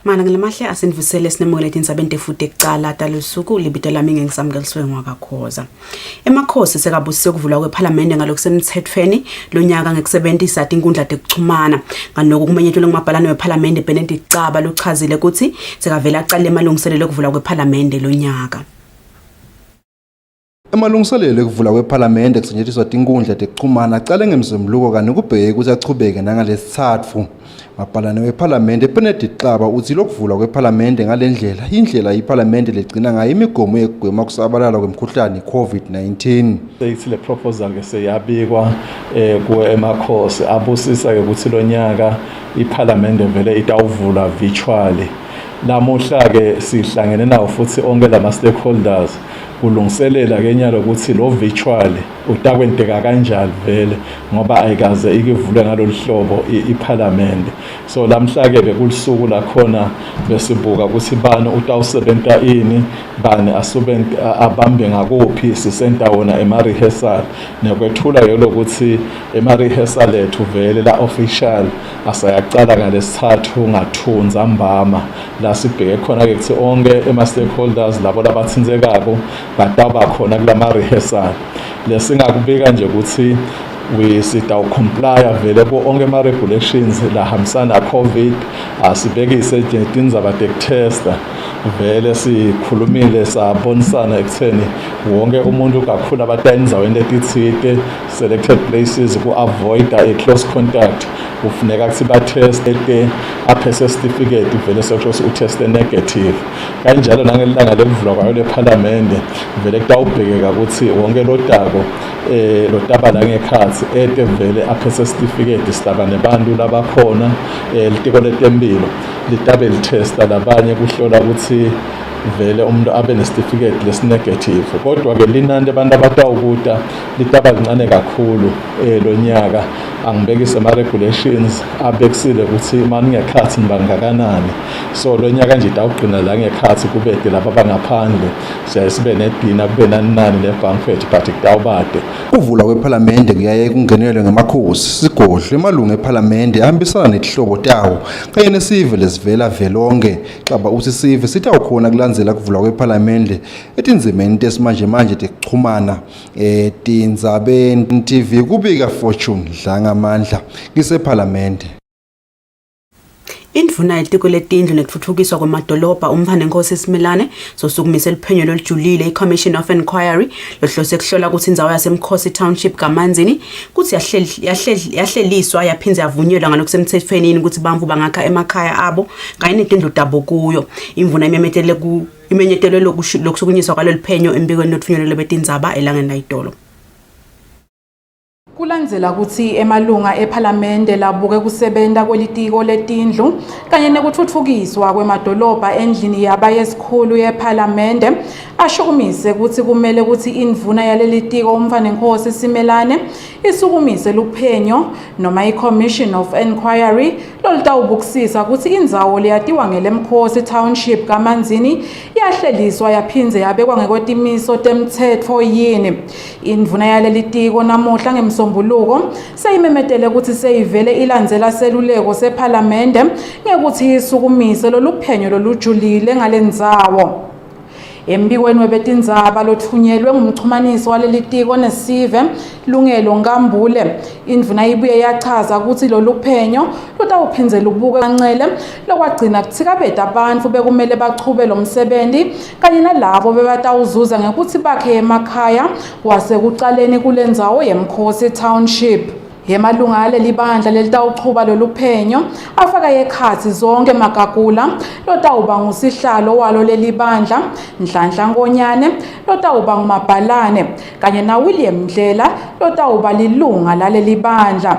Mana ngilamahle asinivusele sinemukele insabente futhi ekucala talusuku libito lami ngisamkeliswe ngwakakhoza. Emakhosi sekabusise ukuvulwa kweParliament ngalokusemthethweni lonyaka ngekusebenzisa inkundla zokuxhumana. Ngalokho kumenyethelwe ngumabhalane weParliament Benedict Caba lochazile ukuthi sekavela aqale emalungiselelo okuvulwa kweParliament lonyaka. Emalungiselelo ekuvula kweParliament kusetshenziswa inkundla zokuxhumana aqale ngemzimluko kanti kubheke ukuthi achubeke nangalesithathu. Mabhalane weParliament Benedict Caba uthi lokuvulwa kweParliament ngalendlela indlela iParliament legcina ngayo imigomo yokugwema kusabalala kwemikhuhlane iCovid-19. Seyithi le proposal ke seyabikwa kuemakhosi abusisa ke ukuthi lonyaka iParliament vele itawuvula virtually. Namuhla ke sihlangene nawo futhi onke lama stakeholders kulungiselela ke nyalo ukuthi lo virtual utakwenteka kanjani vele ngoba ayikaze ikivule ngalolu hlobo iParliament. So lamhla ke bekulisuku la khona besibuka ukuthi bani utawusebenta ini bani abambe ngakuphi sisenta wona ema-rehearsal nekwethula yelo ukuthi ema-rehearsal ethu vele la official asayaqala ngalesithathu ngathunza mbama la sibheke khona ke kuthi onke ema-stakeholders labo labathintekako bataba khona kulama rehearsal lesingakubika nje ukuthi sita comply vele ko onke ama regulations la hamsana COVID asibekise tindzaba tekutesta vele sikhulumile sabonisana ekutheni wonke umuntu kakhulu abatayinzaweni letithite selected places ku avoid a close contact ufuneka ukuthi bateste aphese certificate vele sokuthi uteste negative kanjalo nangelanga lekuvulwa kwayo leParliament vele kutawubhekeka ukuthi wonke lotako lotabala ngekhathi ete vele aphese certificate sitaba nebantu labakhona litiko letempilo litabe litesta labanye kuhlola ukuthi vele umuntu abe ne-certificate lesi-negative kodwa ke linani abantu abatawukuta litaba lincane kakhulu lonyaka angibekise ama-regulations abekisile ukuthi mani ngekhathi nibangakanani so lonyaka nje itawugcina la ngekhathi kubede laba bangaphandle siyaye sibe nedina kube naninani ne-banquet but kutawubade. Ukuvula kweParliament kuyaye kungenelwe ngamakhosi sigodlo emalungu eParliament ahambisana nezihlobo tawo kanye nesive lesivela velonke Caba uthi sive sitawukhona kulandzela kuvulwa kweParliament etinzimeni tesimanje manje tekuxhumana tindzabeni TV kubika Fortune dlangamandla kiseParliament. Indvuna yetiko letindlu nekutfutfukiswa kwamadolobha umphane Nkosi Similane sosukumise liphenyo lolijulile iCommission of Inquiry lohlose kuhlola ukuthi indzawo yaseMkhosi Township kaManzini kuthi yahleliswa yaphindze yavunyelwa ngalokusemthethweni ukuthi bantfu bangakha emakhaya abo kanye netindlu tabo kuyo. Imvuna imenyetelwe lokusukunyiswa kwalo liphenyo embikweni lothunyelwe betindzaba elangeni layitolo. Kulandzela ukuthi emalunga eParliament labuke kusebenta kwelitiko letindlu kanye nekutfutfukiswa kwemadolobha endlini yabayesikhulu yeParliament ashukumise ukuthi kumele ukuthi indvuna yalelitiko umfana Nkosi Similane isukumise luphenyo noma iCommission of Inquiry lolutawubukisisa ukuthi indzawo leyatiwa ngelemkhosi Township kaManzini yahleliswa yaphindze yabekwa ngekwetimiso temtsetfo yini. Indvuna yalelitiko namuhla ngemsombuluko seyimemetele ukuthi seyivele ilandzela seluleko seParliament ngekuthi isukumise loluphenyo lolujulile ngalendzawo. Embikweni webetindzaba lothunyelwe ngumchumanisi walelitiko nesive Lungelo Nkambule indvuna ibuye yachaza ukuthi loluphenyo lutawuphindze lubuke kancele lokwagcina kuthikabeta abantu bekumele bachube lo msebenzi kanye nalabo bebatawuzuza ngekuthi bakhe emakhaya wasekuqaleni kulendzawo yeMkhosi Township. Yemalunga lelibandla lelitawuchuba loluphenyo afaka yekhathi zonke magagula lotawuba ngusihlalo walo lelibandla Nhlanhla Nkonyane lotawuba ngumabhalane kanye na William Ndlela lotawuba lilunga lalelibandla.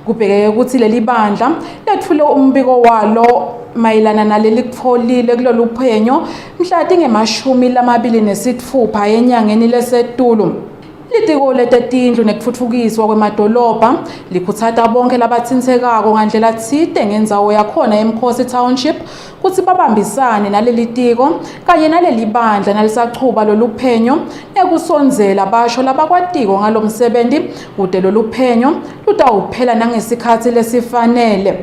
Kubhekeke ukuthi lelibandla lethule umbiko walo mayelana naleli kutfolile kuloluphenyo mhla tingemashumi lamabili nesitfupha enyangeni lesetulu. Litiko letetindlu nekutfutfukiswa kwemadolobha likhuthaza bonke labathintekako ngandlela tsite ngendzawo yakhona eMkhosi Township kutsi babambisane naleli tiko kanye naleli bandla nalisachuba loluphenyo ekusondzela basho labakwatiko ngalomsebenzi kude loluphenyo lutawuphela nangesikhatsi lesifanele.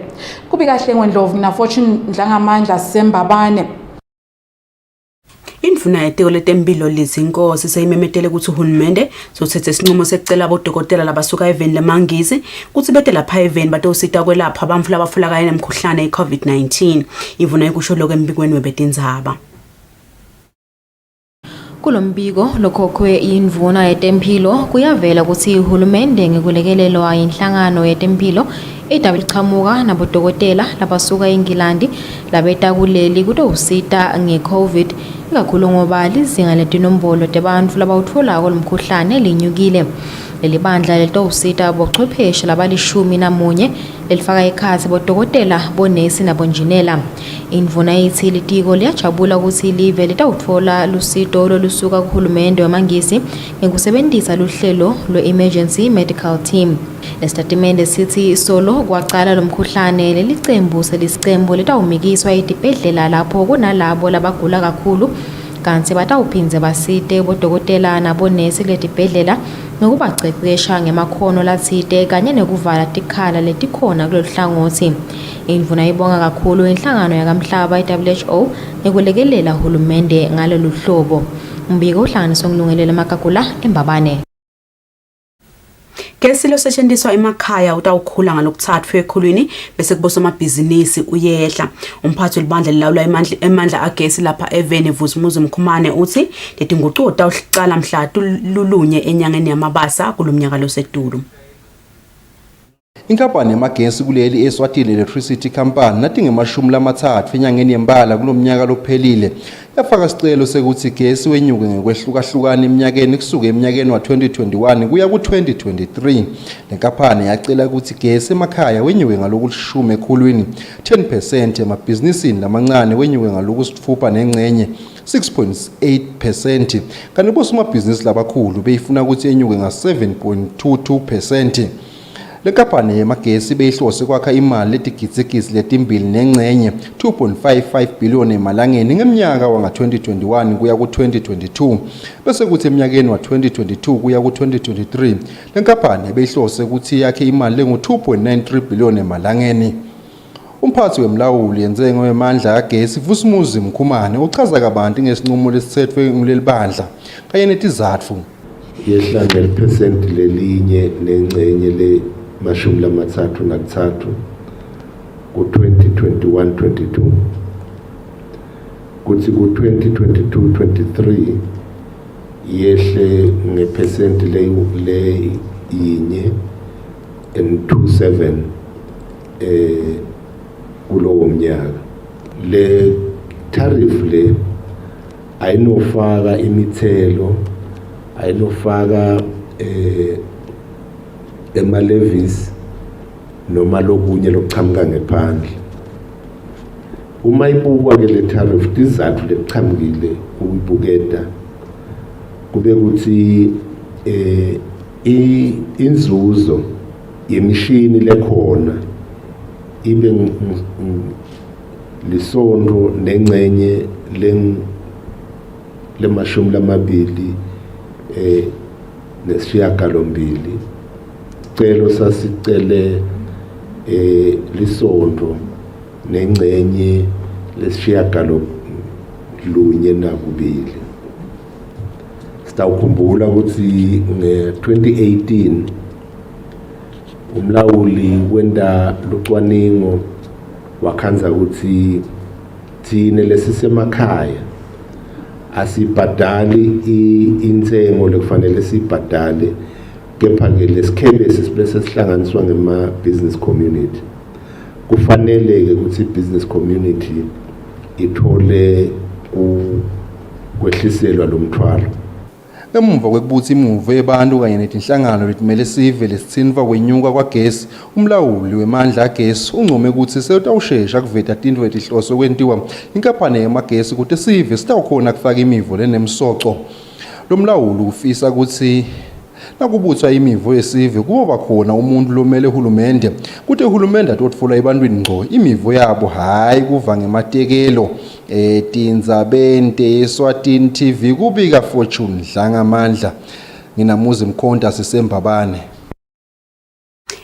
Kubika Hlengwe Ndlovu na Fortune Dlangamandla Sembabane. Indvuna yetiko letempilo lizinkosi seyimemetele ukuthi uhulumende sothethe isinqumo sekucela abodokotela labasuka eveni lemangisi kuthi bete lapha eveni batosita kwelapha abamfu labafulakane nemkhuhlane i-COVID-19. Imvuna ikusho lokho embikweni webetindzaba. Kulombiko lokhokhwe indvuna yetempilo kuyavela ukuthi uhulumende ngekulekelelwa inhlangano yetempilo idabichamuka nabodokotela labasuka eNgilandi labeta kuleli kutosita ngeCovid ikakhulu ngoba lizinga letinombolo tebantfu labawutfolako lomkhuhlane linyukile. Leli bandla litosita bochwepheshe labalishumi lelifaka ekhatsi bodokotela bonesi nabonjinela. Indvuna ithi litiko liyajabula ukuthi live litawutfola lusito lolusuka kuhulumende wemangisi ngekusebentisa luhlelo lwe-emergency medical team. Lestatimende sithi solo kwacala lomkhuhlane lelicembu selisicembu litawumikiswa etibhedlela lapho kunalabo labagula kakhulu kanti batawuphindze basite bodokotela nabonesi letibhedlela ngokubacecesha ngemakhono latsite kanye nekuvala tikhala letikhona kulolu hlangothi. Indvuna ibonga kakhulu inhlangano yakamhlaba i-WHO ngekulekelela uhulumende ngalolu hlobo. Umbiko uhlanganiswe ngilungelele Makakula eMbabane. Gesi losetshenziswa emakhaya utawukhula ngalokuthathu ekhulwini bese kubosomabhizinisi uyehla. Umphathi welibandla lilawula emandla agesi lapha eveni Vusumuzi Mkhumane uthi letinguquko tawuqala mhla lulunye enyangeni yamabasa kulomnyaka losedulu. Inkampani yamagesi kuleli Eswatini Electricity Company nathi nge-30 enyangeni yembala kulomnyaka lophelile yafaka isicelo sekuthi gesi wenyuke ngokwehlukahlukana eminyakeni kusuka eminyakeni wa-2021 kuya ku-2023. Le nkampani yacela ukuthi gesi emakhaya wenyuke ngalokushumi ekhulwini 10%, emabhizinisini lamancane wenyuke ngalokusithupha nengcenye 6.8%, kanti bosomabhizinisi labakhulu beyifuna ukuthi yenyuke nga-7.22%. Le nkampani yamagesi beyihlose kwakha imali letigitsigisi letimbili nengcenye 2.55 billion emalangeni ngeminyaka wanga-2021 kuya ku-2022 bese kuthi eminyakeni wa-2022 kuya ku-2023 le nkampani beyihlose ukuthi yakhe imali lengu-2.93 billion emalangeni. Umphathi wemlawuli yenzengo wemandla agesi Vusumuzi Mkhumane uchaza kabanti ngesinqumo lesithethwe nguleli bandla kanye netizatfu. Yehla nge-percent lelinye nengcenye le mashumi lamathathu nakuthathu ku-2021-22 kuthi ku-2022-23 yehle ngephesenti le yinye and 27 kulowo mnyaka. Le tariff le ayinofaka imithelo, ayinofaka ema-levies noma lokunye lokuchamuka ngephandle. Uma ibukwa ke le tariff izathu lechamukile ukubuketa kube kuthi inzuzo yemishini lekhona ibe lisondo nengcenye lemashumi lamabili nesishiyagalombili. Sicelo sasicele lisondo nengcenye lesishiyagalolunye nakubili. Sitawukhumbula ukuthi nge-2018 umlawuli wenda lucwaningo wakhanza ukuthi thina lesisemakhaya asibhadali intengo lekufanele sibhadale, kepha-ke lesikhebe sibese sihlanganiswa ngema-business community. Kufanele-ke ukuthi i-business community ithole kwehliselwa lo mthwalo. Emumva kwekubuthi imuve ebantu kanye netinhlangano letimele sive lesithinva kwenyuka kwagesi, umlawuli wemandla agesi uncome ukuthi sewutawushesha kuveta tintfo letihloswe kwentiwa inkampani yamagesi kuti sive sitawukhona kufaka imivo lenemsoco. Lo mlawuli ufisa ukuthi nakubuthwa imivo yesive kuba khona umuntu lomele uhulumende kuthi uhulumende atotfula ebantwini ngco imivo yabo hayi kuva ngematekelo Tindzabente Eswatini TV kubika Fortune Dlangamandla nginamuzi Mkhonto sisembabane.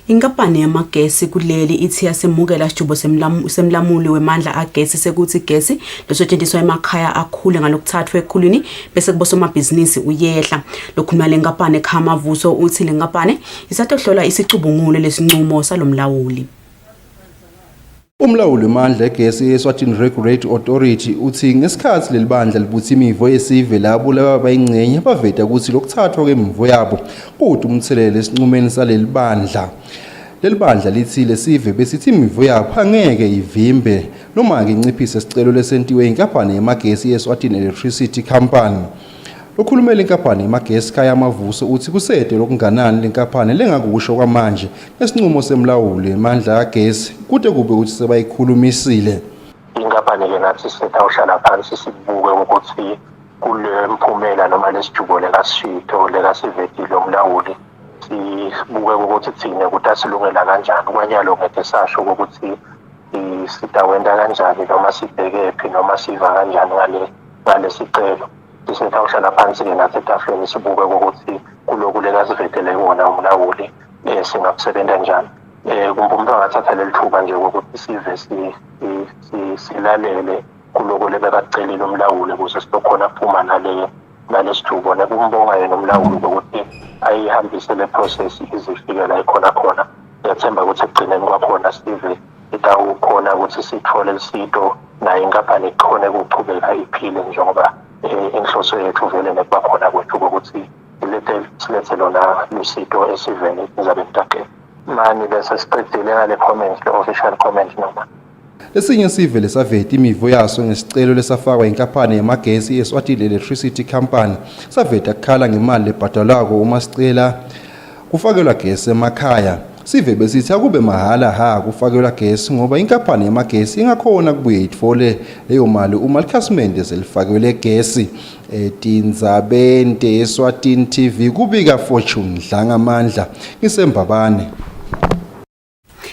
Inkampani yamagesi kuleli ithi yasemukela sijubo semlamuli wemandla agesi sekuthi igesi losetshenziswa emakhaya akhule ngalokuthathwa ekhulwini bese kubosomabhizinisi uyehla. Lokhuluma lenkampani ekhamavuso uthi lenkampani isatohlola isicubungulo lesinqumo salomlawuli. Umlawuli wemandla egesi Eswatini Regulatory Authority uthi ngesikhathi lelibandla libutha imivo yesive labo labayingcenye baveta ukuthi lokuthathwa kwemivo yabo kodwa umthelele esinqumeni salelibandla. Lelibandla lithi lesive besithi imivo yabo angeke ivimbe noma ke inciphise isicelo lesentiwe inkampani yamagesi Eswatini Electricity Company. Okhulumela inkampani yamagesi Khaya Mavuso uthi kusede lokunganani lenkampani lengakusho kwamanje esinqumo semlawuli emandla kagesi kude kube ukuthi sebayikhulumisile. Inkampani ke nathi sitawushala phansi sibuke ukuthi kule mphumela noma lesijubo lekasishito lekasivetile umlawuli sibuke ukuthi thina ukuthi asilungela kanjani kwanyalo ngeke sasho ukuthi sitawenda kanjani noma sibheke phi noma siva kanjani ngale sicelo. Sitawushala phansi ke nathi etafuleni sibuke ukuthi kuloko lekasivetele wona umlawuli singakusebenza njani. Umuntu angathatha leli thuba nje ukuthi sive silalele kuloko lebekacelile umlawuli ukuze sizokhona phuma nalesithubo nekumbonga yena umlawuli ukuthi ayihambise le process izifike la ikhona khona. Yathemba ukuthi ekugcineni kwakhona sive itawukhona ukuthi sithole lesito nayo inkampani ikhona ukuqhubeka iphile njengoba inhloso yethu vele nekuba khona kwethu ukuthi silethe lona lusito esiveni izabe mtake mani bese siqedile ngale comment le-official comment noma. Lesinye sive lesaveta imivo yaso ngesicelo lesafakwa inkampani yamagesi Eswatini Electricity Company saveta kukhala ngemali lebhadalwako uma sicela kufakelwa gesi emakhaya. Sive besithi akube mahala kufakelwa gesi ngoba inkampani yamagesi ingakhona kubuye itfole leyo mali uma likhasimende selifakelwe gesi. Tindzabente Eswatini TV kubika Fortune Dlangamandla ngisembabane.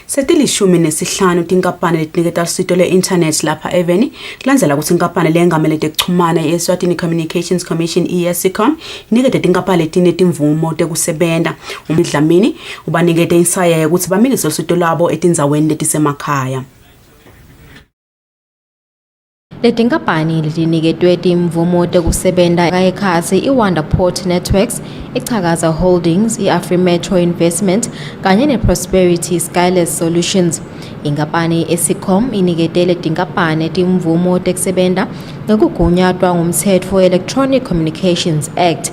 Setilishumi nesihlanu tinkampani letiniketa lusito le-internet lapha eveni kulandzela ukuthi inkampani lengamele tekuchumana i-Eswatini Communications Commission ESCOM inikete tinkampani letinetimvumo tekusebenta. Umdlamini ubanikete insaya yokuthi bamikise lusito lwabo etindzaweni letisemakhaya. Letinkampani letiniketwe timvumo tekusebenta kayikhasi iWonderport Networks, iChakaza Holdings, iAfrimetro Investment kanye neProsperity Skyless Solutions. Inkampani Escom iniketele tinkampani timvumo tekusebenta ngekugunyatwa ngumtsetfo Electronic Communications Act.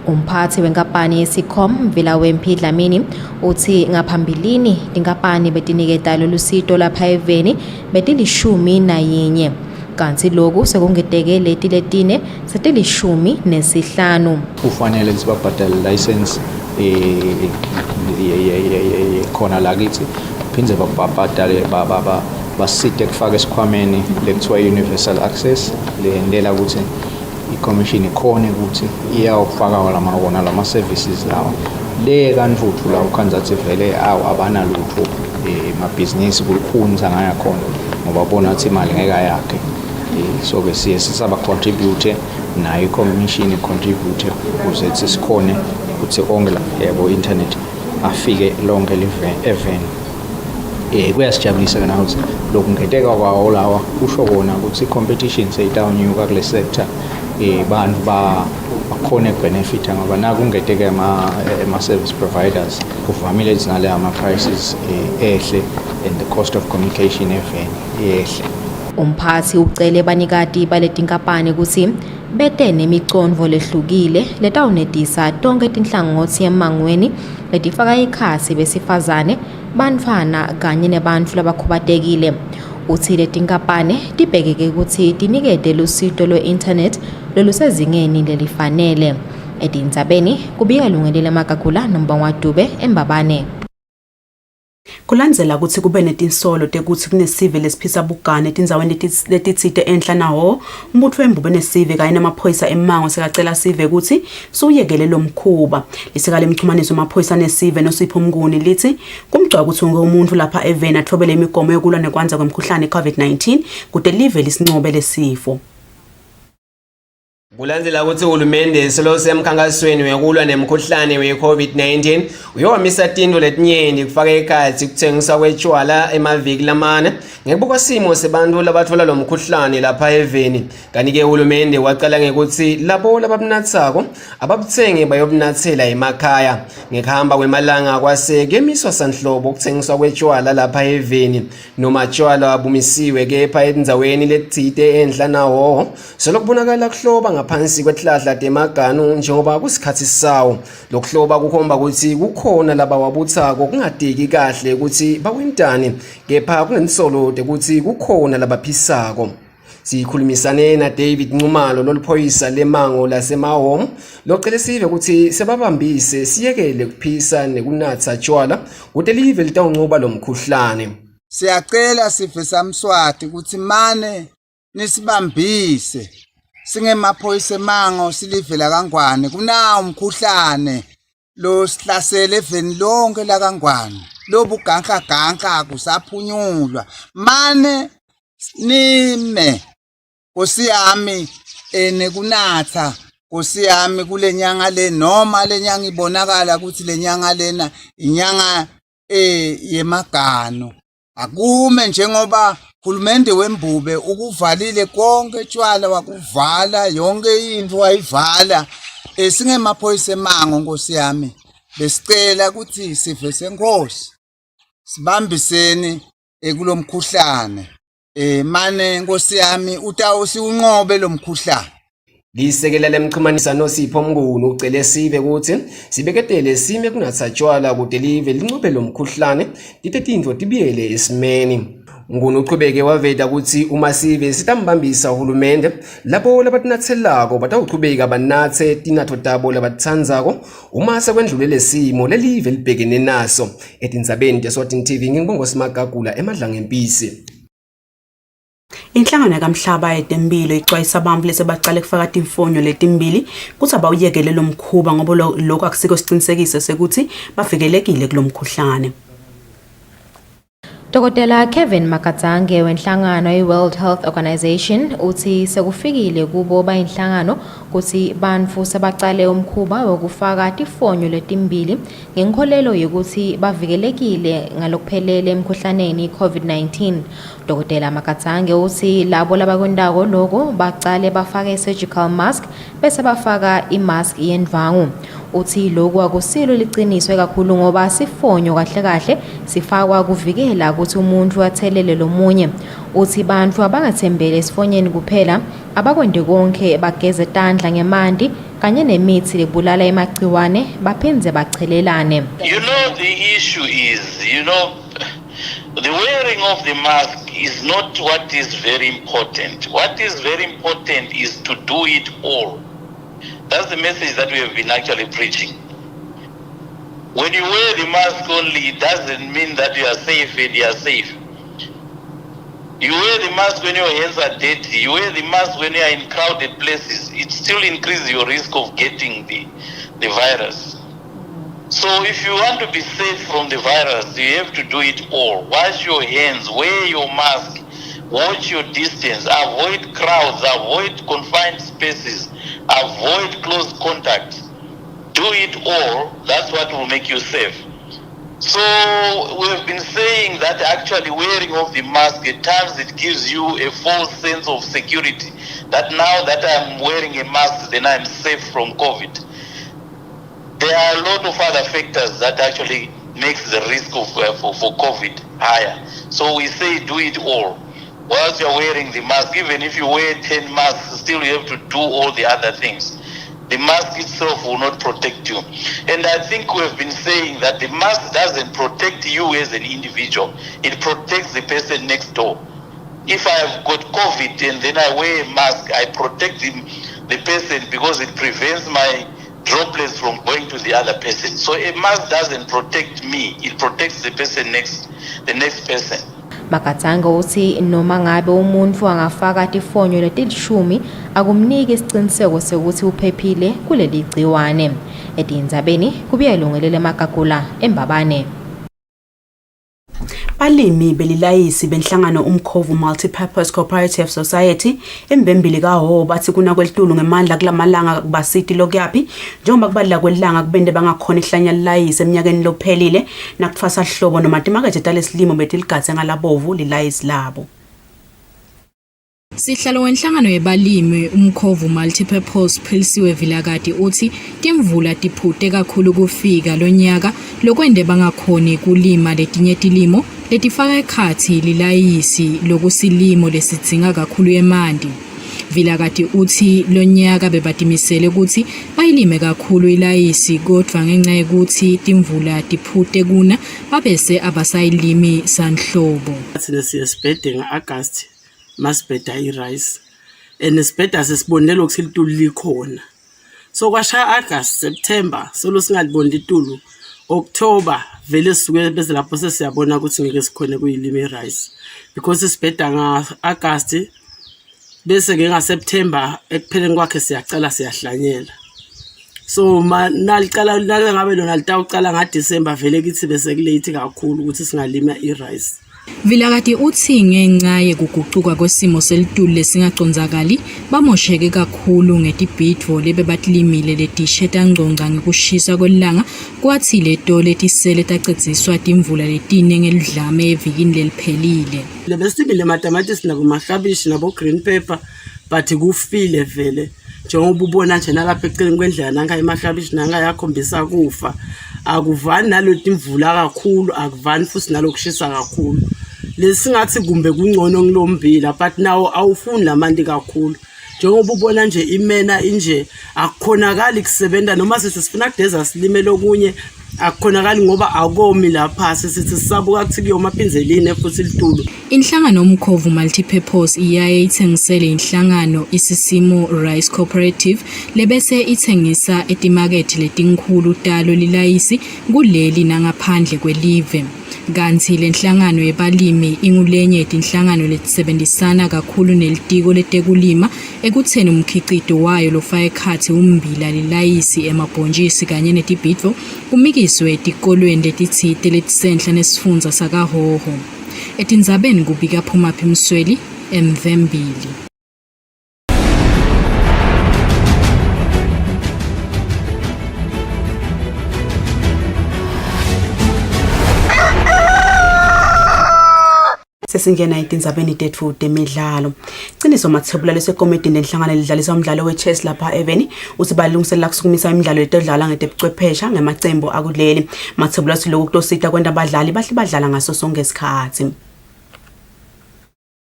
Umphathi wenkampani Escom Vilawemphi Dlamini uthi ngaphambilini tinkampani betiniketa lolusito lapha eveni betilishumi nayinye. Kanti lokhu sekungeteke leti letine setilishumi nesihlanu. Kufanele sibabhadale license khona la kithi phindze babhadale basite kufaka esikhwameni lekuthiwa universal access lendela ukuthi i-commission ikhona ukuthi iyawufaka lama services lawa le kanfuthu la ukhanzathi vele abanalutho emabhizinisi kulikhunza ngaya khona ngoba bona ukuthi imali ngeke yakhe. So ke siye sisaba contribute nayo i-commission contribute ukuze sikhone ukuthi onke la yebo internet afike lonke event. Kuyasijabulisa kana ukuthi lokungeteka kwawo lawa kusho kona ukuthi i-competition seyitawunyuka kule sector bantu bakhona benefit ngoba nakungeteke ama-service providers kuvamile zinale ama-prices ehle and the cost of communication event ehle. Umphathi ucele banikati baletinkampani ukuthi bete nemicondvo lehlukile letawunetisa tonke tinhlangothi emangweni letifaka ikhasi besifazane, bantfwana kanye nebantfu labakhubatekile. Uthi letinkampani tibhekeke ukuthi tinikete lusito lwe-internet lolusezingeni lelifanele. Etindzabeni kubika Lungelile Magagula, Nomba Dube, Embabane. Kulandzela ukuthi kube netinsolo tekuthi kunesive lesiphisa bugane etindzaweni letitsite enhla nawo umbutho wembubo nesive kanye namaphoyisa emango sekacela sive ukuthi suyekele lo mkhuba liseka lemchumaniso amaphoyisa nesive noSipho Mnguni lithi kumgcwa ukuthi unge umuntu lapha eveni athobele imigomo yokulwa nekwanza kwemkhuhlane COVID-19 kude live lisincobe lesifo. Kulandzela ukuthi uhulumende solo semkhankasweni wekulwa nemkhuhlane we-COVID-19 uyomisa tinto letinyenti kufaka ekhatsi kuthengiswa kwetshwala emaviki lamane ngekubuka simo sebantu labatfola lo mkhuhlane lapha eveni. Kanti-ke uhulumende waqala ngekuthi labo lababunatsako ababuthenge bayobunatsela emakhaya. Ngekuhamba kwemalanga kwase kemiswa sanhlobo kuthengiswa kwetshwala lapha eveni noma tshwala abumisiwe kepha etindzaweni letitsite enhla nawo solo kubonakala kuhloba ngaphansi kwehlahla temaganu njengoba kusikhathi sawo. Lokuhloba kukhomba ukuthi kukhona laba wabuthako kungadiki kahle ukuthi bawentani kepha kunensolo ukuthi kukhona labaphisako. Sikhulumisane na David Nxumalo loliphoyisa lemango lasemahom locela sive ukuthi sebabambise siyekele kuphisa nekunatha tshwala kude live litawuncuba lo mkhuhlane. Siyacela sive samswati ukuthi mane nisibambise singemaphoyisa emango silivela kangwane kunawo umkhuhlane lo sihlasele eveni lonke la kangwane lobu ganka kusaphunyulwa mane nime Nkosi yami nekunatha Nkosi yami kulenyanga le noma lenyanga ibonakala ukuthi lenyanga lena inyanga yemagano akume njengoba uhulumende wembube ukuvalile konke tshwala wakuvala yonke into wayivala singemaphoyisa emango Nkosi yami besicela ukuthi sive senkosi sibambiseni kulomkhuhlane mane Nkosi yami utawusiunqobe lo mkhuhlane. Lisekela lemchumaniso noSipho Mnguni ucele sive ukuthi sibeketele sime kunatha tshwala kude live lincobe lo mkhuhlane tite tintfo tibiyele esimeni. Mnguni uqhubeke waveta ukuthi uma sive sitambambisa uhulumende labo labatinatselako batawuqhubeka banathe tinatho tabo labatitsandzako uma sekwendlulele simo lelive libhekene naso. Etindzabeni teSwatini TV ngingibongo Simagagula emadlanga empisi. Inhlangano yakamhlaba yetemphilo ixwayisa abantu lesebaqale kufaka timfonyo letimbili kuthi abawuyekele lo mkhuba ngoba lokho akusiko sicinisekise sekuthi bavikelekile kulomkhuhlane. Dr. Kevin Makatsange wenhlangano ye-World Health Organization uthi sekufikile kubo bayinhlangano kuthi bantfu sebaqale umkhuba wokufaka tifonyo letimbili ngenkholelo yokuthi bavikelekile ngalokuphelele emkhuhlaneni COVID-19. Dr. Makatsange uthi labo labakwendako lokho baqale bafake surgical mask bese bafaka imask yendvangu. Uthi lokhu akusilo liqiniswe kakhulu ngoba sifonyo kahle kahle sifakwa kuvikela ukuthi umuntu athelele lomunye. Uthi bantu abangathembele esifonyeni kuphela abakwende konke bageze tandla ngemanti kanye nemithi lebulala emagciwane baphindze bachelelane. The issue is, the wearing of the mask is not what is very important. What is very important is to do it all. That's the message that we have been actually preaching. When you wear the mask only, it doesn't mean that you are safe and you are safe. You wear the mask when your hands are dirty. You wear the mask when you are in crowded places. It still increases your risk of getting the virus. So if you want to be safe from the virus, you have to do it all. Wash your hands, wear your mask, watch your distance, avoid crowds, avoid confined spaces, avoid close contact. Do it all. That's what will make you safe. So we have been saying that actually wearing of the mask, at times it gives you a false sense of security. That now that I'm wearing a mask, then I'm safe from COVID. There are a lot of other factors that actually makes the risk of for COVID higher. So we say do it all. Whilst you're wearing the mask, even if you wear 10 masks, still you have to do all the other things. The mask itself will not protect you. And I think we have been saying that the mask doesn't protect you as an individual. It protects the person next door. If I've got COVID and then I wear a mask, I protect the person because it prevents droplets from going to the other person. So a mask doesn't protect me, it protects the person the next person. Makatanga uthi noma ngabe umuntu angafaka tifonyo letilishumi akumniki isiqiniseko sokuthi uphephile kuleli gciwane. Etindzabeni kubuye lungelele Magagula eMbabane. Balimi belilayisi benhlangano umkhovu Multipurpose Cooperative Society embembili kaho bathi kuna kwelitulu ngemandla kulamalanga kubasiti lokuyaphi njengoba kubadla kwelanga kubende bangakhona ihlanya lilayisi eminyakeni lophelile nakufasa hlobo noma timakethe talesilimo betiligathe ngalabovu lilayisi labo. Sihlalo wenhlangano yebalimi umkhovu Multipurpose Philisiwe Vilakati uthi timvula tiphute kakhulu kufika lonyaka lokwende bangakhoni kulima letinye tilimo letifaka ekhathi lilayisi lokusilimo lesidzinga kakhulu emanti. Vilakati uthi lonyaka bebatimisele ukuthi bayilime kakhulu ilayisi kodwa ngenxa yokuthi timvula tiphute kuna babese abasayilimi sanhlobo. Siyesibhede nga-August masibheda i-rice and sibheda sesibonela ukuthi ilitulu likhona. So kwasha August, September solo singalibonda itulu, October vele sisuke bese lapho sesiyabona ukuthi ngeke sikhone kuyilima i-rice because sibheda nga-August bese ke nga-September ekupheleni kwakhe siyacala siyahlanyela. So naliqala ngabe lona litawucala nga-December vele kithi bese kulate kakhulu ukuthi singalima i-rice. Vilakati uthi ngenxa yokuguquka kwesimo selitulu lesingacondzakali bamosheke kakhulu ngetibhidvo lebebatilimile letisheta ngconga ngekushisa kwelanga kwathi leto letisele tacedziswa timvula letine ngelidlame evikini leliphelile. Lebesimile matamatisi nabo mahlabishi nabo green pepper but kufile vele njengoba ubona nje nalapha eceleni kwendlela nanga emahlabishi nanga yakhombisa kufa. Akuvani naloti imvula kakhulu akuvani futhi nalokushisa kakhulu. Lesingathi kumbe kungcono ngilombila but nawo awufuni lamanti kakhulu. Njengoba ubona nje imena inje akukhonakali kusebenza noma sesifuna kudeza silime lokunye akukhonakali ngoba akomi lapha sithi sisabuka kuthi kuyomaphinzelini futhi litulu. Inhlangano umkhovu Multipurpose iyaye ithengisele inhlangano isisimo Rice Cooperative lebese ithengisa etimakethe letinkhulu talo lilayisi kuleli nangaphandle kwelive. Kanti lenhlangano yebalimi ingulenye yetinhlangano letisebenzisana kakhulu nelitiko letekulima ekutheni umkhicito wayo lofaka ekhathi umbila lilayisi emabhonjisi kanye netibhidvo kumikiswe etikolweni letitsite letisenhla nesifundza sakaHoho. Etindzabeni kubika Phumaphi Msweli eMvembili. Sesingena etindzabeni tetfu temidlalo. Ciniso mathebula lesekomiti nenhlangano lidlalisa umdlalo we-chess lapha Eveni uthi balungiselela kusukumisa imidlalo letodlala ngetebuchwephesha ngemacembo akuleli. Mathebula siloku kutosita kwenda abadlali bahle badlala ngaso sonke isikhathi.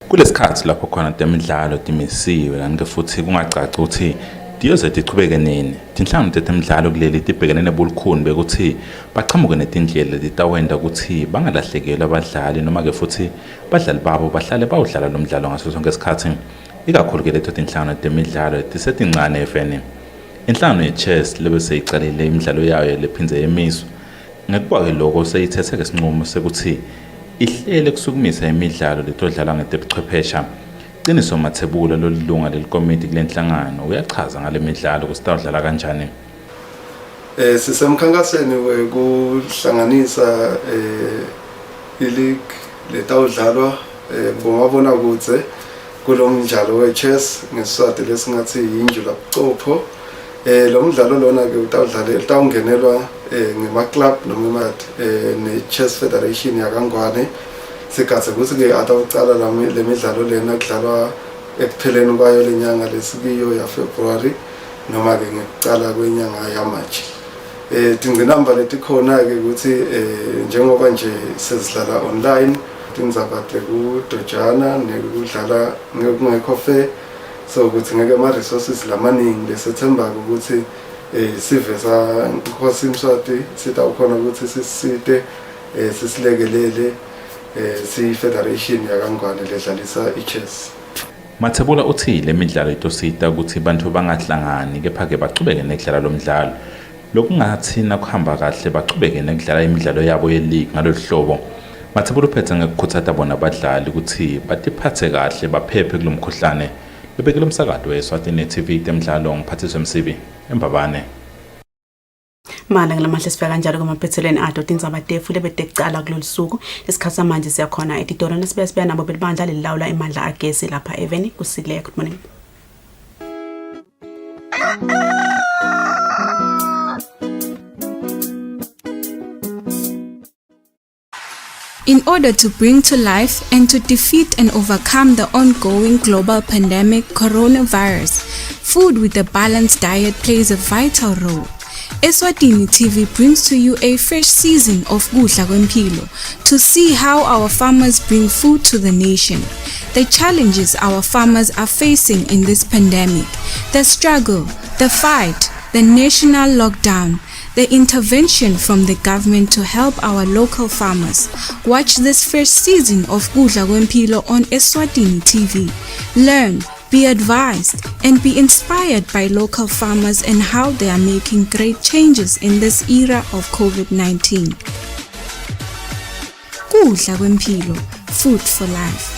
Kulesikhathi lapho khona temidlalo timisiwe kanti futhi kungacaci ukuthi diyoze tichubeke nini. Tinhlangano tetemidlalo kuleli tibhekene nebulukhuni bekuthi baqhamuke netindlela letitawenda ukuthi bangalahlekelwa abadlali noma ke futhi badlali babo bahlale bawudlala lo mdlalo ngaso sonke isikhathi. Ikakhulu ke leto tinhlangano temidlalo tisetincane efeni. Inhlangano ye-chess lebese iqalile imidlalo yayo lephinze yemiswa. Ngekuba ke lokho seyithethe ke isinqumo sekuthi ihlele kusukumisa imidlalo letodlala ngetebuchwephesha. Ciniso mathebula lolunga lelikomiti kulenhlangano uyachaza ngale midlalo kusitawudlala kanjani. Sisemkhankasweni wekuhlanganisa ileague letawudlalwa bomabona kudze kulo mdlalo we-chess ngesiswati lesingathi yinjula buchopho. Lo mdlalo lona ke utawungenelwa ngema-club noma ne-chess federation yakangwane. Sikhathe ukuthi ke atawucala le midlalo lena kudlalwa ekupheleni kwayo lenyanga lesikiyo ya February noma ke ngekucala kwenyanga yaMarch. Tingcinamba letikhona ke ukuthi njengoba nje sesidlala online tindzabadle kudojana nekudlala ngekungekho fair so ukuthi ngeke ama resources lamaningi lesethemba ukuthi siveza Nkosi Mswati sitawukhona ukuthi sisite sisilekelele si federation yakangwane ledlalisa i-chess. Mathebula uthi le midlalo itosita ukuthi bantu bangahlangani kepha ke baqhubeke nekudlala lo mdlalo lokungathina kuhamba kahle baqhubeke nekudlala imidlalo yabo ye-league ngalolu hlobo mathebula uphethe ngekukhuthaza bona abadlali ukuthi batiphathe kahle baphephe kulomkhuhlane bebekele umsakazo weSwatini TV temidlalo ngiphathiswe Msibi eMbabane. Mala ngelamahle sifika kanjalo kumaphethelweni ado tindzaba tefu lebede kucala kulolu suku isikhathi manje siyakhona etitolo nesibesibe nabo belibandla lilawula imandla agesi lapha eveni Kusile. Good morning. In order to bring to life and to defeat and overcome the ongoing global pandemic coronavirus, food with a balanced diet plays a vital role. Eswatini TV brings to you a fresh season of Kudla Kwempilo to see how our farmers bring food to the nation, the challenges our farmers are facing in this pandemic, the struggle, the fight, the national lockdown, the intervention from the government to help our local farmers. Watch this first season of Kudla Kwempilo on Eswatini TV. Learn, be advised, and be inspired by local farmers and how they are making great changes in this era of COVID-19. Kudla Kwempilo, food for life.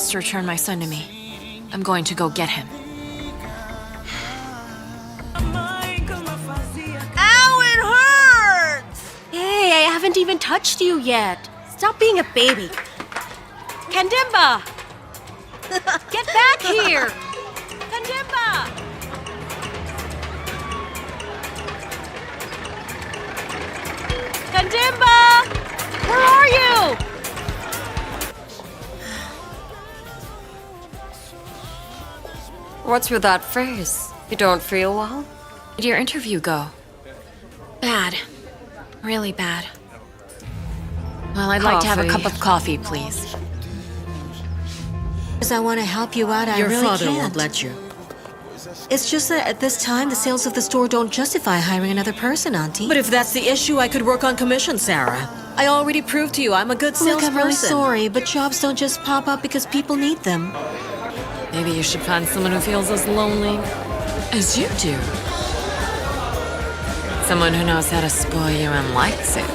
To return my son to me. I'm going to go get him. Ow, it hurts! Hey, I haven't even touched you yet. Stop being a baby. Kandimba! Get back here! Kandimba! Kandimba! Where are you? What's with that face? You don't feel well? Did your interview go? Bad. Really bad. Well, I'd like to have a cup of coffee, please. I want to help you out, I really can't. Your father won't let you. It's just that at this time, the sales of the store don't justify hiring another person, Auntie. But if that's the issue, I could work on commission, Sarah. I already proved to you I'm a good salesperson. Look, I'm really sorry, but jobs don't just pop up because people need them. Maybe you should find someone who feels as lonely as you do. Someone who knows how to spoil you and likes it.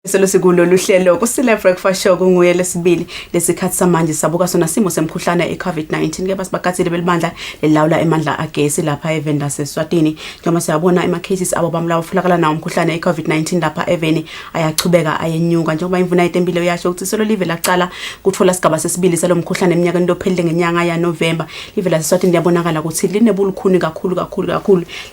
Selosikulo luhlelo Kusile breakfast show kunguye lesibili lesikhathi samanje sabuka sona simo semkhuhlane eCovid-19 ke basibagatsile belibandla lelawula emandla agesi lapha evenda seSwatini njengoba siyabona ama cases abo bamlawo fulakala nawo umkhuhlane eCovid-19 lapha eveni ayachubeka ayenyuka njengoba imvuna yetempilo yasho ukuthi selo live laqala kuthola sigaba sesibili salomkhuhlane eminyakeni lophelele ngenyanga ya November live la seSwatini liyabonakala ukuthi linebulukhuni kakhulu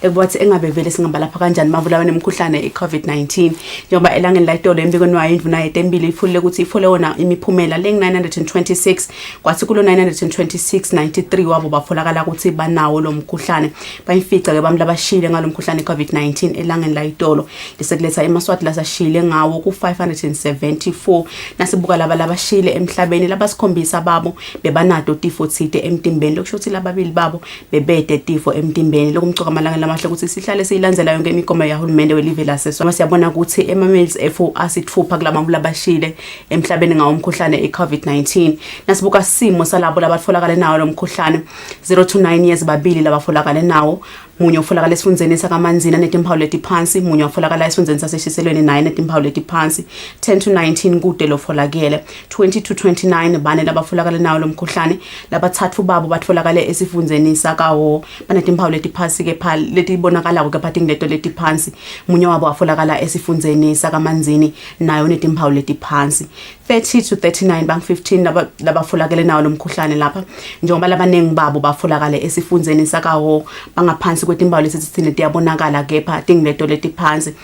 lekubathi engabe vele singamba lapha kanjani mavula wenemkhuhlane eCovid-19 njengoba elangeni layitolo embikweni wayo imvuna yetempilo ifule ukuthi ifole wona imiphumela leng 926 kwathi kulo 926.93 wabo bafolakala ukuthi banawo lo mkhuhlane bayifica ke bamla bashile ngalomkhuhlane eCovid-19 elangeni layitolo lisekuletha emaswati lasashile ngawo ku 574 nasibuka laba labashile emhlabeni labasikhombisa babo bebanato tifo thide emtimbeni lokusho ukuthi lababili babo bebede tifo emtimbeni lokumcoka amalanga lamahle ukuthi sihlale siyilandzela yonke imigomo yahulumende welive laseSwatini siyabona ukuthi emamils efo asithupha kulamabula bashile emhlabeni ngawo umkhuhlane eCovid-19 nasibuka simo salabo labatfolakala nawo lo mkhuhlane 0 to 9 years babili labafolakala nawo munye ufolakala esifundzeni sakamanzini netimpawu letiphansi munye ufolakala esifundzeni saseshiselweni 9 netimpawu letiphansi 10 to 19 kude lofolakele 20 to 29 bane labafolakala nawo lo mkhuhlane labathathu babo batfolakale esifundzeni sakawo banetimpawu letiphansi ke phali letibonakala ke phathi ngeto letiphansi munye wabo wafolakala esifundzeni sakamanzini nayo netimpawu letiphansi 30 to 39 bank 15 labafolakele nawo lo mkhuhlane lapha njengoba labanengi babo bafolakale esifundzeni sakawo bangaphansi kwetimpawu lesithini tiyabonakala kepha tingileto letiphansi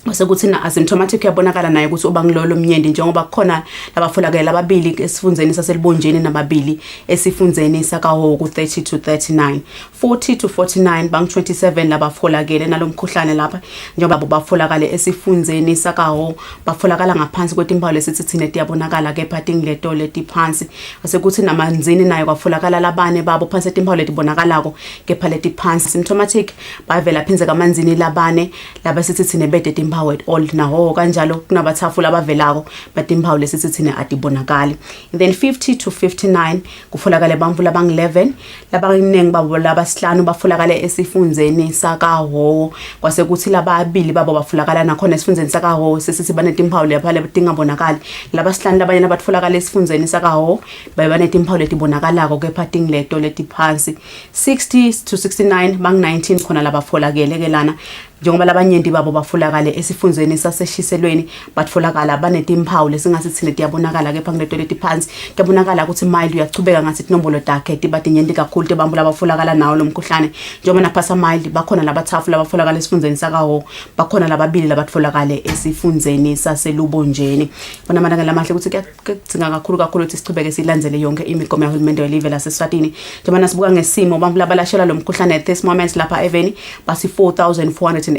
Wasekuthi na asymptomatic uyabonakala naye ukuthi uba ngilolo mnyendi njengoba kukhona labafolakele lababili esifundeni saselibonjeni nababili esifundzeni sakaho ku 30 to 39 40 to 49 bang 27 labafolakele nalomkhuhlane lapha njengoba bafolakale esifundzeni sakaho bafolakala ngaphansi kwetimpawu lesithi thina tiyabonakala ke phathing leto letiphansi wasekuthi namanzini naye kwafolakala labane babo phansi etimpawu letibonakalako kepha letiphansi symptomatic bavela phinze kamanzini labane laba sithi thina bede impawu at all naho kanjalo kunabathafu labavelako batimpawu lesithi thina atibonakali. Then 50 to 59 kufolakala bamvu labang 11 labanengi babo labasihlanu bafolakala esifundzeni sakaho kwasekuthi lababili babo bafolakala nakhona esifundzeni sakaho sesithi banetimpawu lapha letingabonakali labasihlanu labanye abatfolakala esifundzeni sakaho babanetimpawu letibonakalako kepha tingleto letiphansi. 60 to 69 bang 19 khona labafolakele ke lana njengoba labanyenti babo bafolakale esifundzeni saseshiselweni batfolakala banetimpawu lesingasi thina tiyabonakala kepha ngileto letiphansi kuyabonakala ukuthi mild uyachubeka ngathi inombolo takhe tibatinyenti kakhulu tebambu labafolakala nawo lomkhuhlane njengoba naphasa mild bakhona labathafu labafolakala esifundzeni sakaho bakhona lababili labatfolakale esifundzeni saselubonjeni bona manaka lamahle ukuthi kuyadzinga kakhulu ukuthi sichubeke silandzele yonke imigomo yahulumende welive laseSwatini njengoba nasibuka ngesimo bambu labalashela lomkhuhlane at this moment lapha eveni basi 4487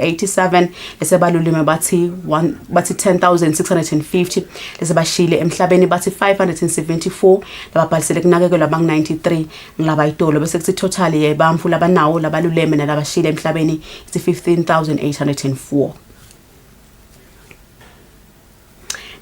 lesebalulime bathi 10650 lesebashile emhlabeni bathi 574 lababhalisele kunakekelwa bang 93 ngilaba itolo bese kuthi total yebamfu labanawo labaluleme nalabashile emhlabeni ithi 15804.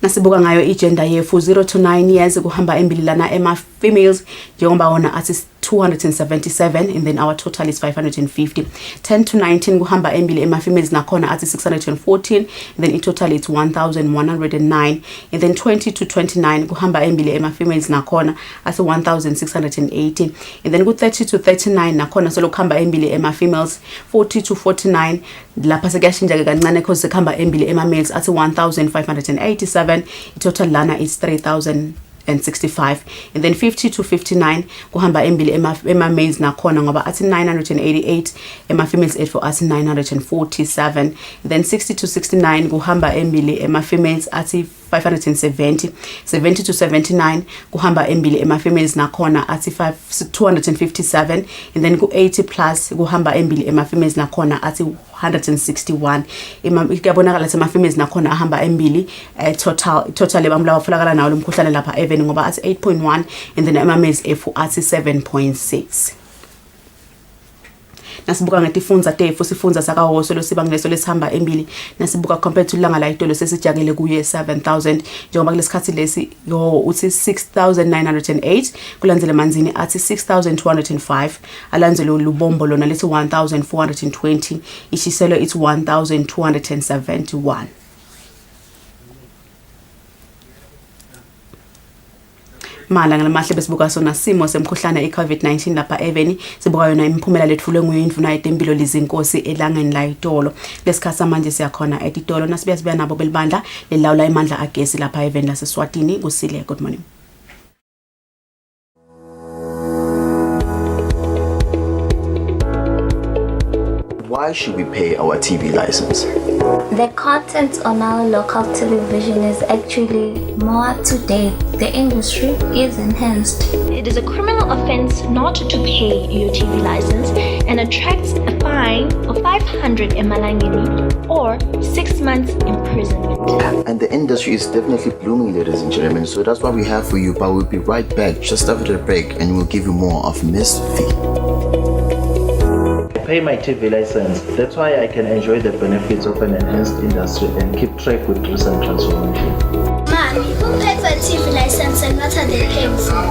Nasibuka ngayo igender yefu 0 to 9 years kuhamba embili lana ema females njengoba wona athi 277 and then our total is 550. 10 to 19 kuhamba embili ema females nakhona athi 614 and then I total is 1109 and then 20 to 29 kuhamba embili ema females nakhona athi 1680 and then ku 30 to 39 nakhona solo kuhamba embili ema females. 40 to 49 lapha sekuyashintsha ke kancane cause kuhamba embili ema males athi 1587 I total lana is 3065 and then 50 to 59 kuhamba embili ema males nakhona ngoba athi 988 ema females for athi 947 and then 60 to 69 kuhamba embili ema females athi 570 70 to 79 kuhamba embili ema females nakhona athi 257 and then ku 80 plus kuhamba embili ema females nakhona athi 161 kuyabonakala ukuthi ama females nakhona ahamba embili total ebambu labafolakala nawo lomkhuhlane lapha even ngoba athi 8.1 and then ama males efu athi 7.6. Nasibuka ngetifundza tefu sifundza sakahoso losiba ngileso lesihamba embili nasibuka compared to langa la itolo sesijakele kuye 7000 njengoba kulesikhathi lesi uthi 6908 kulandzele manzini athi 6205 alandzele lubombo lona lethi 1420 ishiselo it's 1271. Malanga lamahle besibuka sona simo semkhuhlane iCovid-19 lapha eveni sibuka yona imiphumela letfulwe nguyindvuna yetempilo lizinkosi elangeni la itolo lesikhathi manje siyakhona etitolo nasibiya nabo belibandla lelawula imandla agesi lapha eveni laseSwatini. Kusile, good morning. Why should we pay our TV license? The content on our local television is actually more up to date. The industry is enhanced. It is a criminal offense not to pay your TV license and attracts a fine of 500 emalangeni or 6 months imprisonment. And the industry is definitely blooming, ladies and gentlemen. So that's what we have for you. But we'll be right back just after the break and we'll give you more of Miss V. Pay my TV license. That's why I can enjoy the benefits of an enhanced industry and keep track with recent transformation. Mommy, who paid for a TV license and what are they paying for?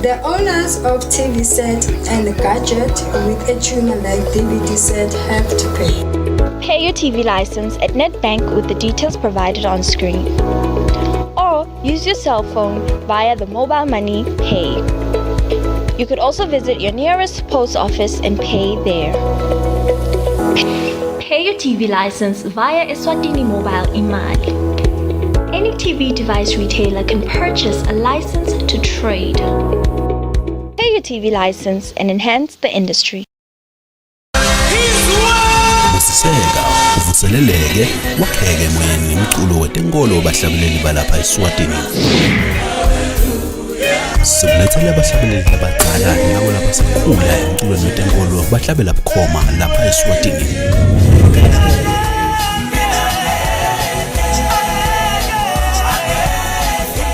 The owners of TV set and a gadget with a tuner like DVD set have to pay. Pay your TV license at NetBank with the details provided on screen. Or use your cell phone via the mobile money pay. You could also visit your nearest post office and pay there. Pay your TV license via Eswatini mobile imali. Any TV device retailer can purchase a license to trade. Pay your TV license and enhance the industry. uvuseleleke wakheke emoyeni nomculo wetenkolo bahlabeleli balapha eSwatini. Sikulethele abahlabeleli abadala nabo labasekhula emculweni wetenkolo bahlabela bukhoma lapha eSwatini.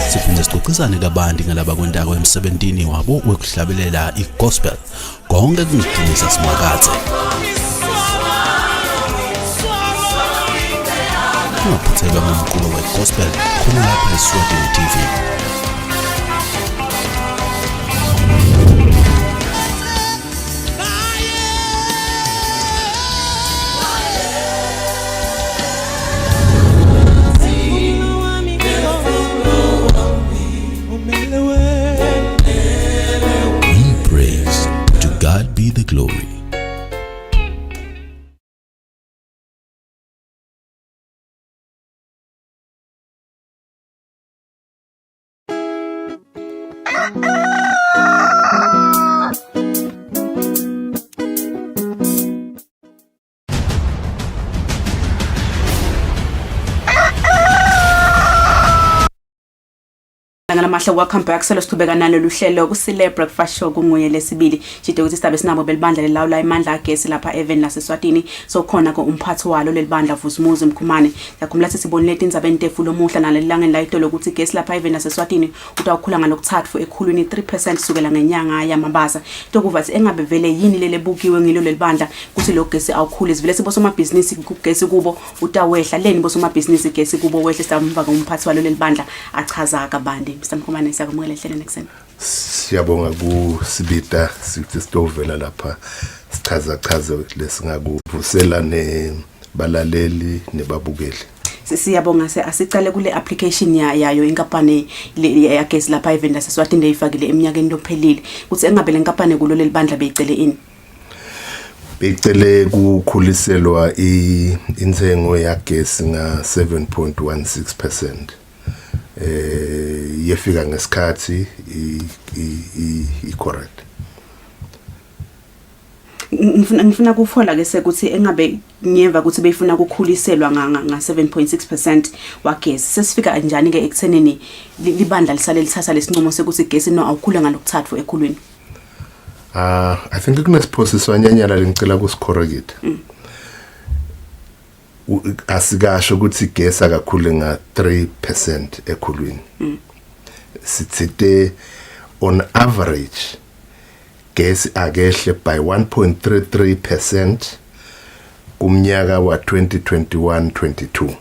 Siphinde sixoxisane kabanti ngalaba kwentako emsebentini wabo wekuhlabelela igospel konke kungidinisa simakathe. Ungaphutheka ngomculo wegospel khona lapha eSwatini TV. Be the glory. Namahle welcome back. Selo siqhubeka nalolu hlelo Kusile breakfast show kunguye lesibili. Jide ukuthi sidabe sinabo belibandla lelawula imandla agesi lapha Even naseSwatini. So khona ko umphathi walo lelibandla Vusumuzi Mkhumane. Yakhumbula sibonile indzaba entefu lomuhla nalelangeni la itolo ukuthi gesi lapha Even naseSwatini utawukhula ngalokuthathu ekhulwini 3% sukela ngenyanga yamabaza. Tokuvathi engabe vele yini lele bukiwe ngilo lelibandla kuthi lo gesi awukhuli sivele sibosoma business kugesi kubo utawehla leni bosoma business gesi kubo wehle samva umphathi walo lelibandla achaza kabandi. Mkhumane siyakumukela ehlelweni ekseni. Siyabonga kusibita sithi sitovela lapha sichaza lesingakuvusela nebalaleli nebabukeli. Siyabonga asicale kule application yayo inkampani ya gesi lapha Even naseSwatini eyifakile eminyakeni lophelile kuthi engabe lenkampani kulo lelibandla beyicele ini. Beyicele kukhuliselwa intengo ya gesi nga 7.16%. Yefika ngesikhathi correct. Ngifuna kufola ke sekuthi engabe ngiyeva ukuthi beyifuna ukukhuliselwa nga 7.6% wagesi. Sesifika kanjani ke ekuthenini libandla lisale lithatha lesinqumo sekuthi gesi no awukhule ngalokuthathu ekhulwini. I think kunesiphoso nyanyala lengicela kusicorrect. Asikasho ukuthi gesi akakhule nga 3% ekhulwini. Sithite on average gesi akehle by 1.33% kumnyaka wa 2021-22.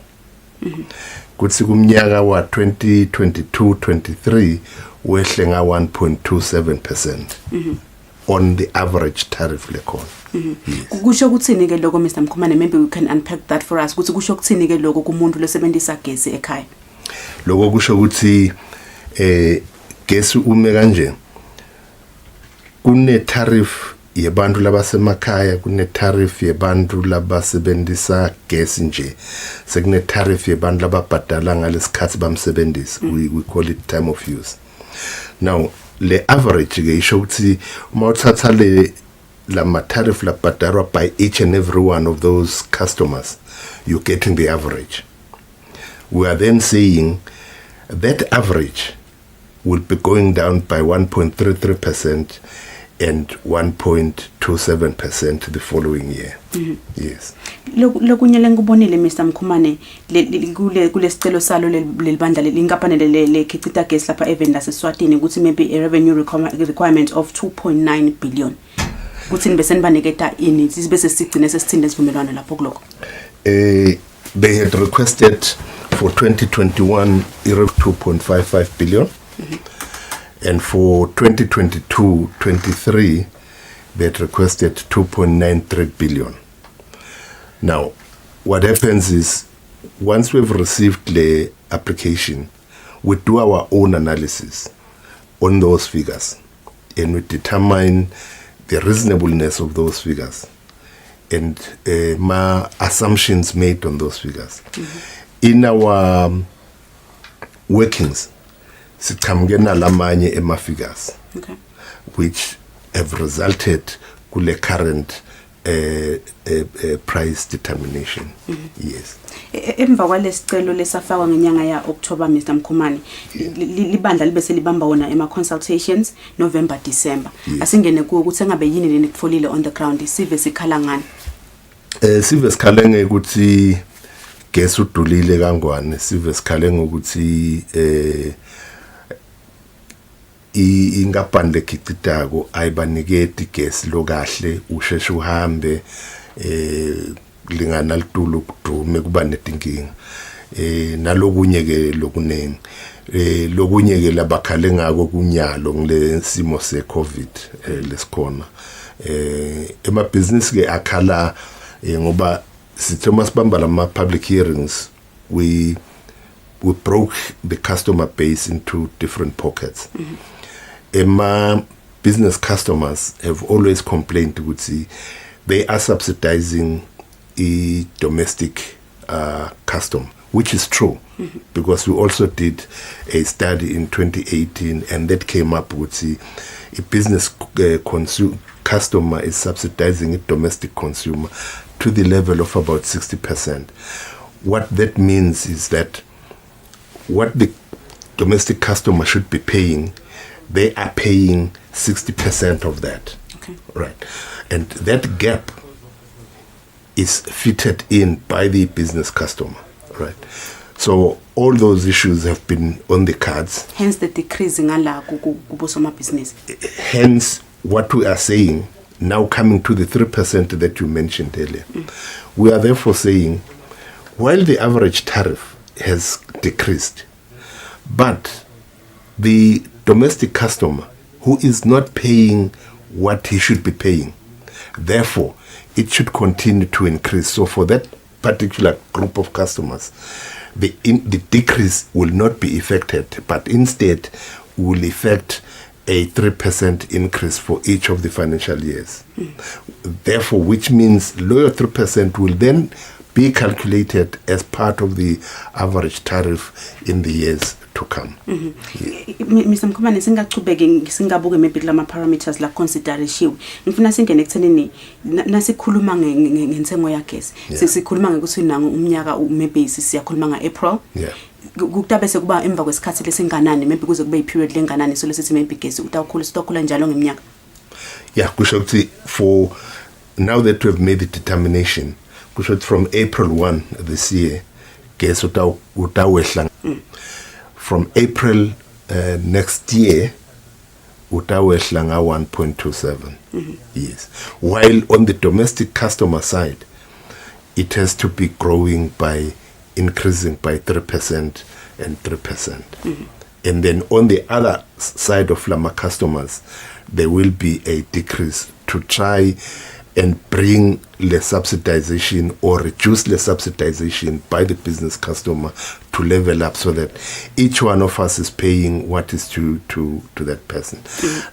Kuthi kumnyaka wa 2022-23 wehle nga 1.27%. On the average tariff lekhona. Kusho ukuthini ke lokho Mr Mkhumane, maybe we can unpack that for us. Kuthi kusho ukuthini ke lokho kumuntu losebenzisa gesi ekhaya. Lokho kusho ukuthi gesi ume kanje kune tariff yebantu labasemakhaya, kune tariff yebantu labasebenzisa gesi nje, sekune tariff yebantu lababhadala ngalesikhathi bamsebenzisa. We call it time of use. Now le average ke isho ukuthi uma uthatha la tariff labhadalwa by each and every one of those customers, you're getting the average. We are then saying that average will be going down by 1.33% and 1.27% the following year. Yes. Lokunye lengubonile Mr Mkhumane kule sicelo salo lelibandla lenkampani lekhicita gesi lapha Even naseSwatini ukuthi maybe a revenue requirement of 2.9 billion. Kuthini bese nibaniketa ini sibese sigcine sesithinde sivumelwana lapho kuloko. They had requested for 2021 2.55 billion. And for 2022-23 they had requested 2.93 billion. Now what happens is once we've received the application, we do our own analysis on those figures and we determine the reasonableness of those figures and my assumptions made on those figures. In our workings, sikamgena lamanye ema figures, which have resulted kule current price determination. Yes. Emva kwalesicelo lesafakwa ngenyanga ya October Mr Mkhumane libandla libe selibamba wona ema consultations November December asingene kuwo ukuthi engabe yini leni kufolile on the ground sive sikhala ngani sive sikhale ngekuthi gas udulile kangwane sive sikhale ngokuthi ingaphandle khicitako ayibaniketi gas lokahle usheshe uhambe lingana litulu kudume kuba netinkinga nalokunye ke lokunengi lokunye ke labakhale ngako kunyalo ngile simo se covid lesikhona ema business ke akhala ngoba sithoma sibamba lama public hearings we broke the customer base into different pockets. My business customers have always complained ukuthi they are subsidizing a domestic custom, which is true because we also did a study in 2018 and that came up with a business customer is subsidizing a domestic consumer to the level of about 60%. What that means is that what the domestic customer should be paying, they are paying 60% of that. Okay. Right. And that gap is fitted in by the business customer. Right. So all those issues have been on the cards. Hence the decrease in kubosoma business. Hence what we are saying, now coming to the 3% that you mentioned earlier. We are therefore saying, while the average tariff has decreased, but the domestic customer who is not paying what he should be paying, therefore it should continue to increase. So for that particular group of customers, the decrease will not be effected, but instead will effect a 3% increase for each of the financial years. Therefore, which means lower 3% will then be calculated as part of the average tariff in the years to come. Mr Mkhumane singachubeke singabuke maybe lama parameters la consideration ngifuna singene ekuthenini nasikhuluma ngentengo yagesi sisikhuluma ngekuthi nangu umnyaka maybe siyakhuluma nga-April kutabe sekuba emva kwesikhathi lesinganani maybe kuze kube i-period lenganani so lesithi maybe gesi utakhula njalo ngeminyaka kusho ukuthi for now that we have made the determination kusho ukuthi from April 1 this year gesi utawehla from April next year, utawehla nga 1.27. Yes. While on the domestic customer side, it has to be growing by increasing by 3% and 3%. And then on the other side of Lama customers, there will be a decrease to try and bring less subsidization or reduce the subsidization by the business customer to level up so that each one of us is paying what is to that person.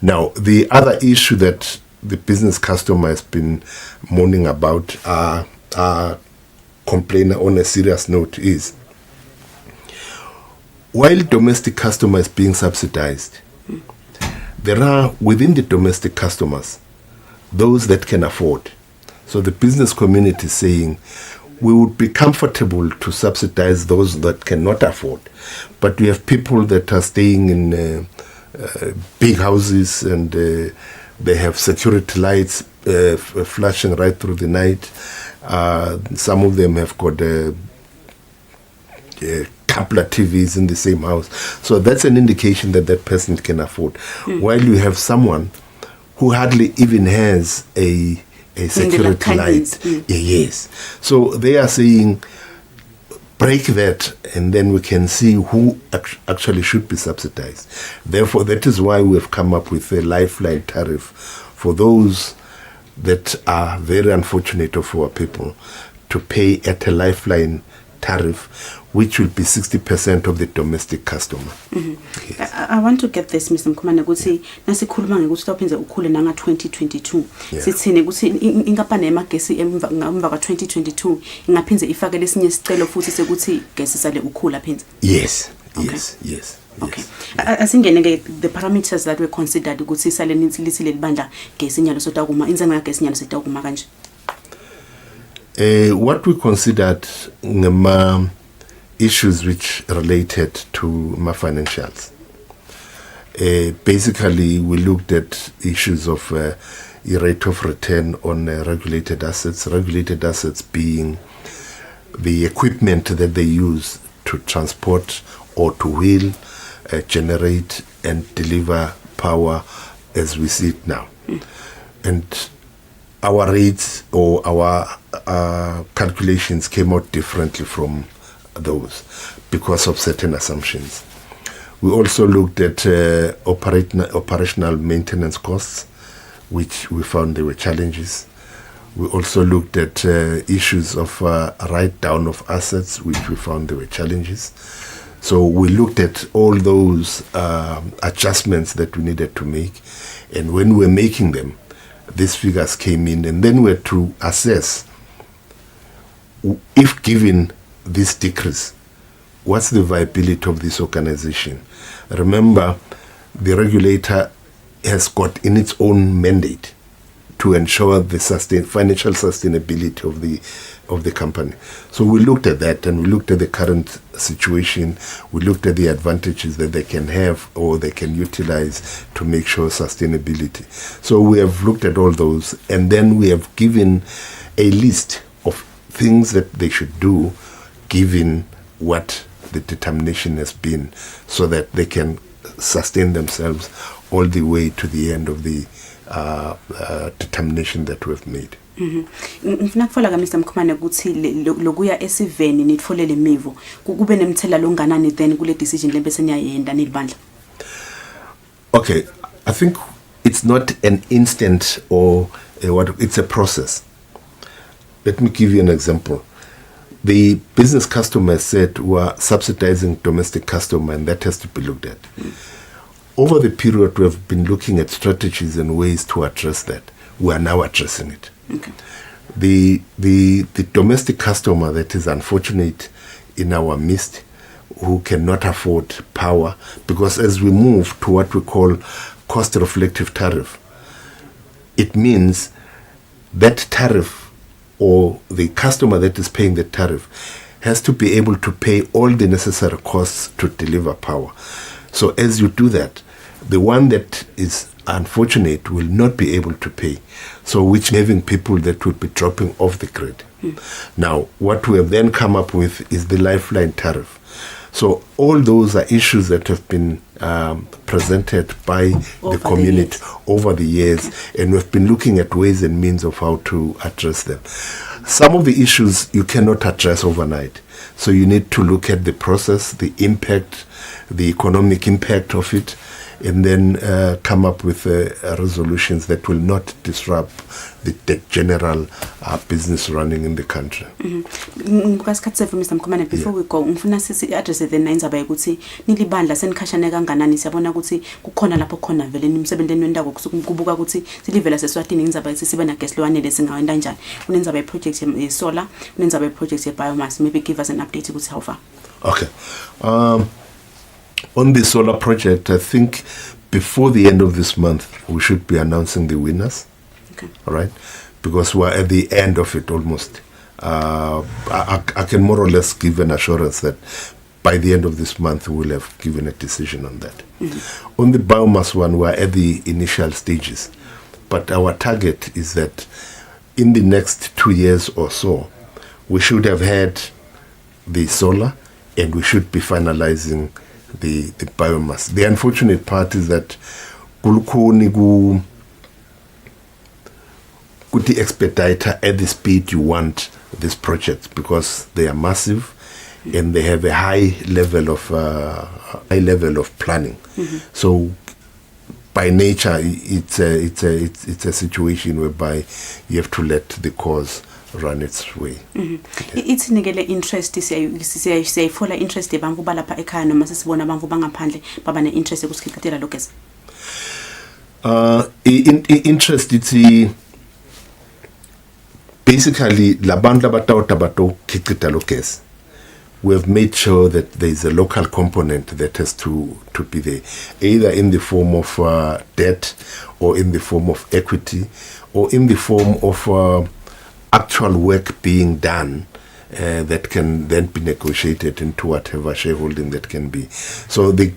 Now, the other issue that the business customer has been moaning about, complainer on a serious note is, while domestic customer is being subsidized, there are within the domestic customers those that can afford. So the business community is saying we would be comfortable to subsidize those that cannot afford. But we have people that are staying in big houses and they have security lights flashing right through the night. Some of them have got a couple of TVs in the same house. So that's an indication that that person can afford. While you have someone who hardly even has a security light. Yes. So they are saying, break that, and then we can see who actually should be subsidized. Therefore, that is why we have come up with a lifeline tariff for those that are very unfortunate of our people to pay at a lifeline tariff, which will be 60% of the domestic customer. Yes. I want to get this, Mr. Mkhumane, ukuthi nasikhuluma ngekuthi tawuphenze ukhule nanga 2022. Sithini ukuthi ingapane emagesi emva ka 2022 ingaphinze ifake lesinye isicelo futhi sekuthi gesi sale ukhula phinze. Yes. Okay. Yes. Okay. Asingene ke the parameters that were considered ukuthi sale lithi leli bandla gesi nyalo sotakuma inzengo ya gesi nyalo sotakuma kanje. What we considered issues which related to my financials. Basically, we looked at issues of rate of return on regulated assets being the equipment that they use to transport or to wheel, generate and deliver power as we see it now. And our rates or our calculations came out differently from those because of certain assumptions. We also looked at operational maintenance costs, which we found there were challenges. We also looked at issues of write-down of assets, which we found there were challenges. So we looked at all those adjustments that we needed to make. And when we were making them, these figures came in. And then we had to assess, if given this decrease, what's the viability of this organization? Remember, the regulator has got in its own mandate to ensure the financial sustainability of the company. So we looked at that, and we looked at the current situation. We looked at the advantages that they can have or they can utilize to make sure sustainability. So we have looked at all those, and then we have given a list of things that they should do given what the determination has been, so that they can sustain themselves all the way to the end of the determination that we've made. Ngifuna kufola Mr. Mkhumane ukuthi lokuya esiveni nitfolele imivo kube nemthela longanani then kule decision lebese niyayenda nilibandla. Okay, I think it's not an instant or it's a process. Let me give you an example. The business customer said we're subsidizing domestic customer, and that has to be looked at. Over the period, we have been looking at strategies and ways to address that. We are now addressing it. Okay. The domestic customer that is unfortunate in our midst, who cannot afford power, because as we move to what we call cost-reflective tariff, it means that tariff or the customer that is paying the tariff has to be able to pay all the necessary costs to deliver power. So as you do that, the one that is unfortunate will not be able to pay. So which having people that would be dropping off the grid. Now, what we have then come up with is the lifeline tariff. So all those are issues that have been presented by the community over the years, and we've been looking at ways and means of how to address them. Some of the issues you cannot address overnight. So you need to look at the process, the impact, the economic impact of it, and then come up with resolutions that will not disrupt the general business running in the country. Mr. Mkhumane, before we go, ngifuna sisi address the indzaba yokuthi nilibandla senikhashane kanganani siyabona ukuthi kukhona lapho khona vele nimsebenzeni wendako kubuka ukuthi silivela seSwatini indzaba ukuthi sibe na gas lwanele singawenda kanjani. Kunendzaba ye project ye solar, kunendzaba ye project ye biomass. Maybe give us an update ukuthi how far. Okay. On the solar project, I think before the end of this month, we should be announcing the winners. Okay. All right? Because we're at the end of it almost. I can more or less give an assurance that by the end of this month, we'll have given a decision on that. On the biomass one, we're at the initial stages. But our target is that in the next 2 years or so, we should have had the solar, and we should be finalizing the biomass. The unfortunate part is that the expediter at the speed you want these projects, because they are massive and they have a high level of planning. So by nature, it's a situation whereby you have to let the cause run its way. It's nigele interest siyayifola interest ebantu balapha ekhaya noma sesibona abantu bangaphandle baba ne interest ekusikhatela lokho. Interest it's basically labantu abatawuta bato khicita lokho. We have made sure that there is a local component that has to be there, either in the form of debt, or in the form of equity, or in the form of actual work being done that can then be negotiated into whatever shareholding that can be. So the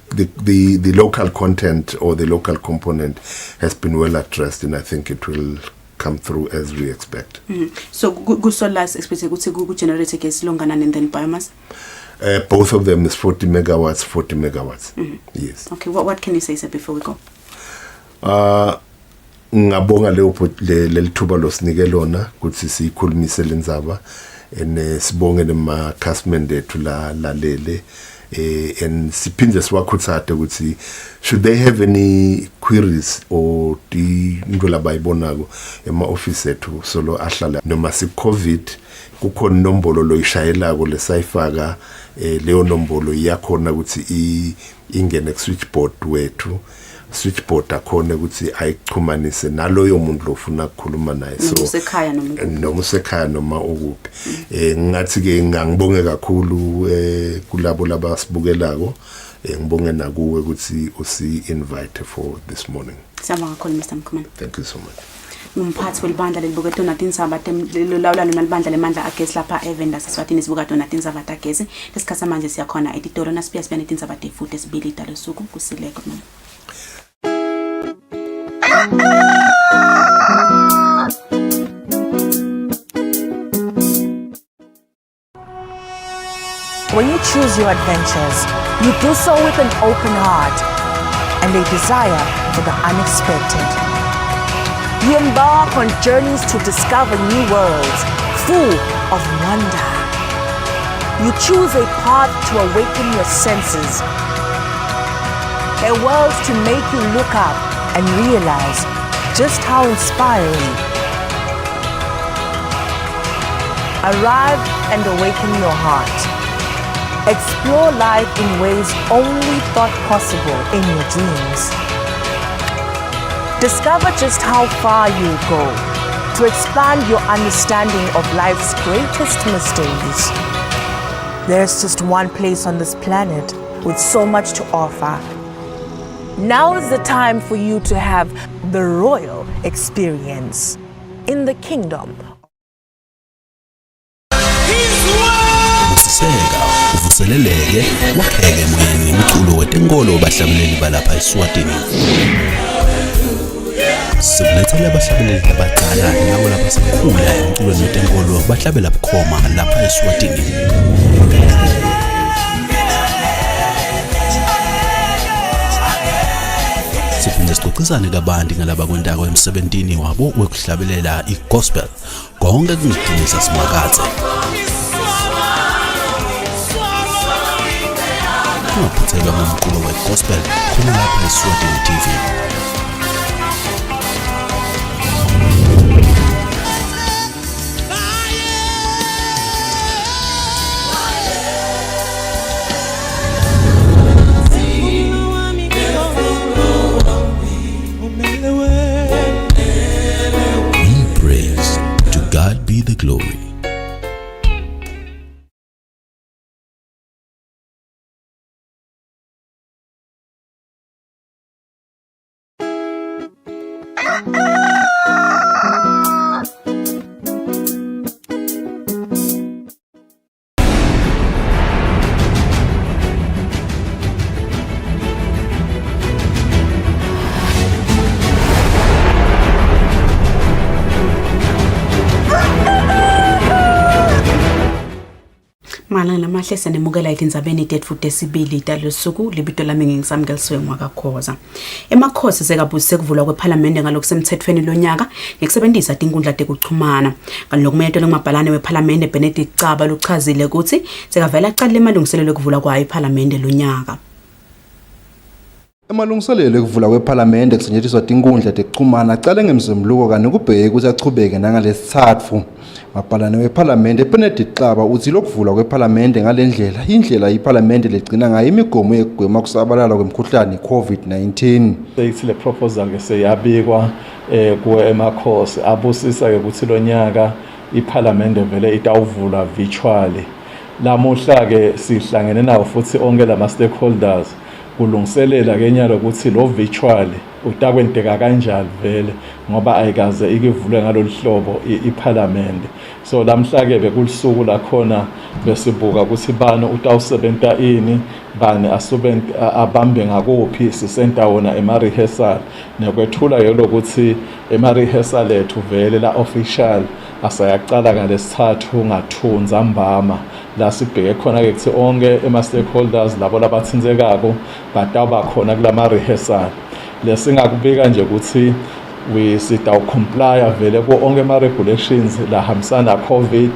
local content or the local component has been well addressed, and I think it will come through as we expect. So Kusola's expected to generate gas longana and then biomass? Both of them is 40 megawatts. Yes. Okay, what can you say, sir, before we go? Ngabonga le thuba losinike lona kuthi sikhulumise lendzaba sibonge nemakhasmende ethu lalele and siphinde siwakhuthade ukuthi should they have any queries or into labayibonako ema-office ethu solo ahlala noma si-COVID kukhona inombolo loyishayelako lesayifaka leyo nombolo iyakhona ukuthi ingene ku-switchboard wethu switchboard akhona ukuthi ayichumanise naloyo muntu lofuna ukukhuluma naye so noma usekhaya noma ukuphi ngathi ke ngangibonge kakhulu kulabo labasibukelako ngibonge nakuwe ukuthi usi invite for this morning. Siyabonga kakhulu Mr. Mkhumane. Thank you so much. Umphathi welibandla lelibuketho natindzaba lolawula lona libandla lemandla agesi lapha eVenda Eswatini sibukatho natindzaba tagesi lesikhathi manje siyakhona editolo nasibuya sibe netindzaba tefuthi esibili talosuku Kusile kodwa. When you choose your adventures, you do so with an open heart and a desire for the unexpected. You embark on journeys to discover new worlds full of wonder. You choose a path to awaken your senses, a world to make you look up and realize just how inspiring. Arrive and awaken your heart. Explore life in ways only thought possible in your dreams. Discover just how far you'll go to expand your understanding of life's greatest mysteries. There's just one place on this planet with so much to offer. Now is the time for you to have the royal experience in the kingdom. Usiseka uvuseleleke wakheke moyeni ngomculo wetenkolo bahlabeleli balapha eSwatini. Sikulethele abahlabeleli abadala nabo lapha sikhula emculweni wetenkolo bahlabela bukhoma lapha eSwatini. Siphinde sixoxisane kabanti ngalaba kwentako emsebentini wabo wekuhlabelela igospel konke kungidinisa simakathe. Ungaphathelwa ngomculo wegospel khona lapha eSwatini TV. Be the glory. Malanga mahle senemukela itindzabeni tetfu tesibili talosuku libito lami ngisamkeliswe ngwakakhoza. Emakhosi sekabusise kuvulwa kwePhalamende ngalokusemthethweni lonyaka ngekusebenzisa tinkundla tekuchumana. Ngalokumenyethelwe ngumabhalane wePhalamende Benedict Caba lochazile ukuthi sekavela aqala emalungiselelo ekuvulwa kwayo iPhalamende lonyaka. Emalungiselelo ekuvulwa kwePhalamende kusetshenziswa tinkundla tekuchumana aqale ngemzimluko kanye kubheke ukuthi achubeke nangalesithathu. Mabhalane wePhalamende Benedict Caba uthi lokuvulwa kwePhalamende ngalendlela indlela iPhalamende legcina ngayo imigomo yekugwema kusabalala kwemkhuhlane iCovid-19. Seyithile proposal ke seyabikwa kuemakhosi abusisa ke ukuthi lonyaka iPhalamende vele itawuvula virtually. Lamuhla ke sihlangene nawo futhi onke lama stakeholders kulungiselela ke nyalo ukuthi lo virtually utakwenteka kanjani vele ngoba ayikaze ikivule ngalolu hlobo iParliament. So lamhla ke bekulisuku la khona besibuka ukuthi bani utawusebenta ini bani abambe ngakuphi sisenta wona ema-rehearsal nekwethula yelo ukuthi ema-rehearsal ethu vele la official asayaqala ngalesithathu ngathunza mbama la sibheke khona ke kuthi onke ema-stakeholders labo labathintekako batawuba khona kulama-rehearsal lesingakubika nje ukuthi sitawucomplya vele ko onke ama-regulations lahambisana COVID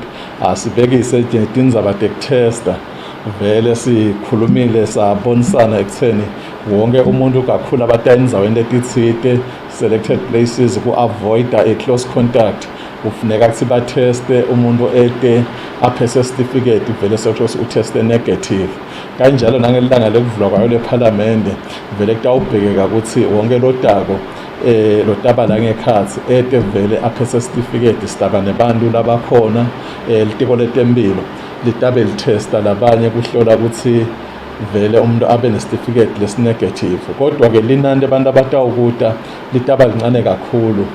sibekise tindzaba tekutesta vele sikhulumile sabonisana ekutheni wonke umuntu kakhulu abata endzaweni letitsite selected places ku-avoida a-close contact kufuneka ukuthi batheste umuntu ete aphese certificate vele sokuthi utheste negative kanjalo nangelilanga lekuvulwa kwayo leParliament vele kutawubhekeka ukuthi wonke lotako lotaba ngekhathi ete vele aphese certificate sitaba nebantu labakhona litiko letempilo litabe litesta labanye kuhlola ukuthi vele umuntu abe ne-certificate lesi-negative kodwa ke linani abantu abatawukuta litaba lincane kakhulu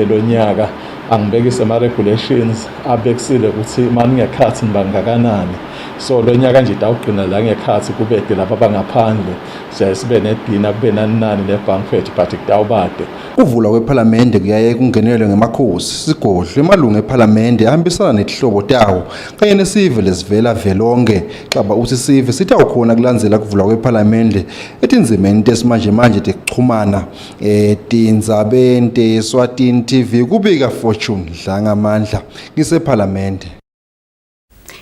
lonyaka angibekise ama-regulations abekisile ukuthi maningekhathi nibangakanani so lonyaka nje itawugcina la ngekhathi kubede lapha bangaphandle siyaye sibe nedina kube naninani nebanquet but kutawubade Ukuvulwa kweParliament kuyaye kungenelwe ngemakhosi sigodlo emalungu eParliament ahambisana nezihlobo tawo kanye nesive lesivela velonke xaba uthi sive sitawukhona kulandzela kuvulwa kweParliament etinzimeni tesimanje manje tekuxhumana tindzabeni Eswatini TV kubika Fortune dlangamandla ngiseParliament.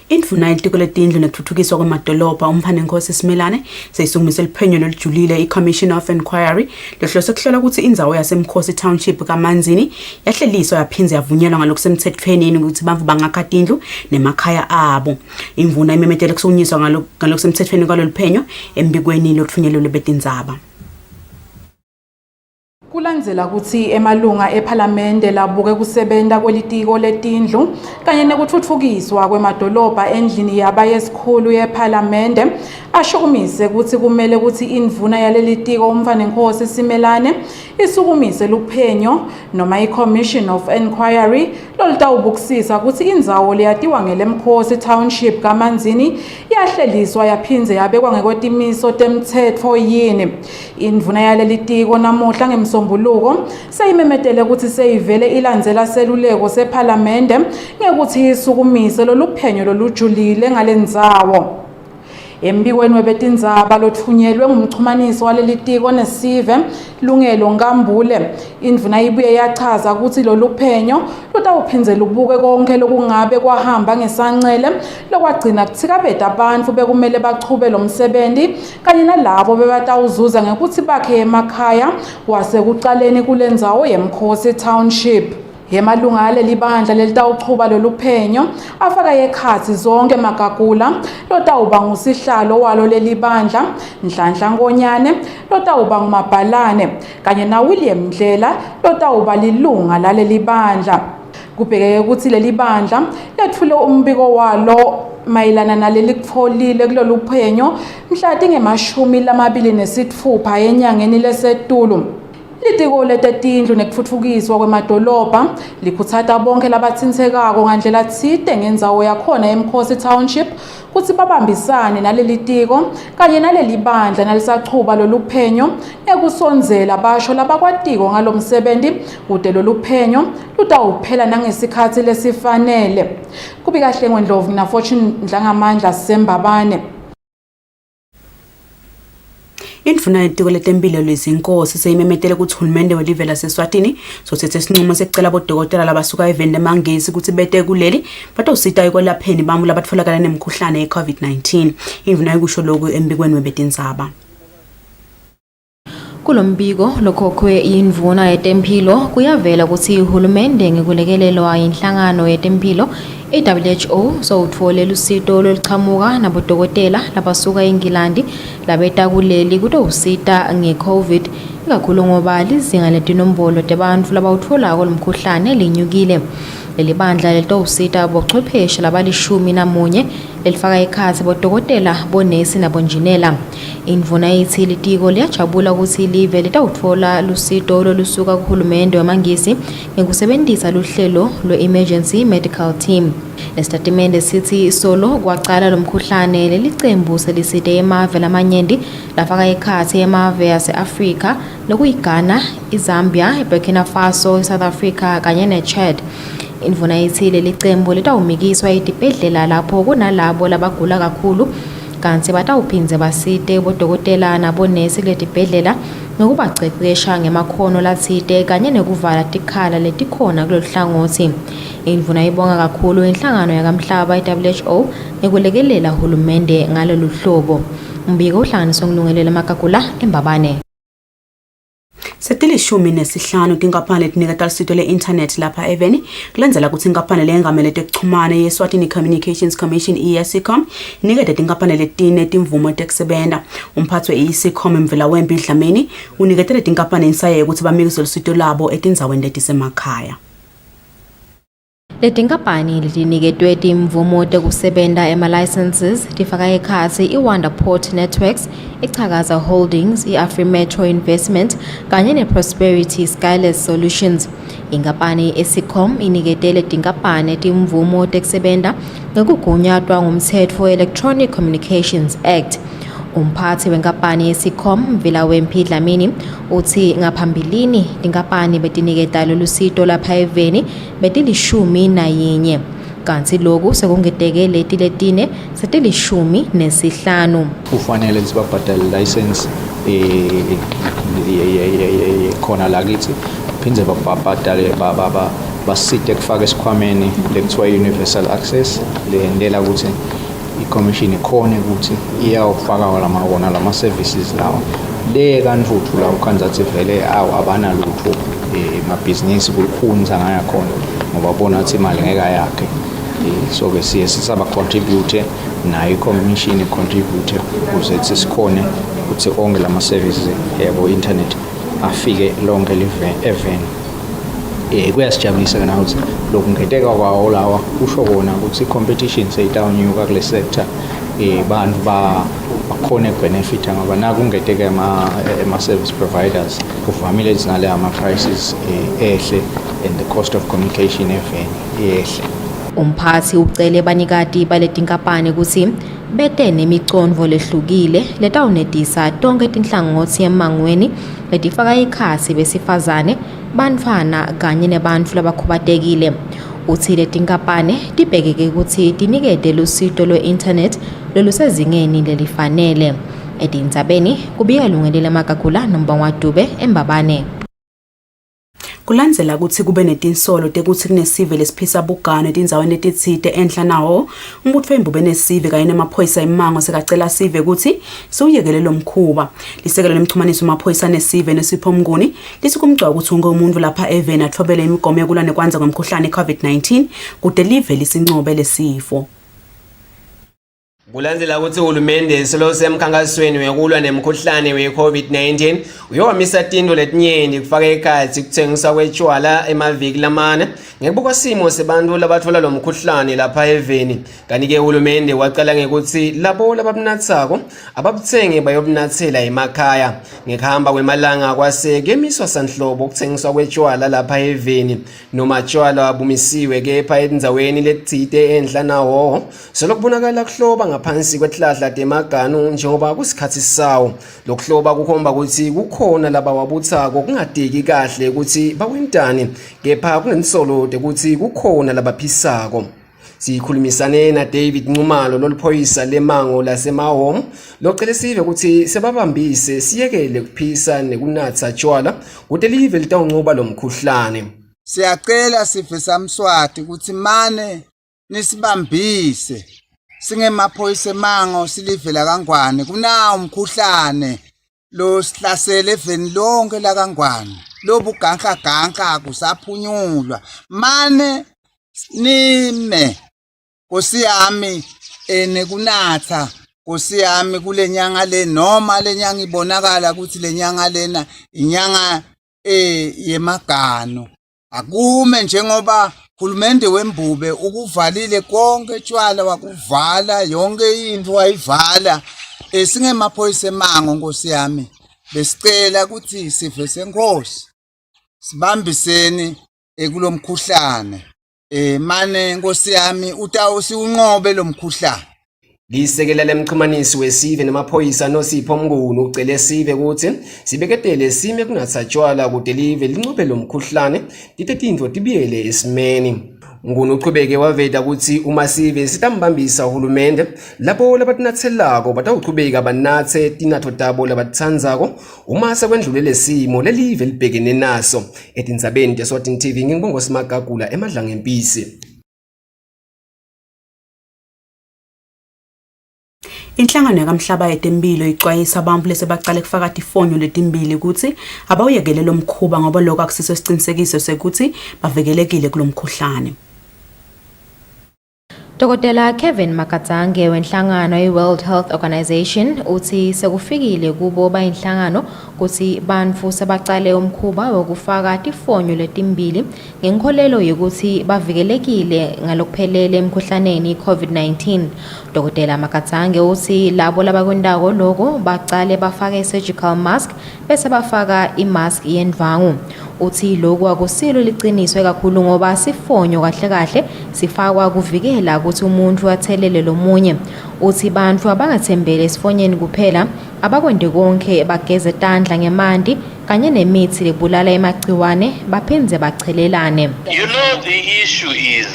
Indvuna yetiko letindlu nekutfutfukiswa kwemadolobha umphanenkosi Simelane seyisukumise liphenyo lolijulile i-Commission of Inquiry lohlose kuhlola ukuthi indzawo yasemkhosi township kaManzini yahleliswa yaphindze yavunyelwa ngalokusemthethweni ukuthi bantfu bangakha tindlu nemakhaya abo. Imvuna imemetele kusukunyiswa ngalokusemthethweni kwalo liphenyo embikweni lotfunyelwe betindzaba. Kulandzela ukuthi emalunga eParliament labuke kusebenta kwelitiko letindlu kanye nekutfutfukiswa kwemadolobha endlini yaba yesikhulu yeParliament ashukumise ukuthi kumele ukuthi indvuna yalelitiko umfanenkosi Simelane isukumise luphenyo noma i-Commission of Inquiry lolutawubukisisa ukuthi indzawo leyatiwa ngelemkhosi township kaManzini yahleliswa yaphindze yabekwa ngekwetimiso temtsetfo yini. Indvuna yalelitiko namuhla ngemsombuluko seyimemetele ukuthi seyivele ilandzela seluleko seParliament ngekuthi isukumise loluphenyo lolujulile ngalendzawo. Embikweni webetindzaba lotfunyelwe ngumchumaniso walelitiko nesive Lungelo Ngambule indvuna ibuye yachaza ukuthi loluphenyo lutawuphindze lubuke konke lokungabe kwahamba ngesancele lokwagcina kuthikabeta abantu bekumele bachube lomsebenzi kanye nalabo bebatawuzuza ngekuthi bakhe emakhaya wasekuqaleni kulendzawo yemkhosi township. Yemalunga alelibandla lelitawuchuba loluphenyo afaka yekhathi zonke magagula lotawuba ngusihlalo walo lelibandla Nhlanhla Nkonyane lotawuba ngumabhalane kanye na William Ndlela lotawuba lilunga lalelibandla. Kubhekeke ukuthi lelibandla lethule umbiko walo mayelana nalelikutfolile kuloluphenyo mhla tinge-26 enyangeni leSetulu. Litiko letetindlu nekutfutfukiswa kwemadolobha likhutsata bonke labatsintekako ngandlela tsite ngendzawo yakhona emkhosi township kutsi babambisane nalelitiko kanye nalelibandla nalisachuba loluphenyo ekusondzela basho labakwatiko ngalomsebenzi kude loluphenyo lutawuphela nangesikhatsi lesifanele. Kubika Hlengwe Ndlovu na Fortune Dlangamandla Sembabane. Indvuna yetiko letempilo lezinkosi seyimemetele ukuthi uhulumende welive laseSwatini sothethe isinqumo sekucela bodokotela labasuka evende mangezi ukuthi bete kuleli batawusita ekwelapheni bantfu labatfolakala nemkhuhlane ye-COVID-19. Indvuna ikusho lokhu embikweni webetindzaba. Kulombiko lokhokhwe indvuna yetempilo kuyavela ukuthi uhulumende ngekulekelelwa inhlangano yetempilo i-WHO sowutfole lusito loluqhamuka nabodokotela labasuka eNgilandi labeta kuleli kutowusita nge-COVID ikakhulu ngoba lizinga letinombolo tebantfu labawutfolako lomkhuhlane linyukile. Leli bandla litowusita bochwepheshe labali-11 lelifaka ekhatsi bodokotela, bonesi nabonjinela. Indvuna ithi litiko liyajabula ukuthi live litawutfola lusito lolusuka kuhulumende wamangisi ngekusebentisa luhlelo lwe-Emergency Medical Team. Lesitatimende sithi solo kwacala lomkhuhlane lelicembu selisite emave lamanyenti lafaka ekhatsi emave yase-Afrika lokuyiGhana, iZambia, iBurkina Faso, iSouth Africa kanye neChad. Indvuna ithi leli cembu litawumikiswa etibhedlela lapho kunalabo labagula kakhulu kanti batawuphindze basite bodokotela nabonesi kuletibhedlela ngokubacecesha ngemakhono latsite kanye nekuvala tikhala letikhona kulolu hlangothi. Indvuna ibonga kakhulu inhlangano yakamhlaba i-WHO ngekulekelela hulumende ngalolu hlobo. Umbiko uhlanganiswe ngilungelela Makagula eMbabane. Setilishumi nesihlanu tinkampani letiniketa lusito le-internet lapha eveni kulandzela kutsi inkampani leyengamele tekuchumana ye-Eswatini Communications Commission i-ESCOM inikete tinkampani letine timvumo tekusebenta. Umphathi we-ESCOM Mvelawembe Dlamini uniketele tinkampani insaye ukuthi bamikise lusito labo etindzaweni letisemakhaya. Letinkampani letiniketwe timvumo tekusebenta ema-licenses tifaka ekhatsi i-Wonderport Networks, iChakaza Holdings, i-Afrimetro Investment kanye ne-Prosperity Skyless Solutions. Inkampani i-ESCOM iniketele tinkampani timvumo tekusebenta ngekugunyatwa ngumtsetfo we-Electronic Communications Act. Umphathi wenkampani ye-ESCOM Mvelawembe Dlamini uthi ngaphambilini tinkampani betiniketa lolusito lapha eveni betili-11 kanti loku sekungeteke leti letine setili-15. Kufanele sibabhadale license khona lakithi phindze babhadale basite kufaka esikhwameni lekuthiwa universal access lendela ukuthi i-commission ikhona ukuthi iyawufaka wona lama services lawo le kanti futhi la ukhanzathi vele abanalutho emabhizinisi kulukhuni sangaya khona ngoba bona ukuthi imali ngeke yakhe so ke siye sisaba contribute nayo i-commission contribute ukuze sikhone ukuthi onke lama services yabo internet afike lonke event. Kuyasijabulisa kana ukuthi lokungeteka kwawo lawa kusho kona ukuthi i-competition seyitawunyuka kule sector bantu bakhona benefit ngoba naku kungeteka ema-service providers kuvamile zinale ama-prices ehle and the cost of communication ehle. Umphathi ucele banikati baletinkampani ukuthi bete nemicondvo lehlukile letawunetisa tonke tinhlangothi emangweni letifaka ekhatsi besifazane, bantfwana kanye nebantfu labakhubatekile. Uthi letinkampani tibhekeke ukuthi tinikete lusito lwe-internet lolusezingeni lelifanele. Etindzabeni kubika Lungelela Makagula Nombongwa Dube eMbabane. Kulandzela kutsi kube netinsolo tekutsi kunesive lesiphisa bugano etindzaweni letitsite enhla nawo umbutfo wembubo enesive kanye nemaphoyisa emango sekacela sive kutsi siwuyekele lo mkhuba. Lisekelo lemchumaniso maphoyisa nesive nesipho Mnguni lisikumgcwa ukuthi wonke umuntu lapha eveni athobele imigomo yokulwa nekwanza ngomkhuhlane i-COVID-19 kude live lisincobe lesifo. Kulandzela ukuthi uhulumende selosemkhankasweni wekulwa nemkhuhlane we-COVID-19 uyomisa tinto letinyenti kufaka ekhatsi kutsengiswa kwetshwala emaviki lamane ngekubuka simo sebantfu labatfola lo mkhuhlane lapha eveni. Kanti-ke uhulumende wacala ngekuthi labo lababunatsako ababutsenge bayobunatsela emakhaya. Ngekuhamba kwemalanga kwase kemiswa sanhlobo kutsengiswa kwetshwala lapha eveni noma tshwala bumisiwe kepha etindzaweni letitsite enhla nawo selokubonakala kuhloba ngaphansi kwetlahla temaganu njengoba kusikhathi sawo. Lokuhloba kukhomba ukuthi kukhona laba wabutsako kungadeki kahle ukuthi bawentani kepha kunensolo ukuthi kukhona labaphisako. Sikhulumisane na David Nxumalo loluphoyisa lemango lasemahome locela sive ukuthi sebabambise siyekele kuphisa nekunatsa tshwala kude live litawunqoba lo mkhuhlane. Siyacela sive samswati ukuthi mane nisibambise singemaphoyisa emango silivela kangwane kunawo umkhuhlane lo sihlasele eveni lonke la kangwane lobu ganka kusaphunyulwa mane nime Nkosi yami nekunatha Nkosi yami kule nyanga le noma le nyanga ibonakala ukuthi le nyanga lena inyanga yemagano akume njengoba uhulumende wembube ukuvalile konke tshwala wakuvala yonke into wayivala singemaphoyisa emango Nkosi yami besicela ukuthi sife senkosi sibambiseni kulomkhuhlane mane Nkosi yami siunqobe lo mkhuhlane. Lisekela lemxhumanisi wesive namaphoyisa noSipho Mnguni ucele sive ukuthi sibeketele sime kungatsatshwala kude live lincobe lo mkhuhlane tite tintfo tibiyele esimeni. Mnguni uqhubeke waveta ukuthi uma sive sitambambisa uhulumende lapho labatinatselako batawuqhubeka banatse tinatho tabo labatitsandzako uma sekwendlulele simo lelive libhekene naso. Etindzabeni teSwatini TV ngibongo Simagagula emadla ngempisi. Inhlangano yakamhlaba yetempilo ixwayisa abantu lese baqale kufaka tifonyo letimbili ukuthi abawuyekele lo mkhuba ngoba lokho akusiso isiqinisekiso sekuthi bavikelekile kulomkhuhlane. Dr. Kevin Makatsange wenhlangano ye-World Health Organization uthi sekufikile kubo bayinhlangano ukuthi bantfu sebaqale umkhuba wokufaka tifonyo letimbili ngenkholelo yokuthi bavikelekile ngalokuphelele emkhuhlaneni i-COVID-19. Dr. Makatsange uthi labo labakwendako lokho baqale bafake surgical mask bese bafaka imask yendvangu. Uthi lokhu akusilo liqiniswe kakhulu ngoba sifonyo kahle kahle sifakwa kuvikela ukuthi umuntu athelele lomunye. Uthi bantfu abangathembele esifonyeni kuphela abakwende konke bageze tandla ngemanti kanye nemithi lebulala emagciwane baphindze bachelelane. The issue is,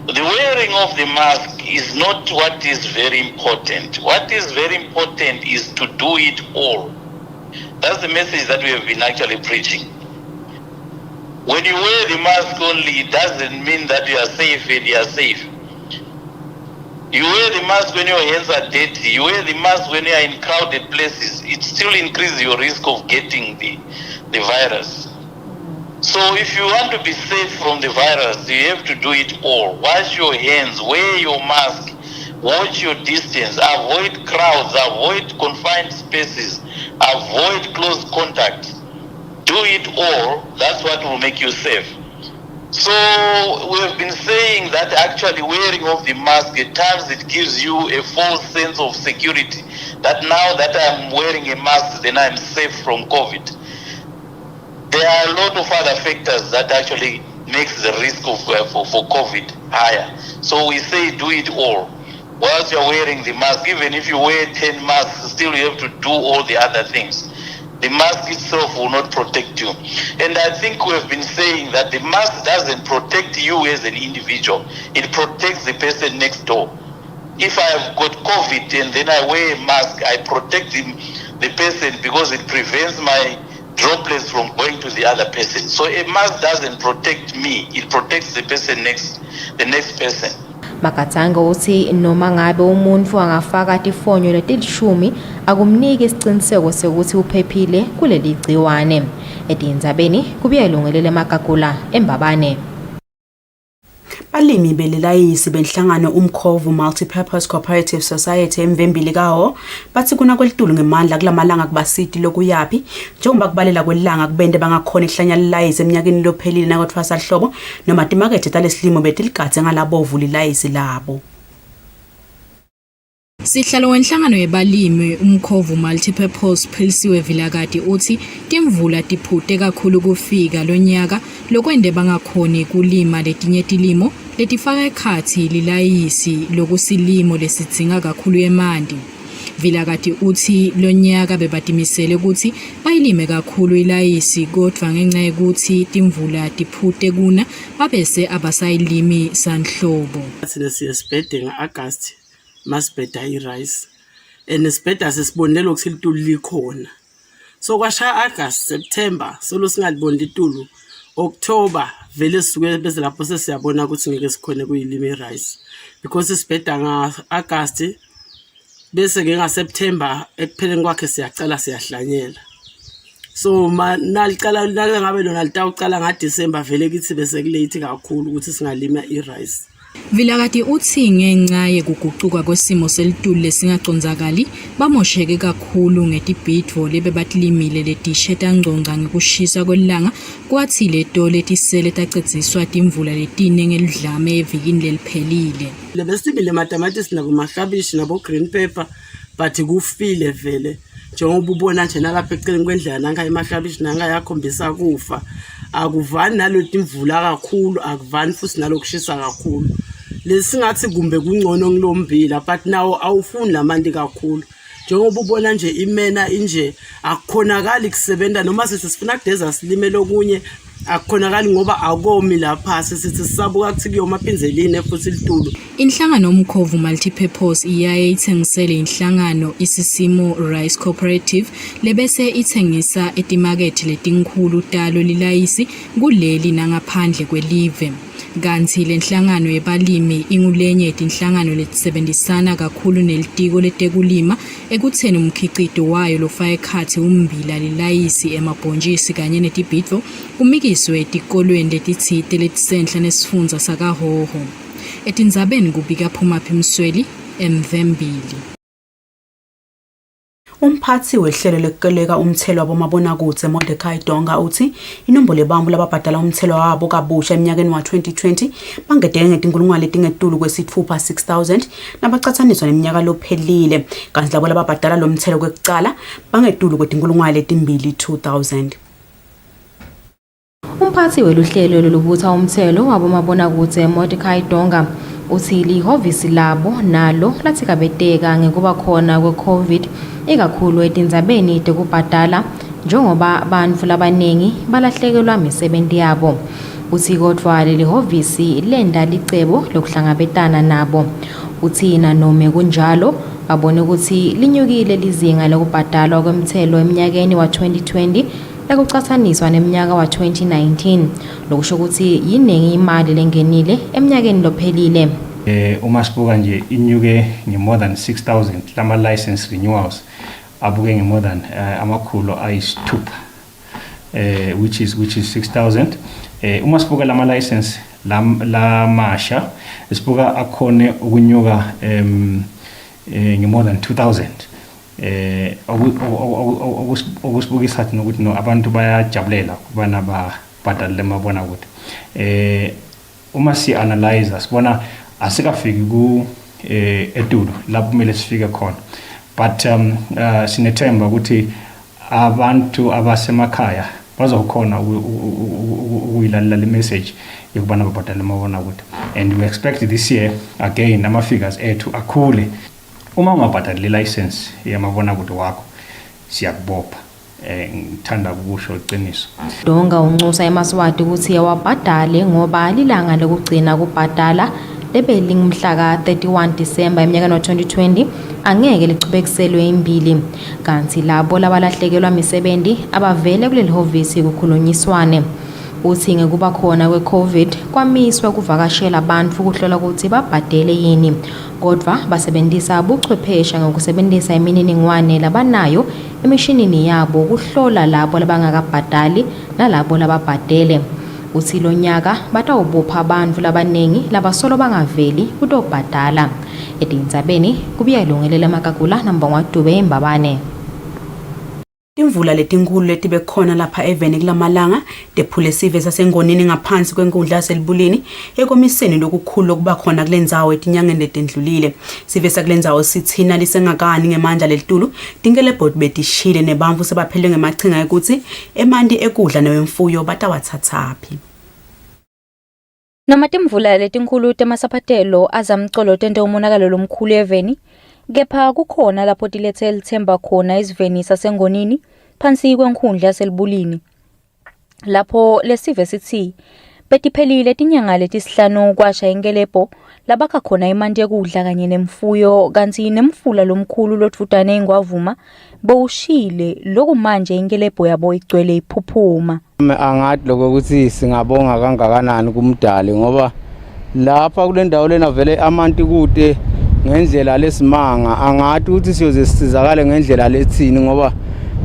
the wearing of the mask is not what is very important. What is very important is to do it all. That's the message that we have been actually preaching. When you wear the mask only, it doesn't mean that you are safe and you are safe. You wear the mask when your hands are dirty. You wear the mask when you are in crowded places. It still increases your risk of getting the virus. So if you want to be safe from the virus, you have to do it all. Wash your hands, wear your mask, watch your distance, avoid crowds, avoid confined spaces, avoid close contact. Do it all. That's what will make you safe. So we have been saying that actually wearing of the mask at times it gives you a false sense of security. That now that I'm wearing a mask, then I'm safe from COVID. There are a lot of other factors that actually makes the risk of for COVID higher. So we say do it all. Whilst you're wearing the mask, even if you wear 10 masks, still you have to do all the other things. The mask itself will not protect you. And I think we have been saying that the mask doesn't protect you as an individual. It protects the person next door. If I have got COVID and then I wear a mask, I protect the person because it prevents my droplets from going to the other person. So a mask doesn't protect me. It protects the person the next person. Makatsange uthi noma ngabe umuntu angafaka tifonyo letilishumi akumnike isiqiniseko sekuthi uphephile kuleli gciwane. Etindzabeni kubuye ilungelele eMagagula eMbabane. Balimi belilayisi benhlangano umkhovu Multipurpose Cooperative Society emvembili kawo bathi kuna kwelitulu ngemandla kulamalanga kubasiti lokuyaphi njengoba kubalela kwelanga kubende bangakhona ihlanya lilayisi eminyakeni lophelile nakothwasa hlobo noma timakethe talesilimo betiligadze ngalabovu lilayisi labo. Sihlalo wenhlangano yebalimi umkhovu Multipurpose Philisiwe Vilakati uthi timvula tiphute kakhulu kufika lonyaka lokwende bangakhoni kulima letinye tilimo letifaka ekhathi lilayisi lokusilimo lesidzinga kakhulu emanti. Vilakati uthi lonyaka bebatimisele ukuthi bayilime kakhulu ilayisi kodwa ngenxa yokuthi timvula tiphute kuna babese abasayilimi sanhlobo. Siyasibhede nga-August masibheda i-rice and sibheda sesibonelo ukuthi litulu likhona. So kwasha August, September solo singaliboni litulu, October vele sisuke bese lapho sesiyabona ukuthi ngeke sikhone kuyilima i-rice because sibheda nga-August bese ke nga-September ekupheleni kwakhe siyacala siyahlanyela. So nalicala ngabe lona litawucala nga-December vele kithi bese kulate kakhulu ukuthi singalima i-rice. Vilakati uthi ngenxa yekuguquka kwesimo selitulu lesingacondzakali bamosheke kakhulu ngetibhidvo lebebatlimile letishe tangcongca ngekushisa kwelanga kwathi leto letisele tacedziswa timvula letine ngelidlame evikini leliphelile. Lebesimile matamatisi nabo maklabishi nabo green pepper but kufile vele njengoba ubona nje nalapha eceleni kwendlela nanga emaklabishi nanga yakhombisa kufa akuvani nalotimvula kakhulu akuvani futhi nalokushisa kakhulu. Lesingathi kumbe kungcono ngilombila but nawo awufuni lamanti kakhulu njengoba ubona nje imena inje akukhonakali kusebenta noma sesifuna kudeza silime lokunye akukhonakali ngoba akomi lapha sithi sisabuka kuthi kuyomaphinzeline futhi litulu. Inhlangano umkhovu multipurpose iyaye ithengisele inhlangano isisimo rice cooperative lebese ithengisa etimakethe letinkhulu talo lilayisi kuleli nangaphandle kwelive. Kanti lenhlangano yebalimi ingulenye yetinhlangano letisebenzisana kakhulu nelitiko letekulima ekutheni umkhicito wayo lofaka ekhathi umbila lilayisi emabhonjisi kanye netibhidvo umikiswe etikolweni letitsite letisenhla nesifundza sakaHhohho. Etindzabeni kubika Phumaphi Msweli, eMvembili. Umphathi wehlelo lokukeleka umthelo wabomabonakudze Mordecai Donga uthi inombolo lebambu lababhadala umthelo wabo kabusha eminyakeni wa-2020 bangedeke ngetinkulungwane letingetulu kwesithupha 6,000 nabacathaniswa neminyaka lophelile kanti labo lababhadala lo mthelo kwekucala bangetulu kwetinkulungwane letimbili 2,000. Umphathi weluhlelo lolubutha umthelo wabomabonakudze Mordecai Donga uthi lihovisi labo nalo lathi kabeteka ngekuba khona kwe-COVID ikakhulu etindzabeni tekubhadala njengoba bantfu labaningi balahlekelwa imisebenzi yabo. Uthi kodwa leli hovisi lenda licebo lokuhlangabetana nabo. Uthi nome kunjalo babone ukuthi linyukile lizinga lokubhadalwa kwemthelo eminyakeni wa-2020 ekucathaniswa neminyaka wa-2019 lokusho ukuthi yiningi imali lengenile eminyakeni lophelile. Uma sibuka nje inyuke nge-more than 6,000 lama license renewals abuke nge-more than amakhulu ayisithupha which is 6,000. Uma sibuka lama license lamasha sibuka akhone ukunyuka nge-more than 2,000. Okusibukisa ukuthi no abantu bayajabulela kubana babhadale mabona ukuthi uma si analyze sibona asikafiki ku etulu lapho kumele sifike khona but sinethemba ukuthi abantu abasemakhaya bazokhona ukuyilalela le message yokubana babhadale mabona ukuthi and we expect this year again ama figures ethu akhule. Uma ungabhadali license yamabona ukuthi wakho siyakubopha ngithanda ukusho iqiniso. Donga unxusa eMaswati ukuthi yawabhadale ngoba lilanga lokugcina kubhadala lebelingumhla ka-31 December eminyakeni wa-2020 angeke lichubekiselwe imbili kanti labo labalahlekelwa imisebenzi abavele kuleli hovisi kukhulunyiswane. Uthi ngekuba khona kwe-COVID kwamiswa kuvakashela abantu ukuhlola ukuthi babhadele yini kodwa basebenzisa ubuchwepheshe ngokusebenzisa imininingwane labanayo emishinini yabo ukuhlola labo labangakabhadali nalabo lababhadele. Uthi lo nyaka batawubopha abantu labaningi labasolo bangaveli kutobhadala. Etindzabeni kubiya ilungelela Makagula nambongwadube eMbabane. Imvula letinkulu letibe khona lapha eveni kulamalanga dephule sive sasengonini ngaphansi kwenkundla yaselibulini ekomiseni lokukhulu lokuba khona kulendzawo etinyangeni letendlulile. Sive sakulendzawo sithina lisengakani ngemandla lelitulu tinkele bhodi betishile nebamvu sebaphelwe ngemachinga ukuthi emanti ekudla newemfuyo batawathathaphi. Noma timvula letinkulu temasaphatelo azamcolo tente umonakalo lomkhulu eveni kepha kukhona lapho tilethe lithemba khona isiveni sasengonini phansi kwenkundla yaselibulini lapho lesive sithi betiphelile tinyanga letisihlanu kwasha inkelebo labakha khona imanti ekudla kanye nemfuyo kanti nemfula lomkhulu lothutane ingwavuma bowushile lokumanje inkelebo yabo igcwele iphuphuma. Angathi lokho ukuthi singabonga kangakanani kumdali ngoba lapha kule ndawo lena vele amanti kude ngendlela lesimanga angathi ukuthi siyoze sisizakale ngendlela lethini ngoba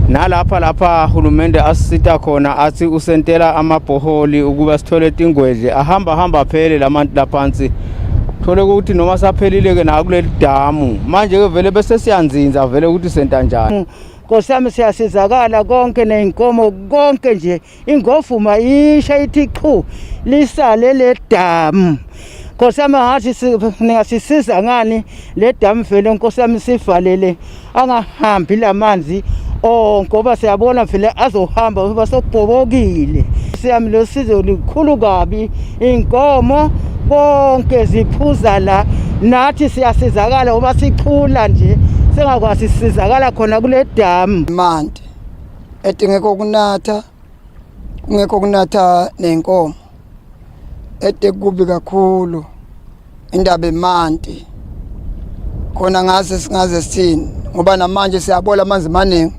nalapha uhulumende asisita khona athi usentela amabhoholi ukuba sithole tingwedle ahamba phele lamanti laphansi thole ukuthi noma saphelile ke na kuleli damu manje ke vele bese siyanzinza vele ukuthi senta njani. Nkosi yami siyasizakala konke neinkomo konke nje ingofuma isha ithi qhu lisale le damu. Nkosi yami ngathi ningasisiza ngani le damu vele nkosi yami sivalele angahambi lamanzi ngoba siyabona vele azohamba ngoba sokubhobokile. Siyami lo sizo likhulu kabi inkomo konke ziphuza la nathi siyasizakala ngoba sichula nje sengakwazi sisizakala khona kule damu. Manje etingekho kunatha kungekho kunatha nenkomo etekubi kakhulu indaba emanti khona ngaze singaze sithini ngoba namanje siyabola amanzi maningi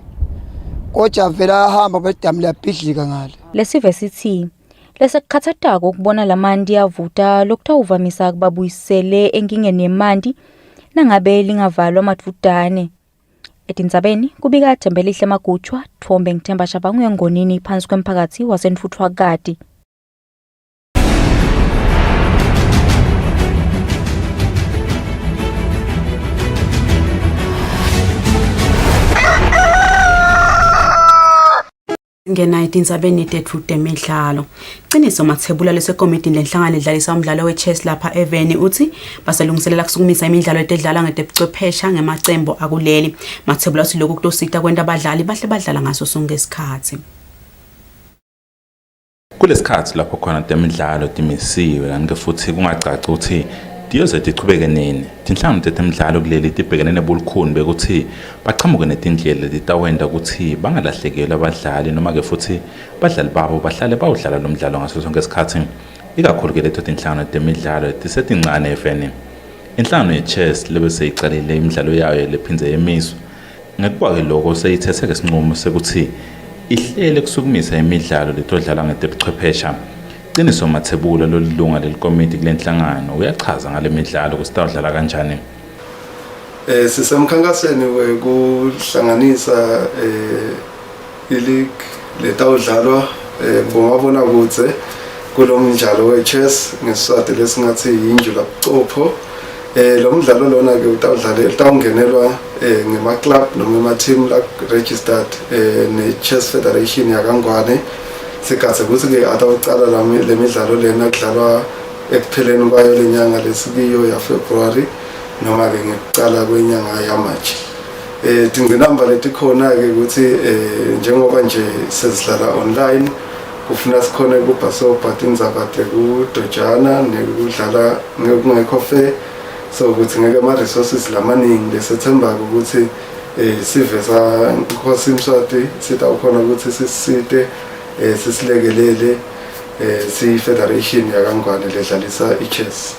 kodwa vela ahamba bedamu liyabhidlika ngale. Lesive sithi lesekukhathatako ukubona lamanti yavuta lokutawuvamisa kubabuyisele enkingeni yemanti nangabe lingavalwa madvudane. Etindzabeni kubika Thembelihle Magutshwa, Thombe Ngithemba Shabangu engonini phansi kwemphakathi wasenfuthwa kati. Nge-19 sabeni tethu temidlalo. Qiniso Mathebula lesekomiti lenhlangano edlalisa umdlalo we-chess lapha eVeni uthi basalungiselela kusukumisa imidlalo etedlala ngedebuchwephesha ngemacembo akuleli. Mathebula uthi lokhu kutosita kwenta abadlali bahle badlala ngaso sonke isikhathi. Kulesikhathi lapho khona temidlalo timisiwe kanti futhi kungacaci ukuthi tiyoze tichubeke nini. Tinhlangano temidlalo kuleli tibhekene nebulukhuni bekuthi baqhamuke netindlela litawenda ukuthi bangalahlekelwa abadlali noma ke futhi badlali babo bahlale bawudlala lo mdlalo ngaso sonke isikhathi. Ikakhulu ke leto tinhlangano temidlalo tisetincane eVeni. Inhlangano ye-chess lebe seyiqalile imidlalo yayo lephindze yemiswa. Ngekuba ke lokho seyithethe kesinqumo sekuthi ihlele kusukumisa imidlalo letodlala ngedebuchwephesha. Qiniso Mathebula lolunga lelikomiti kulenhlangano uyachaza ngale midlalo kusitawudlala kanjani. Sisemkhankasweni wekuhlanganisa ileague letawudlalwa ngomabona kudze kulo mdlalo we-chess ngesiswati lesingathi yinjula buchopho. Lo mdlalo lona ke utawungenelwa ngema-club noma ema-team registered ne-Chess Federation yakangwane. Sikhathe ukuthi ke atawuqala le midlalo lena kudlalwa ekupheleni kwayo lenyanga lesikiyo yaFebruary noma ke ngekuqala kwenyanga yaMarch. Tingcinamba letikhona ke ukuthi njengoba nje sesidlala online kufuna sikhona kubhasobha indzabade kudojana nekudlala ngekungekho fair so ukuthi ngeke ama-resources lamaningi lesethembako ukuthi siveza Nkosi Mswati sitawukhona ukuthi sisite sisilekelele si-federation yakangwane ledlalisa i-chess.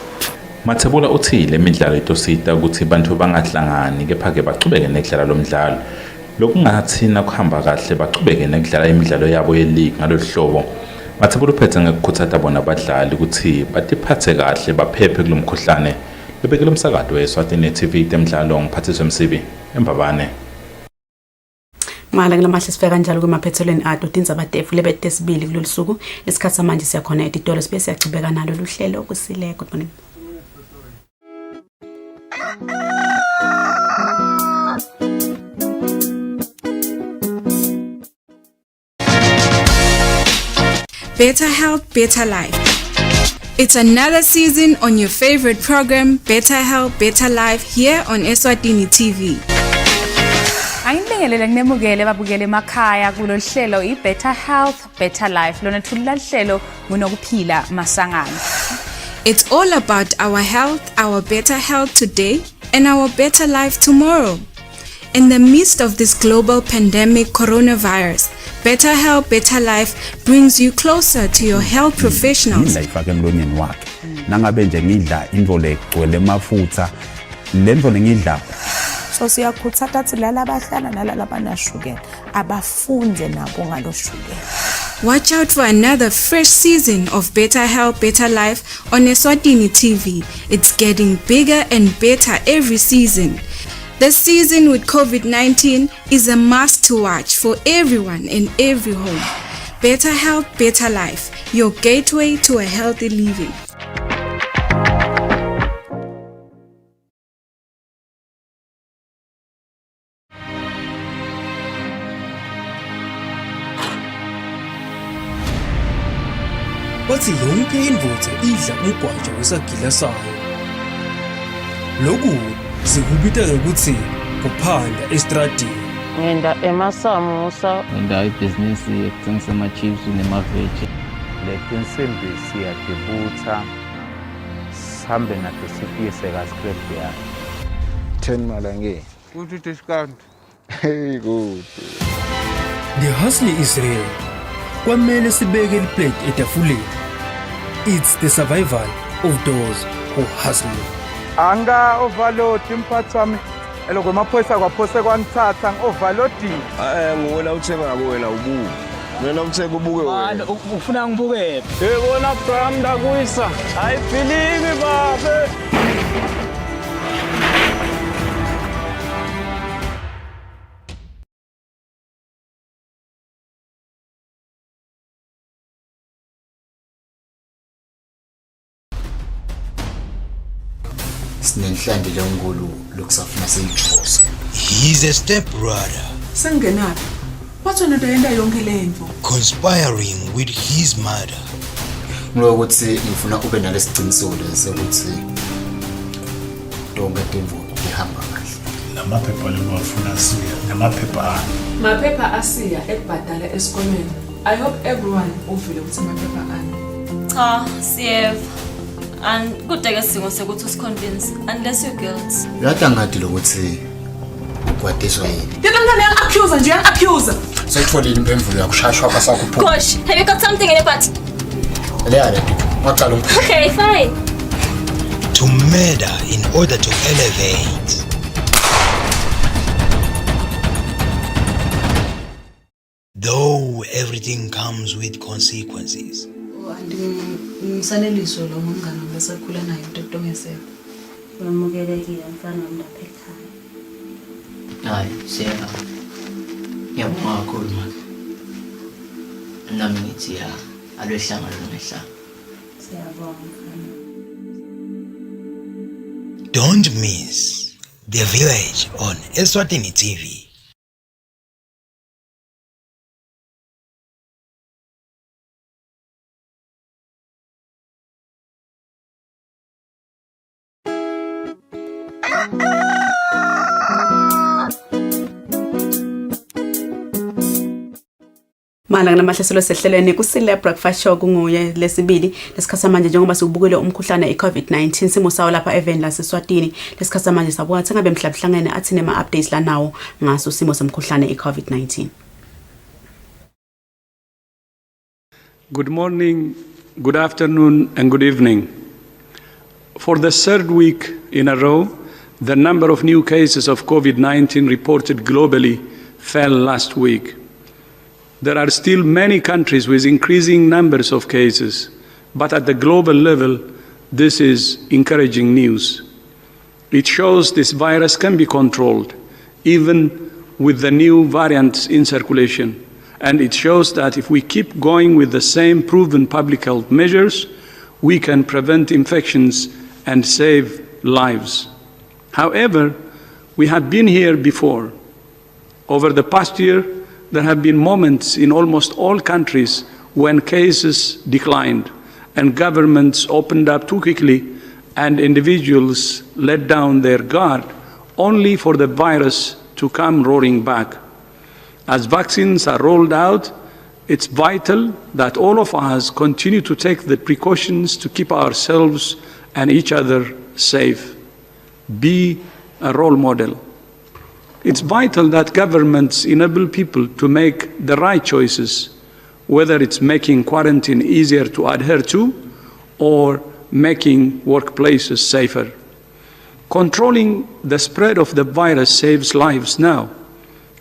Mathebula uthi le midlalo itosita ukuthi bantu bangahlangani kepha ke baqhubeke nekudlala lo mdlalo. Lokungathina kuhamba kahle baqhubeke nekudlala imidlalo yabo ye-league ngalolu hlobo. Mathebula uphethe ngekukhuthaza bona abadlali ukuthi batiphathe kahle baphephe kulomkhuhlane. Bebekele umsakazo weSwatini TV temidlalo ngiphathiswe Msibi eMbabane. Mala ngilamahle sifika kanjalo kumaphethelweni ato tindzabade lebete sibili kulolu suku lesikhathi samanje siyakhona editolo sibe siyachubeka nalo luhlelo Kusile. Good morning. Better health, better life. It's another season on your favorite program, Better Health, Better Life, here on Eswatini TV. Ayinibingelele kunemukele babukele emakhaya kulolu hlelo iBetter Health, Better Life. Lona thulula hlelo ngunokuphila Masangana. It's all about our health, our better health today, and our better life tomorrow. In the midst of this global pandemic coronavirus, Better Health, Better Life brings you closer to your health professionals. Ifake emlonyeni wakhe. Nangabe nje ngidla into legcwele amafutha, lento ngidla. So siyakhuthaza ukuthi lala abahlala nalala banashukela abafunde nabo ngaloshukela. Watch out for another fresh season of Better Health, Better Life on Eswatini TV. It's getting bigger and better every season. This season with COVID-19 is a must to watch for everyone in every home. Better Health, Better Life, your gateway to a healthy living. bathi yonke imvutho idla umgwaja wesagila sayo. Lokhu sikubita ngokuthi kuphanda estradini. Ngenda emasamusa. Ngenda ibhizinisi yokuthengisa ama-chips nemaveji. Letinsimbi siyadibutha sihambe nato sifise ka-scrap yard 10 malangeni kuthi discount hey good. The hustle is real. Kwamele sibeke iplate etafuleni. It's the survival of those who hustle. Anga overload imphathi wami eloko maphoyisa kwaphose kwanithatha ngi-overloading. Nguwena uthenga ngabo wena ubuke. Wena uthenga ubuke wena. Ufuna ngibuke? Yebona bram ndakuyisa. I believe babe. Sinenhlandi lenkulu lokusafuna siyithosa. He's a stepbrother. Sengenaphi? Wathona doyenda yonke lento. Conspiring with his mother. Ngokuthi ngifuna ube nalesiqiniseko sokuthi donke temvu lihamba kahle. Lamaphepha lewafuna asiya, namaphepha Maphepha asiya ekubhadala esikoleni. I hope everyone uvile ukuthi maphepha ani. Cha, siyeva. And kudeke singo sekuthi usiconvince unless you guilt. Yata ngathi lokuthi kwatiswa yini. Yena mntana yang-accuser nje yang-accuser. Sekuthole impemvulo yakushashwa kwasakuphuka. Gosh, have you got something in your butt? Leyana waqala Okay, fine. To murder in order to elevate. Though everything comes with consequences. Ngisaneliso lo mngane ngesakhula naye into ngesebe. Wamukelekile mfana wami lapha ekhaya. Hayi, siyena. Ngiyabonga kakhulu manje. Nami ngithi ya, alwehlanga lo ngehlanga. Siyabonga mfana. Don't miss The Village on Eswatini TV. Malanga namahlaselo sehlelweni Kusile breakfast show kunguye lesibili lesikhathi manje njengoba sikubukele umkhuhlane iCovid-19 simo sawo lapha eveni la Eswatini lesikhathi manje sabuka ukuthi ngabe mhlabuhlangene athi nema updates la nawo ngaso simo semkhuhlane iCovid-19. Good morning, good afternoon and good evening. For the third week in a row, the number of new cases of COVID-19 reported globally fell last week. There are still many countries with increasing numbers of cases, but at the global level, this is encouraging news. It shows this virus can be controlled, even with the new variants in circulation. And it shows that if we keep going with the same proven public health measures, we can prevent infections and save lives. However, we have been here before. Over the past year, there have been moments in almost all countries when cases declined and governments opened up too quickly and individuals let down their guard only for the virus to come roaring back. As vaccines are rolled out, it's vital that all of us continue to take the precautions to keep ourselves and each other safe. Be a role model. It's vital that governments enable people to make the right choices, whether it's making quarantine easier to adhere to or making workplaces safer. Controlling the spread of the virus saves lives now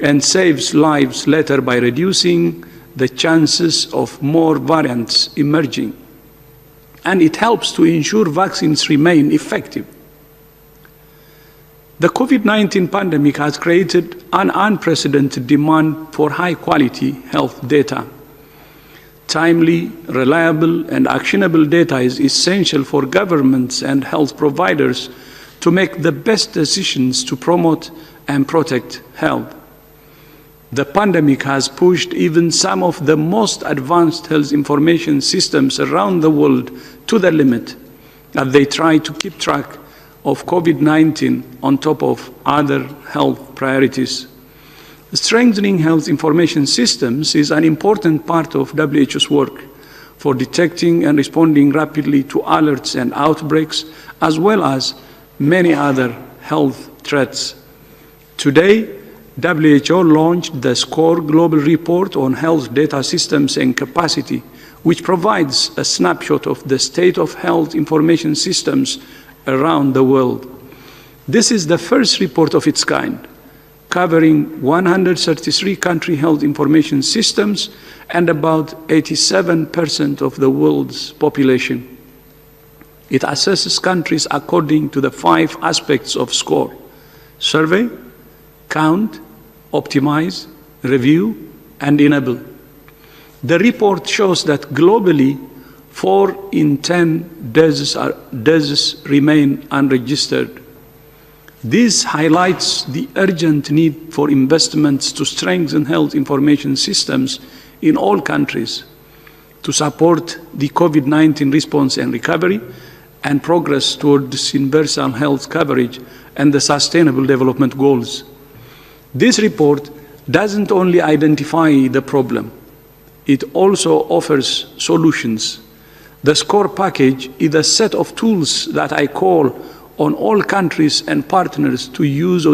and saves lives later by reducing the chances of more variants emerging. And it helps to ensure vaccines remain effective. The COVID-19 pandemic has created an unprecedented demand for high-quality health data. Timely, reliable, and actionable data is essential for governments and health providers to make the best decisions to promote and protect health. The pandemic has pushed even some of the most advanced health information systems around the world to the limit as they try to keep track of COVID-19 on top of other health priorities. Strengthening health information systems is an important part of WHO's work for detecting and responding rapidly to alerts and outbreaks, as well as many other health threats. Today, WHO launched the SCORE Global Report on Health Data Systems and Capacity, which provides a snapshot of the state of health information systems around the world. This is the first report of its kind, covering 133 country health information systems and about 87% of the world's population. It assesses countries according to the 5 aspects of SCORE: survey, count, optimize, review, and enable. The report shows that globally, 4 in 10 deaths remain unregistered. This highlights the urgent need for investments to strengthen health information systems in all countries to support the COVID-19 response and recovery and progress towards universal health coverage and the Sustainable Development Goals. This report doesn't only identify the problem, it also offers solutions. The SCORE package is a set of tools that I call on all countries and partners to use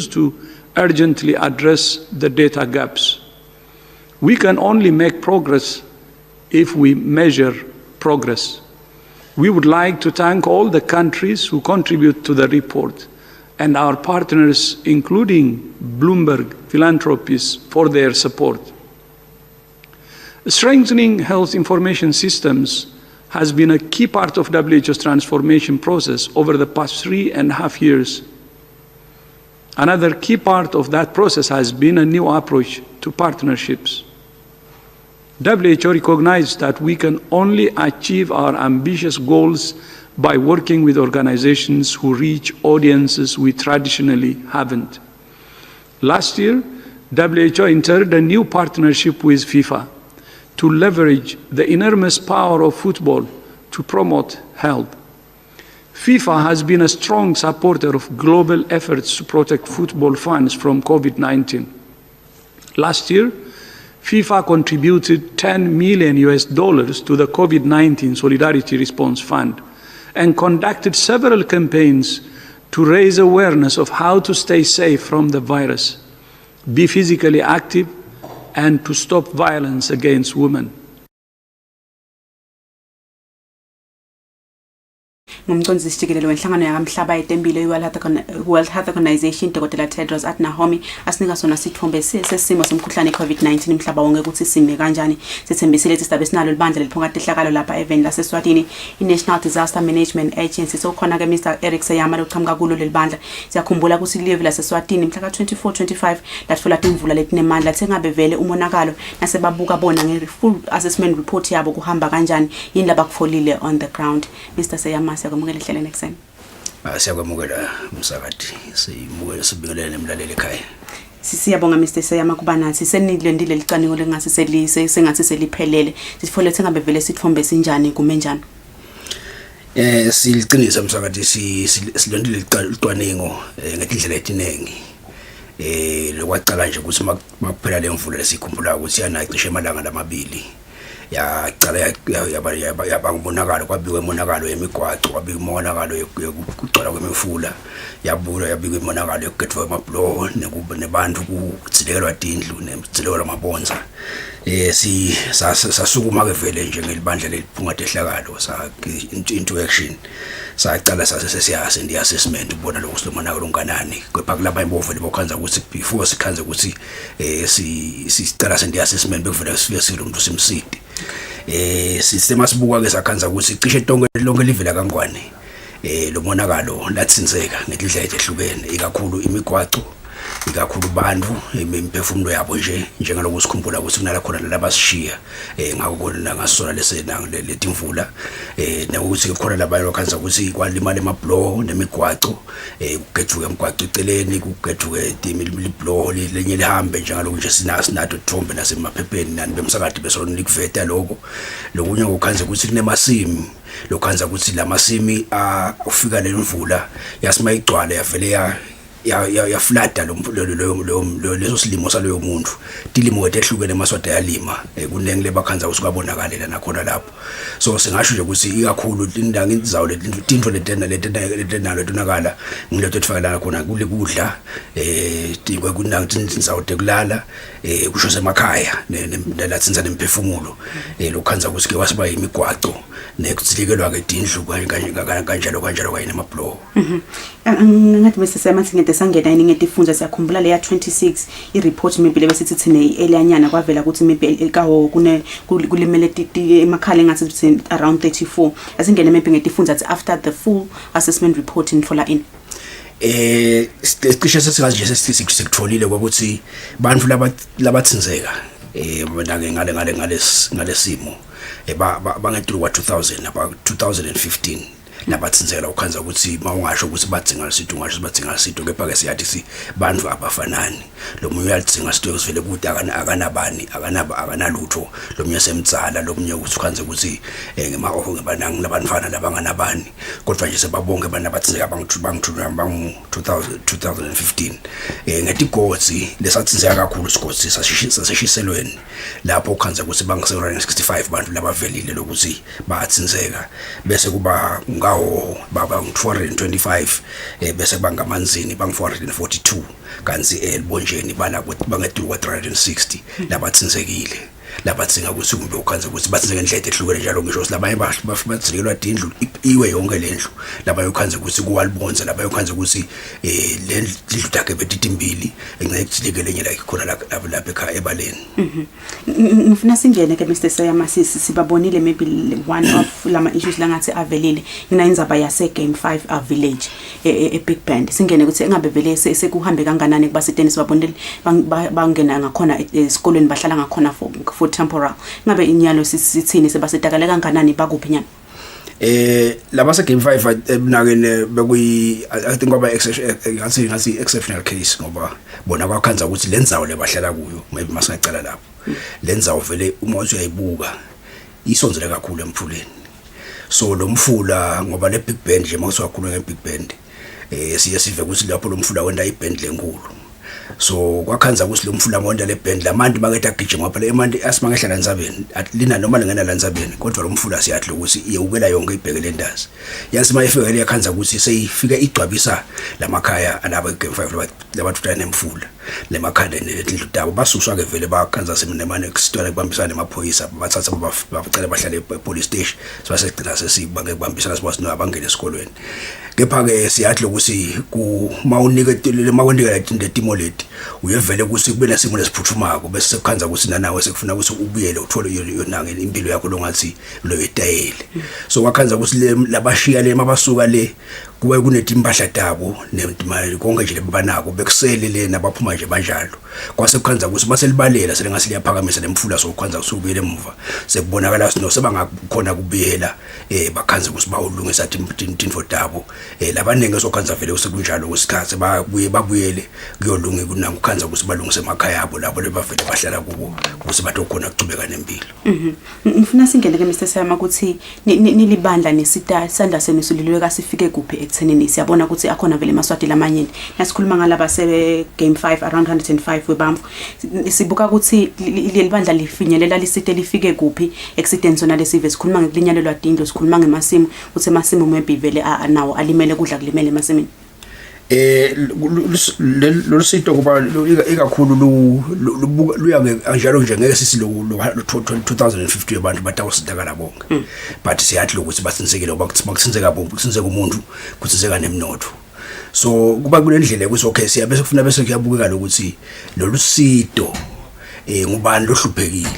to urgently address the data gaps. We can only make progress if we measure progress. We would like to thank all the countries who contribute to the report and our partners, including Bloomberg Philanthropies, for their support. Strengthening health information systems has been a key part of WHO's transformation process over the past 3.5 years. Another key part of that process has been a new approach to partnerships. WHO recognized that we can only achieve our ambitious goals by working with organizations who reach audiences we traditionally haven't. Last year, WHO entered a new partnership with FIFA to leverage the enormous power of football to promote health. FIFA has been a strong supporter of global efforts to protect football fans from COVID-19. Last year, FIFA contributed $10 million to the COVID-19 Solidarity Response Fund and conducted several campaigns to raise awareness of how to stay safe from the virus, be physically active, and to stop violence against women. Ngumcondzisi Jikelele wenhlangano yakamhlaba yetempilo World Health Organization Dr. Tedros Adhanom asinika sona sithombe sesimo semkhuhlane COVID-19 emhlaba wonke ukuthi sime kanjani. Sithembisile ukuthi sizabe sinalo libandla liphunga tehlakalo lapha event laseSwatini iNational Disaster Management Agency. Sokhona ke Mr. Eric Seyama lokuqhamuka kulo lelibandla. Siyakhumbula ukuthi live laseSwatini mhla ka-24-25 latfola imvula letinemandla thengabe vele umonakalo nasebabuka bona nge-full assessment report yabo kuhamba kanjani yini labakufolile on the ground. Mr. Seyama siyakwamukela ehleleni ekseni. Siyakwamukela umsakati sibingelele nemlaleli ekhaya. Siyabonga Mr. Seyama kuba nathi senilendile licwaningo lengase sengathi seliphelele. Sifolethe ngabe vele sithombe sinjani kumenjani. Siliqinisa umsakati silendile licwaningo ngendlela etinengi. Lokwaqala nje ukuthi makuphela lemvula lesikhumbula ukuthi yana cishe amalanga lamabili. Yaqala yaba umonakalo kwabiwe umonakalo yemigwaco kwabiwe umonakalo yokugcwala kwemifula yabiwe umonakalo yokugedwa amablo nebantu ukutsilekelwa tindlu netsilekelwa amabonza sasukuma ke vele nje ngelibandla leliphunga tehlakalo into action saqala sasesiyase ndi assessment ubona lokho umonakalo unganani kepha kulapha imbovu libokhanza ukuthi before sikhanze ukuthi sicala sendi assessment bekuvela sifike silo umuntu simsidi sistema sibuka ke sakhanza ukuthi cishe tonke lonke livela kangwane lo monakalo latsinzeka ngendlela ehlukene ikakhulu imigwaco ikakhulu bantu imphefumulo yabo nje njengaloko sikhumbula ukuthi kunala khona labasishiya ngakubona ngasona leti mvula nokuthi khona labayo kanza ukuthi kwalimala emablow nemigwaco kugejuke emgwaco eceleni kugejuke imiblow lenye lihambe njengaloko nje sinato thombe nasemaphepheni nani bemsakade besona likuveta lokho lokunye ngokhanza ukuthi kunemasimi lokhanza ukuthi lamasimi ufika lemvula yasimayigcwala yavele ya flata leso silimo saloyo muntu tilimo etehlukene emaswada yalima kunengile bakhanza usukabonakala lana khona lapho so singasho nje ukuthi ikakhulu indanga indzawo letinto letenalo tonakala ngiletho etfakala khona kule kudla tikwe kunanga indzawo tekulala kusho semakhaya nelatsinza nemphefumulo lokhanza ukuthi ke wasiba imigwaco nekutsilekelwa ke tindlu kanjalo kanye nemablow ngathi bese semathi ngede sangena yini ngetifundza siyakhumbula leya 26 ireport maybe lebesithi thine eliyanyana kwavela ukuthi maybe ekawo kulimele emakhala engathi around 34 asingene maybe ngetifundza after the full assessment report infola in cishe sesikazi nje sikutholile ukuthi bantu labathinzeka ngalesimo bangetulu kwa 2000 aba 2015 labathinzela ukhanza ukuthi mawungasho ukuthi badzinga lesithu ngasho badzinga lesithu kepha ke siyathi si bantu abafanani lo munye uyadzinga isithu esivele kude akanabani akanalutho lo munye semtsala lo munye ukuthi ukhanza ukuthi ngemaofo ngebananga labantwana labanganabani kodwa nje sebabonke abantu abathinzeka bangu 2015 ngetigotsi lesathinzeka kakhulu isigotsi sashishiselweni lapho ukhanza ukuthi bangu 65 bantu labavelile lokuthi bathinzeka bese kuba baba 225 bese bangamanzini bang 442 kanzi elbonjeni bangetulu kwa 360 labathinzekile labatsinga ukuthi kumbe ukhanza ukuthi bathinzeke ngendlela ehlukene njalo ngisho labanye bathinzekelwa indlu iwe yonke lendlu labaye ukhanza ukuthi kuwalibonza labaye ukhanza ukuthi lendlu takhe betitimbili engcekutsilekele enye like khona lapha ekhaya ebaleni ngifuna singene ke Mr Sayama sibabonile maybe one of lama issues langathi avelile ngina indzaba yase game 5 village Big Band singene ukuthi engabe vele sekuhambe kanganani kuba siteni sibabonile bangena ngakhona esikolweni bahlala ngakhona for temporal ngabe inyalo sithini sebasetakale kanganani bakuphi nyana laba se game 5 nakene bekuyi I think kwaba ngasi exceptional case ngoba bona kwakhanza ukuthi lenzawo lebahlala kuyo maybe masingacala lapho lenzawo vele uma uyayibuka isonzele kakhulu emphuleni so lo mfula ngoba le Big Band nje mawusakhuluma nge Big Band siye sive ukuthi lapho lo mfula wenda iband lenkulu so kwakhanza ukuthi lo mfula wenda le band lamantu baketha gijima phela emanti asimangehla lanzabeni lina noma lengena lanzabeni kodwa lo mfula siyathi ukuthi iyewukela yonke ibhekele ndazi yasima ifika le yakhanza ukuthi seyifika igcwabisa lamakhaya alaba game 5 labathuta nemfula lemakhanda netindlu dabo basuswa ke vele bakhanza seminamane kusitwana kubambisana nemaphoyisa bathatha bacela bahlale police station so basegcina sesibange kubambisana sibasino abangena esikolweni kepha ke siyathi lokuthi mawunikela indetimo leti uyevele ukuthi kube nesimo lesiphuthumako bese sekukhanza ukuthi nanawe sekufuna ukuthi ubuyele uthole yona impilo yakho longathi lo etayele so kwakhanza ukuthi labashiya le mabasuka le kuwe kunetimpahla dabo nemali konke nje lebanako bekusele lena baphuma nje banjalo kwase kukhanza ukuthi baselibalela selengase liyaphakamisa lemfula so kukhanza usubuyele emuva sekubonakala sino sebangakhona kubuyela bakhanza ukuthi bawulungisa tinfo dabo labanenge sokhanza vele usekunjalo kwesikhathi babuyele kuyolunga kunanga ukhanza ukuthi balungise emakhaya abo lapho lebavele bahlala kubo ukuthi batokhona kucubeka nempilo ngifuna singene ke Mr Sayama ukuthi nilibandla nesitanda senu sililwe kasifike kuphi ekuthenini siyabona ukuthi akhona vele emaswati lamanyeni nasikhuluma ngalaba se game 5 around 105 webamfu sibuka ukuthi lelibandla lifinyelela lisite lifike kuphi exiteni zona lesive sikhuluma ngekulinyalelwa dindlo sikhuluma ngemasimu ukuthi emasimu maybe vele nawo alimele kudla kulimele emasimini lo sito kuba ikakhulu luya njalo nje ngeke sisi lo 2050 abantu batawusitakala bonke but siyathi lokuthi bathinzekile ngoba bakuthinzeka bonke kuthinzeka umuntu kuthinzeka nemnotho so kuba kulendlela ukuthi okay siyabe sekufuna bese kuyabukeka lokuthi lolu sito ngubani lohluphekile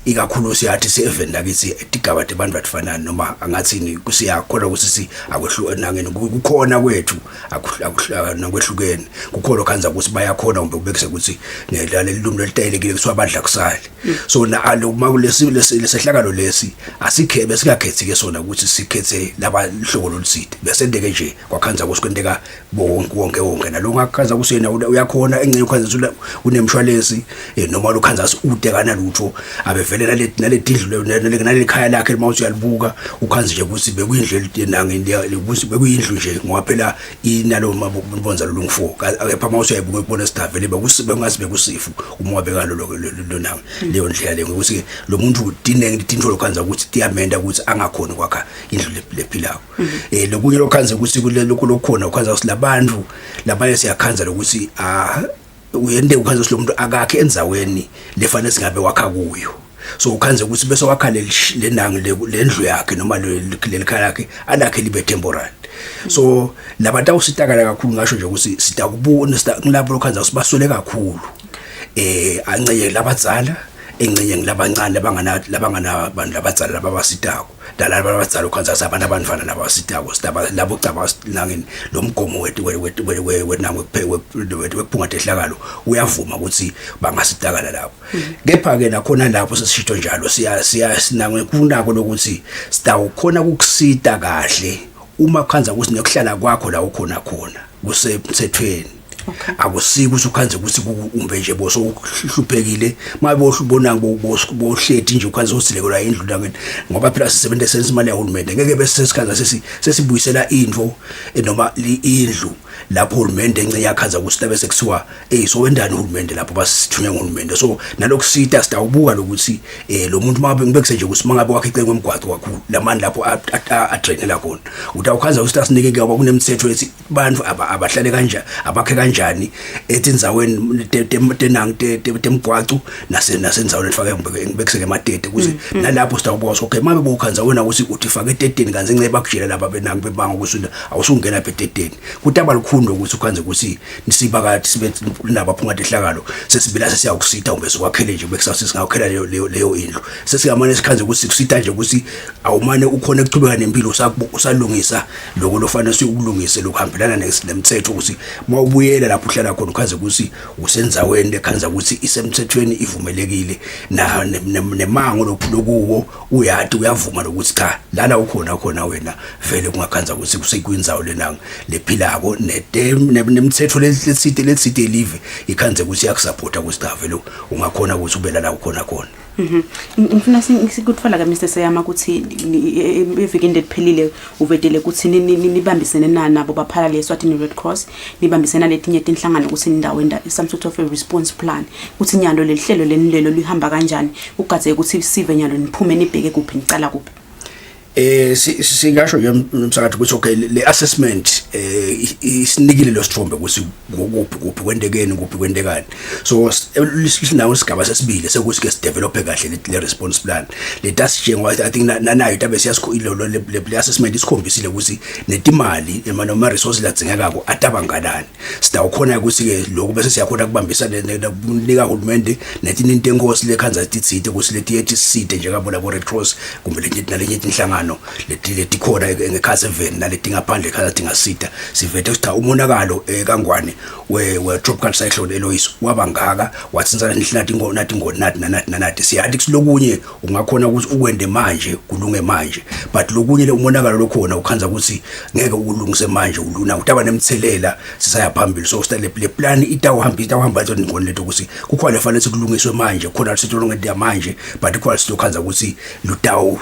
ikakhulu siyathi seven lakithi etigaba abantu bafanana noma angathini kusiyakhona ukuthi akwehlukene kukhona kwethu akwehlukene kukhona khanza ukuthi bayakhona kumbe kubekise ukuthi nelale lumo lelitayelekile kuswa abadla kusale so na alo makulesi lesehlakalo lesi asikhebe sikakhethi ke sona ukuthi sikhethe laba hlobo loluside bese ndeke nje kwakhanza kusikwendeka wonke nalongakhanza kusena uyakhona engcenye khanza unemshwalensi noma lokhanza ude kana lutho abevele naledindlu nalekhaya lakhe mawuthi uyalibuka ukhanza nje ukuthi bekuyindlu enange ukuthi bekuyindlu nje ngoba phela inalo mabonza lolungfo kepha mawuthi uyayibuka ubona sidavele bekungazi bekusifu uma wabeka lo nawe leyo ndlela le ukuthi lo muntu udinenge idindlu lokhanza ukuthi tiyamenda ukuthi angakhona kwakha indlu lephilako lokunye lokhanza ukuthi kulelo lokhona ukhanza ukuthi labantu labanye siyakhanza lokuthi uyende ukhanza ukuthi lo muntu akakhe enzaweni lefanele singabe wakha kuyo so ukhanze ukuthi bese wakha lenangi lendlu yakhe noma lelikhaya lakhe alakhe libe temporary so labantu awusitakala kakhulu ngasho nje ukuthi sitakubona ngilapho lokhanza usibasole kakhulu anceye labadzala engcenye ngilabancane labangana abantu labadzala labasitako dalaba labadzala ukhanza sabantu abanifana nabasitako sidaba labo caba nangeni lo mgomo wenango wephunga tehlakalo uyavuma ukuthi bangasitakala lapho kepha ke nakhona lapho sesishito njalo siya sinango kunako lokuthi sitawukhona ukusita kahle uma khanza ukuthi nekuhlala kwakho la ukhona khona kusemthethweni akusiki ukuthi ukhanze ukuthi umbe nje boso uhluphekile mabe bohlubona bohleti nje ukhanze usilekelwa indlu langeni ngoba phela sisebenza sensimali yahulumende ngeke bese sesikhanza sesibuyisela indvo noma indlu lapho uhulumende engce yakhanza ukuthi bese kusiwa so wendani uhulumende lapho basithunya ngohulumende so nalokusita sitawubuka lokuthi lo muntu mabe ngibekuse nje ukuthi mangabe wakhe iceke kwemgwaqo kakhulu lamani lapho adrainela khona utawukhanza ukuthi asinike ngoba kunemthetho ethi abantu abahlale kanjani abakhe kanjani etindzaweni temgwaqo nasenzawoni efake ngibekuse ematete ukuthi nalapho sitawubuka okay mabe bokhanza wena ukuthi uthi fake eteteni kanze ngece bakujela lapha benangi bebanga ukuthi awusungena eteteni kutaba lukhulu ukuthi ukhanze ukuthi nisibakade sibe nabaphunga tehlakalo sesibila sesiyakusita umbe sokwakhele nje bekusasa singakhela leyo indlu sesingamane sikhanze ukuthi kusita nje ukuthi awumane ukhona ukuchubeka nempilo usalungisa lokho lofanele sikulungise lokuhambelana nemthetho ukuthi mawubuyela lapho uhlala khona ukhanze ukuthi usenzaweni ekhanza ukuthi isemthethweni ivumelekile nemango lokuwo uyati uyavuma lokuthi cha lana ukhona khona wena vele kungakhanza ukuthi kusekwindzawo lenanga lephilako nemthetho lesite live ikhanze ukuthi yakusupporta kustaff lo ungakhona ukuthi ubela la ukhona khona ngifuna sikutfola ka Mr Sayama ukuthi evikini lephelile uvedele ukuthi nibambisene nabo baphala le Eswatini Red Cross nibambisena letinye tinhlangano ukuthi indawo some sort of a response plan ukuthi nyalo lehlelo lenilelo lihamba kanjani ugadze ukuthi sive nyalo niphume nibheke kuphi niqala kuphi singasho nje umsakathi ukuthi okay le assessment isinikile lo sithombe ukuthi kuphi kwendekeni kuphi kwendekani so lisinawo isigaba sesibili sekuthi ke sidevelop kahle le response plan le task njengoba I think nayo tabe siyasikho le assessment isikhombisile ukuthi netimali noma resources ladzingekako atabanganani sitawukhona ukuthi ke lokho bese siyakhona kubambisana nenika hulumende netinye into enkosi lekhanza titsite ukuthi letiyethi site njengabo labo Red Cross kumbe letinye inhlangano letikhona ngekhasi 7 naletingaphandle ekhala tingasita sivethe ukuthi umonakalo kangwane we tropical cyclone Eloise wabangaka watsinza nathi siyathi kulokunye ungakhona ukuthi ukwende manje kulunge manje but lokunye le umonakalo lokhona ukhanza ukuthi ngeke ukulungise manje uluna utaba nemthelela sisaya phambili so le plan itawuhamba ngone lethu ukuthi kukhona fanele sikulungiswe manje khona sitholonge manje but kukhona sitokhanza ukuthi lutawu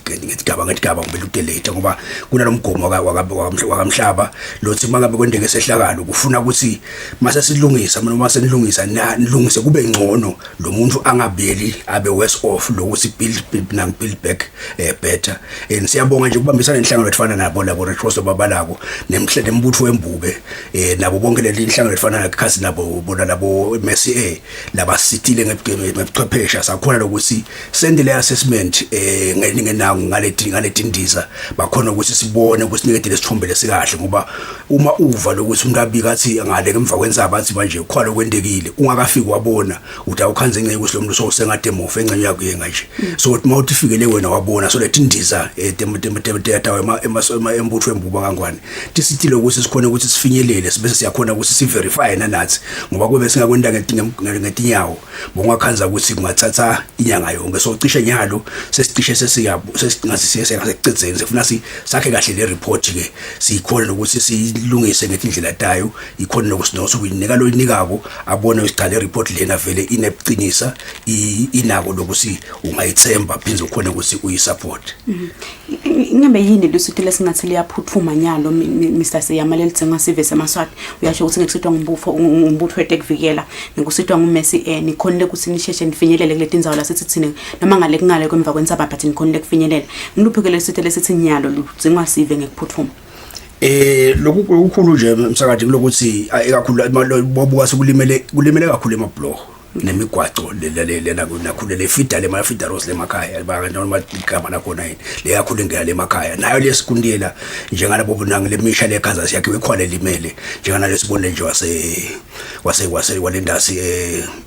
ngetigaba kumbe lutelete ngoba kunalomgomo wakamhlaba lothi mangabe kwendeke sehlakalo kufuna ukuthi mase silungisa noma senilungisa nilungise kube ngcono lo muntu angabeli abe worse off lokuthi build back better siyabonga nje ukubambisana inhlangano efana nabo labo Red Cross babalako nemhlembutho wembube nabo bonke le inhlangano efana nakhasi nabo bona labo Messi labasitile ngebuchwephesha sakhona lokuthi send le assessment ngenina ngalethi indiza bakhona ukuthi sibone ukuthi sinikede lesithombe lesikahle ngoba uma uva lokuthi umuntu abika athi ngale emva kwenzaba athi manje ukhwalo kwendekile ungakafiki wabona uthi awukhanze ngeke ukuthi lo muntu sowusengade mofa engcenye yakho yenga nje so uma uthi fikele wena wabona so lethi indiza embutho embuba kangwane tisithi lokuthi sikhona ukuthi sifinyelele bese siyakhona ukuthi siverify nathi ngoba kube singakwenda ngetinyawo bongakhanza ukuthi kungathatha inyanga yonke so cishe nyalo sesicishe sesingazisiyasecedzeni sifuna sakhe kahle le report ke sikhona ukuthi silungise ngendlela tayo ikhona nokusinose ukuyinika lo inikabo abone isiqale report lena vele ineqinisa inako lokuthi ungayithemba phinze ukhona ukuthi uyisupport ingabe yini lesitho lesingathi liyaphuthuma nyalo Mr Siyamale lidzinga sive semaswati uyasho ukuthi ngekusitwa ngumbutho wetekuvikela ngekusitwa nguMessi nikhonile ukuthi nisheshe nifinyelele kuleti ndzawo la sithi thina noma ngale kungale kwemva kwensaba but nikhonile kufinyelela ngiluphuke lesitho lesithi nyalo ludzingwa sive ngekuphuthuma lokhu ukukhulu nje msakade kulokuthi ekakhulu bobuka sekulimele kakhulu emablock nemigwaco nakhulu lefida lemafida rose lemakhaya noma igama lakhona yini leyakhulu ngela lemakhaya nayo lesikundela njengalabo bonanga lemisha lekhaza yakhe wekhwale limele njengana lesibone nje walendasi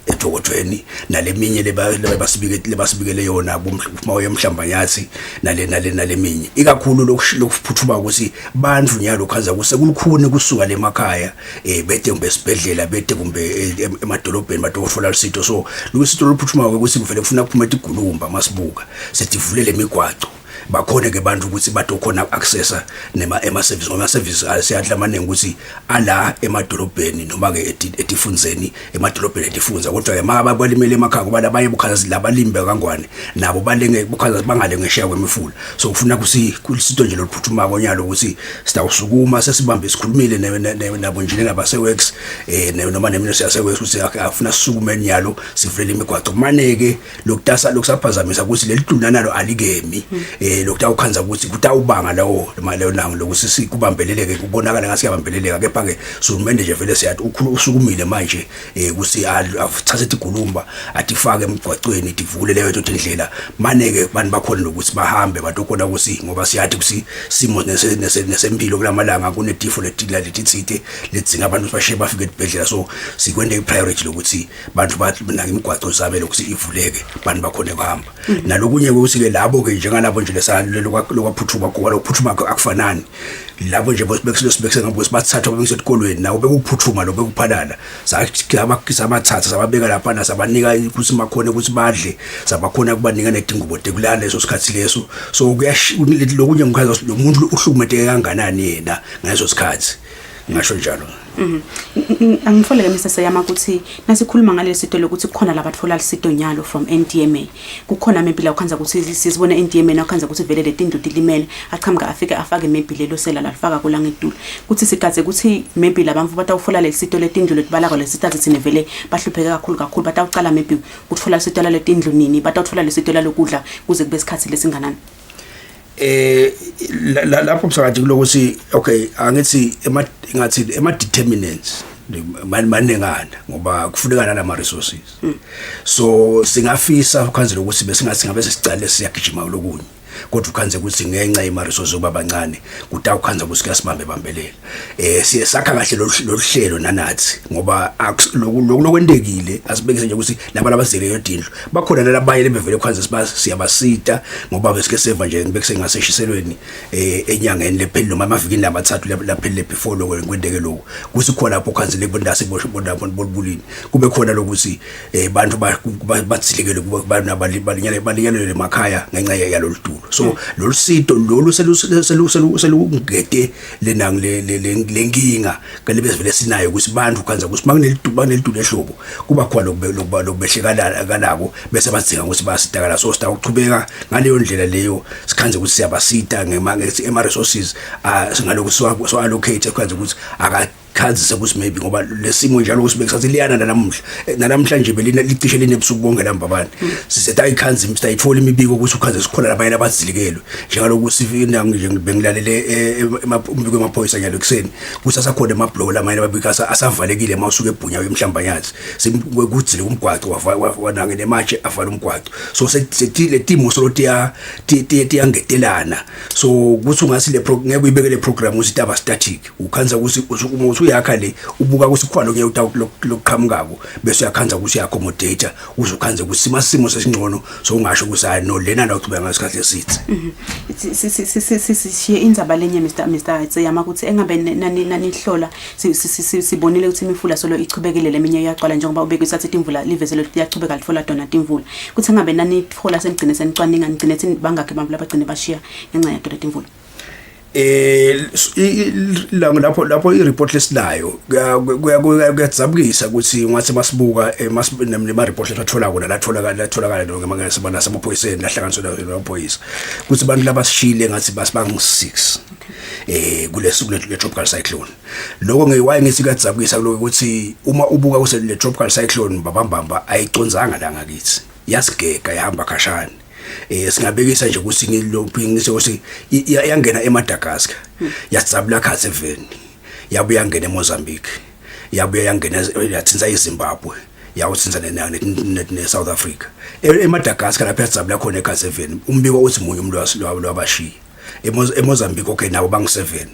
ethokotweni naleminye lebasibikele yona kumawe emhlambanyathi naleminye ikakhulu lokuphuthuma ukuthi bandlu nyalo khanza kusekulikhuni kusuka lemakhaya bede kumbe esibhedlela bede kumbe emadolobheni batofuna sito so lusito lophuthuma ukuthi kuvele kufuna kuphuma igulumba masibuka setivulele imigwaco bakhona ke bantu ukuthi batokhona accessa ema service asiyadla maningi ukuthi ala emadolobheni noma ke etifunzeni emadolobheni etifunza kodwa ke mabalimele emakhaya kuba labaye bukhaza labalimbe kangwane nabo balenge bukhaza bangale ngeshiya kwemifula so kufuna kusito nje lophuthuma konyalo ukuthi sitawusukuma sesibambe isikhulumile nabo engineer abaseworks noma neministry yaseworks ukuthi afuna sisukume nyalo sivulele imigwaco maneke lokusaphazamisa ukuthi leliduna nalo alikemi lokutha ukhanza ukuthi kutawubanga lawo nango lokuthi sikubambeleleke kubonakala ngasi yabambeleleka kepha ke sumende nje vele siyathi usukumile manje ukuthi athathe igulumba atifake emgwacweni divule leyo indlela maneke bantu bakhona lokuthi bahambe batokhona ukuthi ngoba siyathi ukuthi simo nesempilo kulamalanga kunetifo letithite lidzinga abantu bashe bafike esibhedlela so sikwende ipriority lokuthi bantu banake imigwaco zabo lokuthi ivuleke bantu bakhona kuhamba nalokunye ukuthi ke labo ke njengalabo nje lokuphuthuma lokuphuthuma akufanani labo nje bosibekise ngabo sibathatha babekise esikolweni nawo bekuphuthuma lo bekuphalala sabathatha sababeka lapha nasabanika ukuthi makhona ukuthi badle sabakhona kubanika nedingubo dekulala leso sikhathi leso so lokunye ngikhaza lo muntu uhlukumetheke kanganani yena ngaso sikhathi ngisho njalo angifoleke Mr Sayama ukuthi nasikhuluma ngalesi sito lokuthi kukhona labathola lisito nyalo from NDMA kukhona maybe la ukhanza ukuthi sizibona NDMA nakhanza ukuthi vele letindlu dilimele aqhamuka afike afake maybe lelo sela lafaka kulanga eDulu kuthi sigaze ukuthi maybe labamfu batawufola lesito letindlu letibalaka lesito athine vele bahlupheke kakhulu batawuqala maybe ukuthola lesito letindlu nini batawuthola lesito lokudla kuze kube isikhathi lesinganani lapho msakathi kulokuthi okay angithi ema determinants manengana ngoba kufunekana nama resources so singafisa ukhanze lokuthi besingathi ngabe sesicale siyagijima lokunye kodwa ukhanze ukuthi ngenxa yema resources obabancane kuta ukhanza ukuthi kuyasibambe bambelela siyesakha kahle lohlelo nanathi ngoba lokwendekile asibekise nje ukuthi laba labazele yodindlu bakhona nalabanye bevele ukhanza siyabasita ngoba besike seva nje ngibekise ngaseshiselweni enyangeni lepheli noma amavikini lamathathu lapheli before lokwendeke lokho kuthi khona lapho ukhanze lebondase bolibulini kube khona lokuthi bantu bathilekele kuba balinyelele emakhaya ngenxa yalolu dulo so lolusito lolu selungede lenang lenkinga kalebe vele sinayo ukuthi bantu khanza ukuthi makunelitulo ehlobo kuba khona lokubehlekana kanako bese badzinga ukuthi basitakala so sita ukuchubeka ngaleyo ndlela leyo sikhanze ukuthi siyabasita ema resources singaloku so allocate khanza ukuthi sikhazisa ukuthi maybe ngoba lesimo njalo usibeksathi liyana namhlanje belina licishe linebusuku bonke lamba abantu sisethe ayikhanzi mstayithola imibiko ukuthi ukhanze sikhona labayena abazilekelwe njalo kusifina nje bengilalele umbiko emaphoyisa nyalo kuseni kusasakhona emablow lamayena babikasa asavalekile mawusuke ebhunya emhlambanyazi sikuthi umgwaqo wanange nematshe avala umgwaqo so sethile timo solotia tiyangetelana so kuthi ungasi le ngeke uyibekele program usitaba static ukhanza ukuthi uyakha le ubuka ukuthi khona lokuqhamukako bese uyakhanza ukuthi uyaaccommodate uzokhanza ukuthi masimo sesingcono so ungasho ukuthi hayi no lena nawuqhubeka ngasikhathi esithi sishiye indzaba lenye Mr. Tseyama ukuthi engabe nanihlola sibonile ukuthi imifula solo ichubekile leminye iyaqala njengoba ubeke isathi imvula livezelo liyachubeka litfola dona imvula kuthi engabe nanithola senigcine senicwaninga ngigcine ethi bangakhe bamvula bagcine bashiya ngenxa ya dona imvula lapho i-report lesilayo kuyadzabukisa ukuthi ngathi masibuka nema report lethola kona latholakala ngemangala samaphoyiseni lahlanganiswa namaphoyisa ukuthi abantu labasishile ngathi bangu-6 kulesuku le tropical cyclone lokho ngewaye ngithi kuyadzabukisa lokho ukuthi uma ubuka kuse le tropical cyclone babambamba ayiconzanga la ngakithi yasigega yahamba khashana singabekisa nje ukuthi ngilophingisho ukuthi yangena eMadagascar yatsabula kha7 yabuya yangena eMozambique yabuya yangena yathinza eZimbabwe yawuthinza neSouth Africa eMadagascar lapha yatsabula khona ekha7 umbiko uthi munye umuntu lwabashiya eMozambique okay nabo bangu7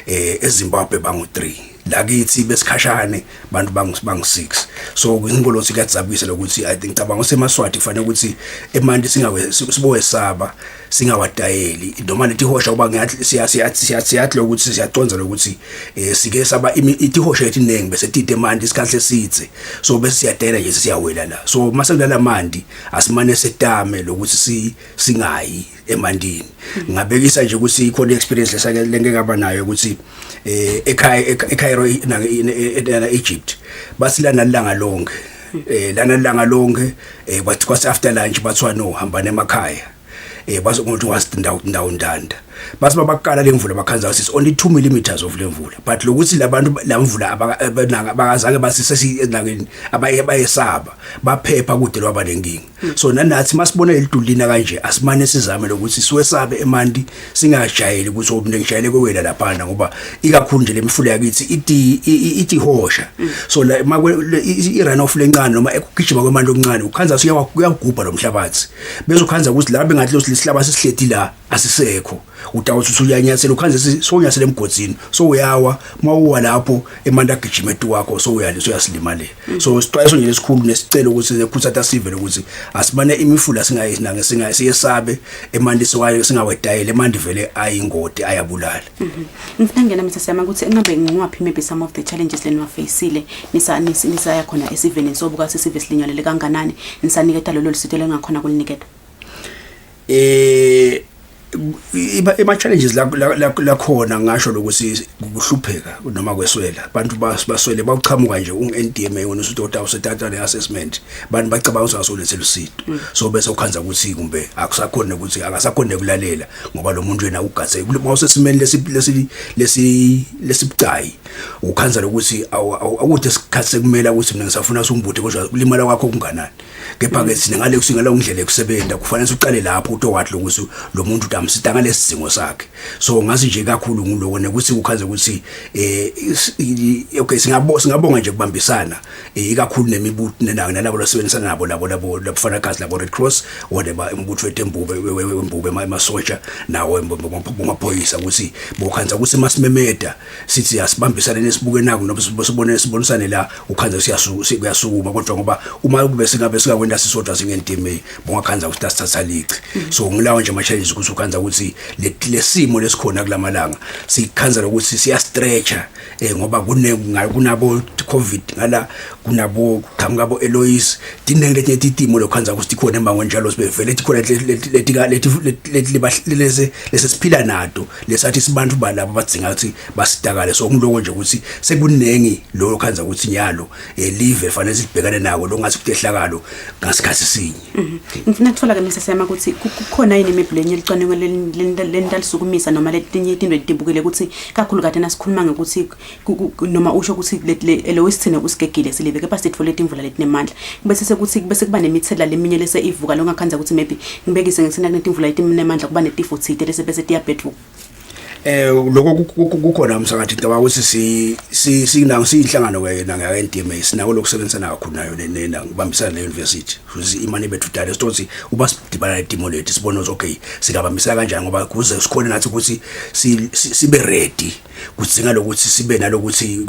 eZimbabwe bangu3 lakithi besikhashane bantu bangu6 so ngingolothi kuyadzabisa lokuthi I think cabanga semaswati kufanele ukuthi emandi siboyesaba singawadayeli noma lethi hosha uba ngathi siyathi lokuthi siyaconza lokuthi sike saba itihosha ethi nengi bese tite mandi isikhahle esithe so bese siyadela nje siyawela la so mase kulala mandi asimane setame lokuthi singayi emandini ngabekisa nje ukuthi ikhona experience lesake lengeke ngaba nayo ukuthi eCairo na Egypt basilana langa lonke lana lonke bathi kwase after lunch bathwa no hamba nemakhaya bazokuthi wasindawo ndanda base babakala lemvula bakhanza ukuthi only 2 mm of lemvula but lokuthi labantu lamvula abakazange basisesi enakeni abayesaba baphepha kude lwaba lenkingi so nanathi masibona elidulina kanje asimane sizame lokuthi siwesabe emanti singajayeli ukuthi obune ngijayele kwewela lapha ngoba ikakhulu nje lemfula yakithi ithi hosha so la i-run off lencane noma ekugijima kwemanti okuncane ukhanza uyagubha lo mhlabathi bese ukhanza ukuthi la bengathi lo sihlaba sisihleti la asisekho utawuthi uyanyathela ukhanze sonyasele emgodzini so uyawa mawuwa lapho emanti agijima etu wakho so uyasilimalela so sixwayiso nje lesikhulu nesicelo ukuthi ekhuthatha sive ukuthi asimane imifula singayinange siyesabe emanti singawedayile emanti vele ayingodi ayabulala ngifuna ngena Mr. Siyama ukuthi engabe ngwaphi maybe some of the challenges leni wafacile nisaya khona esiveni sobuka sisive silinyalele kanganani nisaniketa lolo sitho lengakhona kuliniketa ima challenges la khona ngasho lokuthi ukuhlupheka noma kweswela abantu baswele bawuchamuka nje uNDMA wona usutota usetata neassessment bantu bacabanga ukuthi asolethela usito so bese ukhanza ukuthi kumbe akusakhona ukuthi akasakhona ukulalela ngoba lo muntu wena ugathe mawusesimeni lesibucayi ukhanza lokuthi awude sikhathe kumela ukuthi mina ngisafuna usumbuthe kodwa kulimala kwakho kunganani kepha ke sine ngale kusingala undlela ekusebenza kufanele uqale lapho utowathi lokuthi lo muntu amsita ngalesidingo sakhe so ngazi nje kakhulu ngiloko ukuthi ukhaze ukuthi okay singabonga nje kubambisana ikakhulu nemibutho nalabo lasebenzisana nabo labufanakazi labo Red Cross whatever imbutho wetembube wembube emasoja nawo bomaphoyisa ukuthi bokhanza ukuthi masimemeda sithi asibambisane nesibuke nako noba sibonisane la ukhanza siyasukuma kodwa ngoba uma kube singakwenda sisodwa singendime bongakhanza ukuthi asithatha liqi so ngilawo nje ama-challenges ukuthi ukhanza ukuthi lesimo lesikhona kulamalanga sikhanza ukuthi siyastretcha ngoba kunabo COVID ngala kunabo qhamukabo Eloise dinenge lethi itimo lokhanza ukuthi khona emango njalo sibevele ethi khona leti lesesiphila nato lesathi sibantu balabo badzinga ukuthi basidakale so ngiloko nje ukuthi sekunengi lo khanza ukuthi nyalo live fanele sibhekane nako lo ngathi kutehlakalo ngasikhathi sinye ngifuna ukuthola ke Mr. Siyama ukuthi kukhona yini maybe lenye licwaningo lendalisukumisa noma letinye izinto edibukile ukuthi kakhulu kade nasikhuluma ngokuthi noma usho ukuthi elowesithine usigegile silive kepha sitfole imvula letinemandla bese sekuthi bese kuba nemithela leminye lese ivuka lokungakhanza ukuthi maybe ngibekise ngithina kunetimvula letinemandla kuba netifo thide lese bese tiyabhedvuka. Lokho kukhona umsakathi ngicabanga ukuthi sinako siyinhlangano wena nge-NDMA sinako lokusebenzisana kakhulu nayo ngibambisana ne-university futhi imani bethu dala sithi uba sidibana nedimo lethu sibone ukuthi okay singabambisa kanjani ngoba kuze sikhona nathi ukuthi sibe ready kuthi ngalokuthi sibe nalokuthi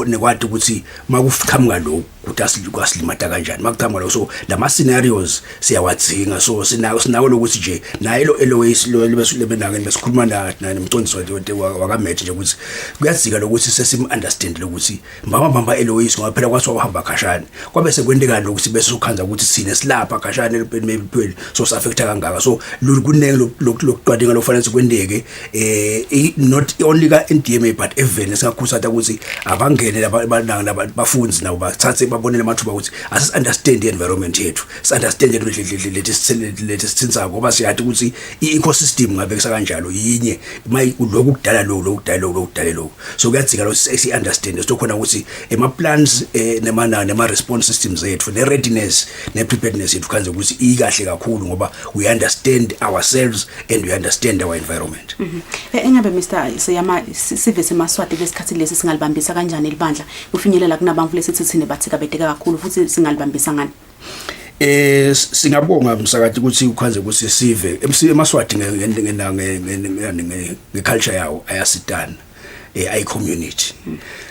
nekwathi ukuthi makuqhamuka lo ukuthi asilimata kanjani makuqhamuka lo so lama scenarios siyawadzinga so sinako lokuthi nje naye lo LOS lo lebenake besikhuluma nomcondiso wakamethe nje ukuthi kuyadzika lokuthi sesim-understand lokuthi mbamba LOS ngoba phela kwathiwa uhamba khashana kwabe sekwendeka lokuthi bese ukhanza ukuthi sine silapha khashana maybe so affecta kangaka so kunenge lokudwadinga lokufanele sikwendeke not only ka NDMA but even esingakhuthaza ukuthi abangene labafundi nabo bathathe babonele amathuba ukuthi asi-understand i-environment yethu si-understand lethi sithinsa ngoba siyathi ukuthi i-ecosystem ngabekisa kanjalo yinye lokhu kudala lokhu so kuyadzika lo si-understand sokhona ukuthi ema-plans nema-response systems ethu ne-readiness ne-preparedness yethu khanze ukuthi ikahle kakhulu ngoba we understand ourselves and we understand our environment. Engabe Mr. Siyama sive semaswati lesikhathi lesi singalibambisa kanjani libandla kufinyelela kunabamfu lesithi thine bathika beteka kakhulu futhi singalibambisa ngani? Singabonga umsakathi ukuthi ukhanze ukuthi sive emaswati ngeculture yawo ayasitana ay community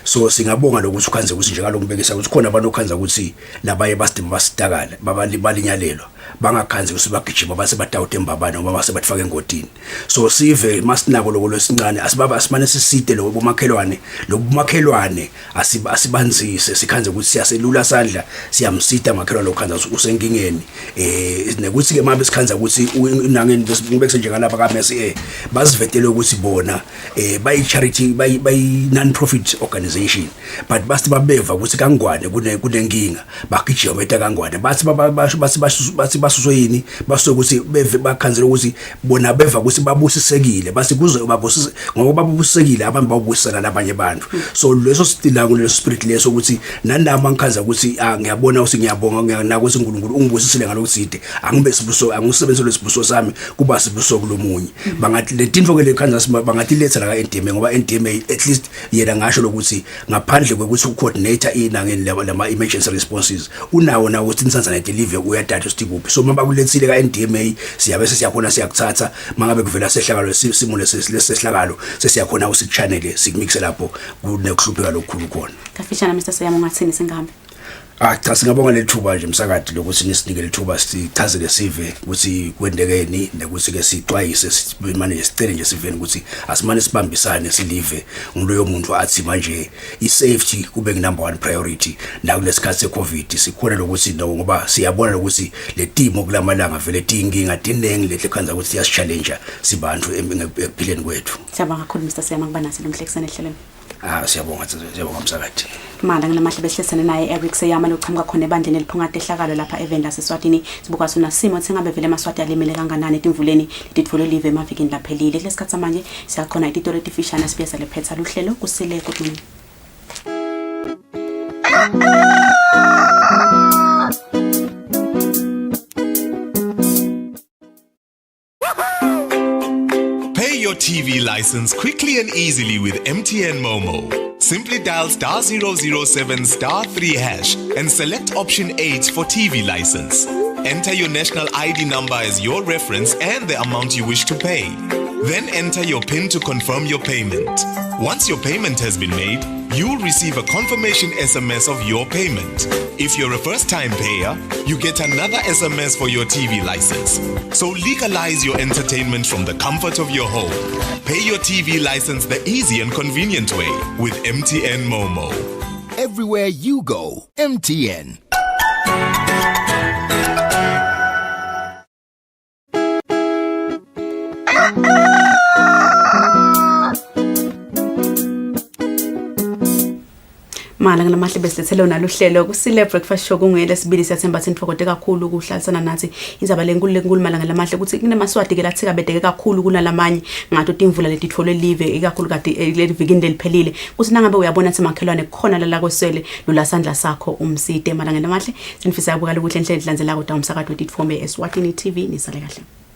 so singabonga lokuthi ukhanze ukuthi njalo ngibekisa ukuthi khona abantu okhanza ukuthi labaye basidima basitakala balinyalelwa bangakhanzi ukuthi bagijima base badawute embabana ngoba base bathifaka engodini so sive masinako lokho lesincane asimane siside lo bumakhelwane asibanzise sikhanze ukuthi siyaselula sandla siyamsida makhelwane lokhanza ukuthi usenkingeni nekuthi ke mabe sikhanza ukuthi nangeni ngibekise njengalapha kaMesi bazivetele ukuthi bona bayi charity bayi non-profit organization but basi babeva ukuthi kangwane kunenkinga bagijima beta kangwane basi basusoyini basokuthi beve bakhanzela ukuthi bona beva ukuthi babusisekile basi kuze babusise ngoba babusisekile abantu babusisana nabanye abantu so leso stila kuleso spirit leso ukuthi nanama ngikhanza ukuthi ngiyabona ukuthi ngiyabonga nako ukuthi uNkulunkulu ungibusisile ngalokuside angibe sibuso angisebenze lesibuso sami kuba sibuso kulomunye bangathi letinto ke lekhanza bangathi letha la ka-NDMA ngoba NDMA at least yena ngasho lokuthi ngaphandle kwekuthi ucoordinator inangeni lama emergency responses unawo nawo ukuthi insanza ne delivery uyadata usithi kuphi so maba kulethile ka-NDMA siyabe siyakhona siyakuthatha mangabe kuvela sehlakalo simule sehlakalo sesiyakhona usichannel sikumikise lapho kunekuhlupheka lokukhulu khona kafishana Mr. Siyama ngathini singahambe cha singabonga lethuba nje umsakade lokuthi nisinike lethuba sichazele sive ukuthi kwendekeni nekuthi ke sixwayise simane sicele nje siveni ukuthi asimane sibambisane silive nguloyo muntu athi manje i-safety kube number 1 priority la kulesikhathi se-COVID sikhona lokuthi ngoba siyabona ukuthi le timo kulamalanga vele tinkinga tinengi lehle khanza ukuthi siyasi-challenge sibantu ekuphileni kwethu. Siyabonga kakhulu Mr. Siyama kubanasi lomhlekisane ehlelweni. Siyabonga msakade. Manda nginamahle behlesana naye Eric Siyama lochamuka khona ebandleni eliphunga ehlakalo lapha eVenda Eswatini sibuka sona simo singabe vele emaswati alimele kanganani etimvuleni lititfolo live emavikini laphelile lesikhathi manje siyakhona ititolo etifishana sibiyeza lephetha luhlelo Kusile kodwa your TV license quickly and easily with MTN Momo. Simply dial *007 *3 hash and select option 8 for TV license. Enter your national ID number as your reference and the amount you wish to pay. Then enter your PIN to confirm your payment. Once your payment has been made, you'll receive a confirmation SMS of your payment. If you're a first-time payer, you get another SMS for your TV license. So legalize your entertainment from the comfort of your home. Pay your TV license the easy and convenient way with MTN Momo. Everywhere you go, MTN. Manda malanga namahle besilethele nalo hlelo Kusile breakfast show kungele sibili siyathemba sintfokode kakhulu ukuhlalisana nathi indzaba lenkulu malanga lamahle ukuthi kunemaswati ke lathika bedeke kakhulu kunalamanye ngathi imvula letitfole live ikakhulu kade levikini leliphelile kuthi nangabe uyabona ukuthi makhelwane khona la kweswele lula sandla sakho umside malanga namahle sinifisa yabukala ukuthi enhlelo idlanzela kodwa umsakazo wethu Eswatini TV nisale kahle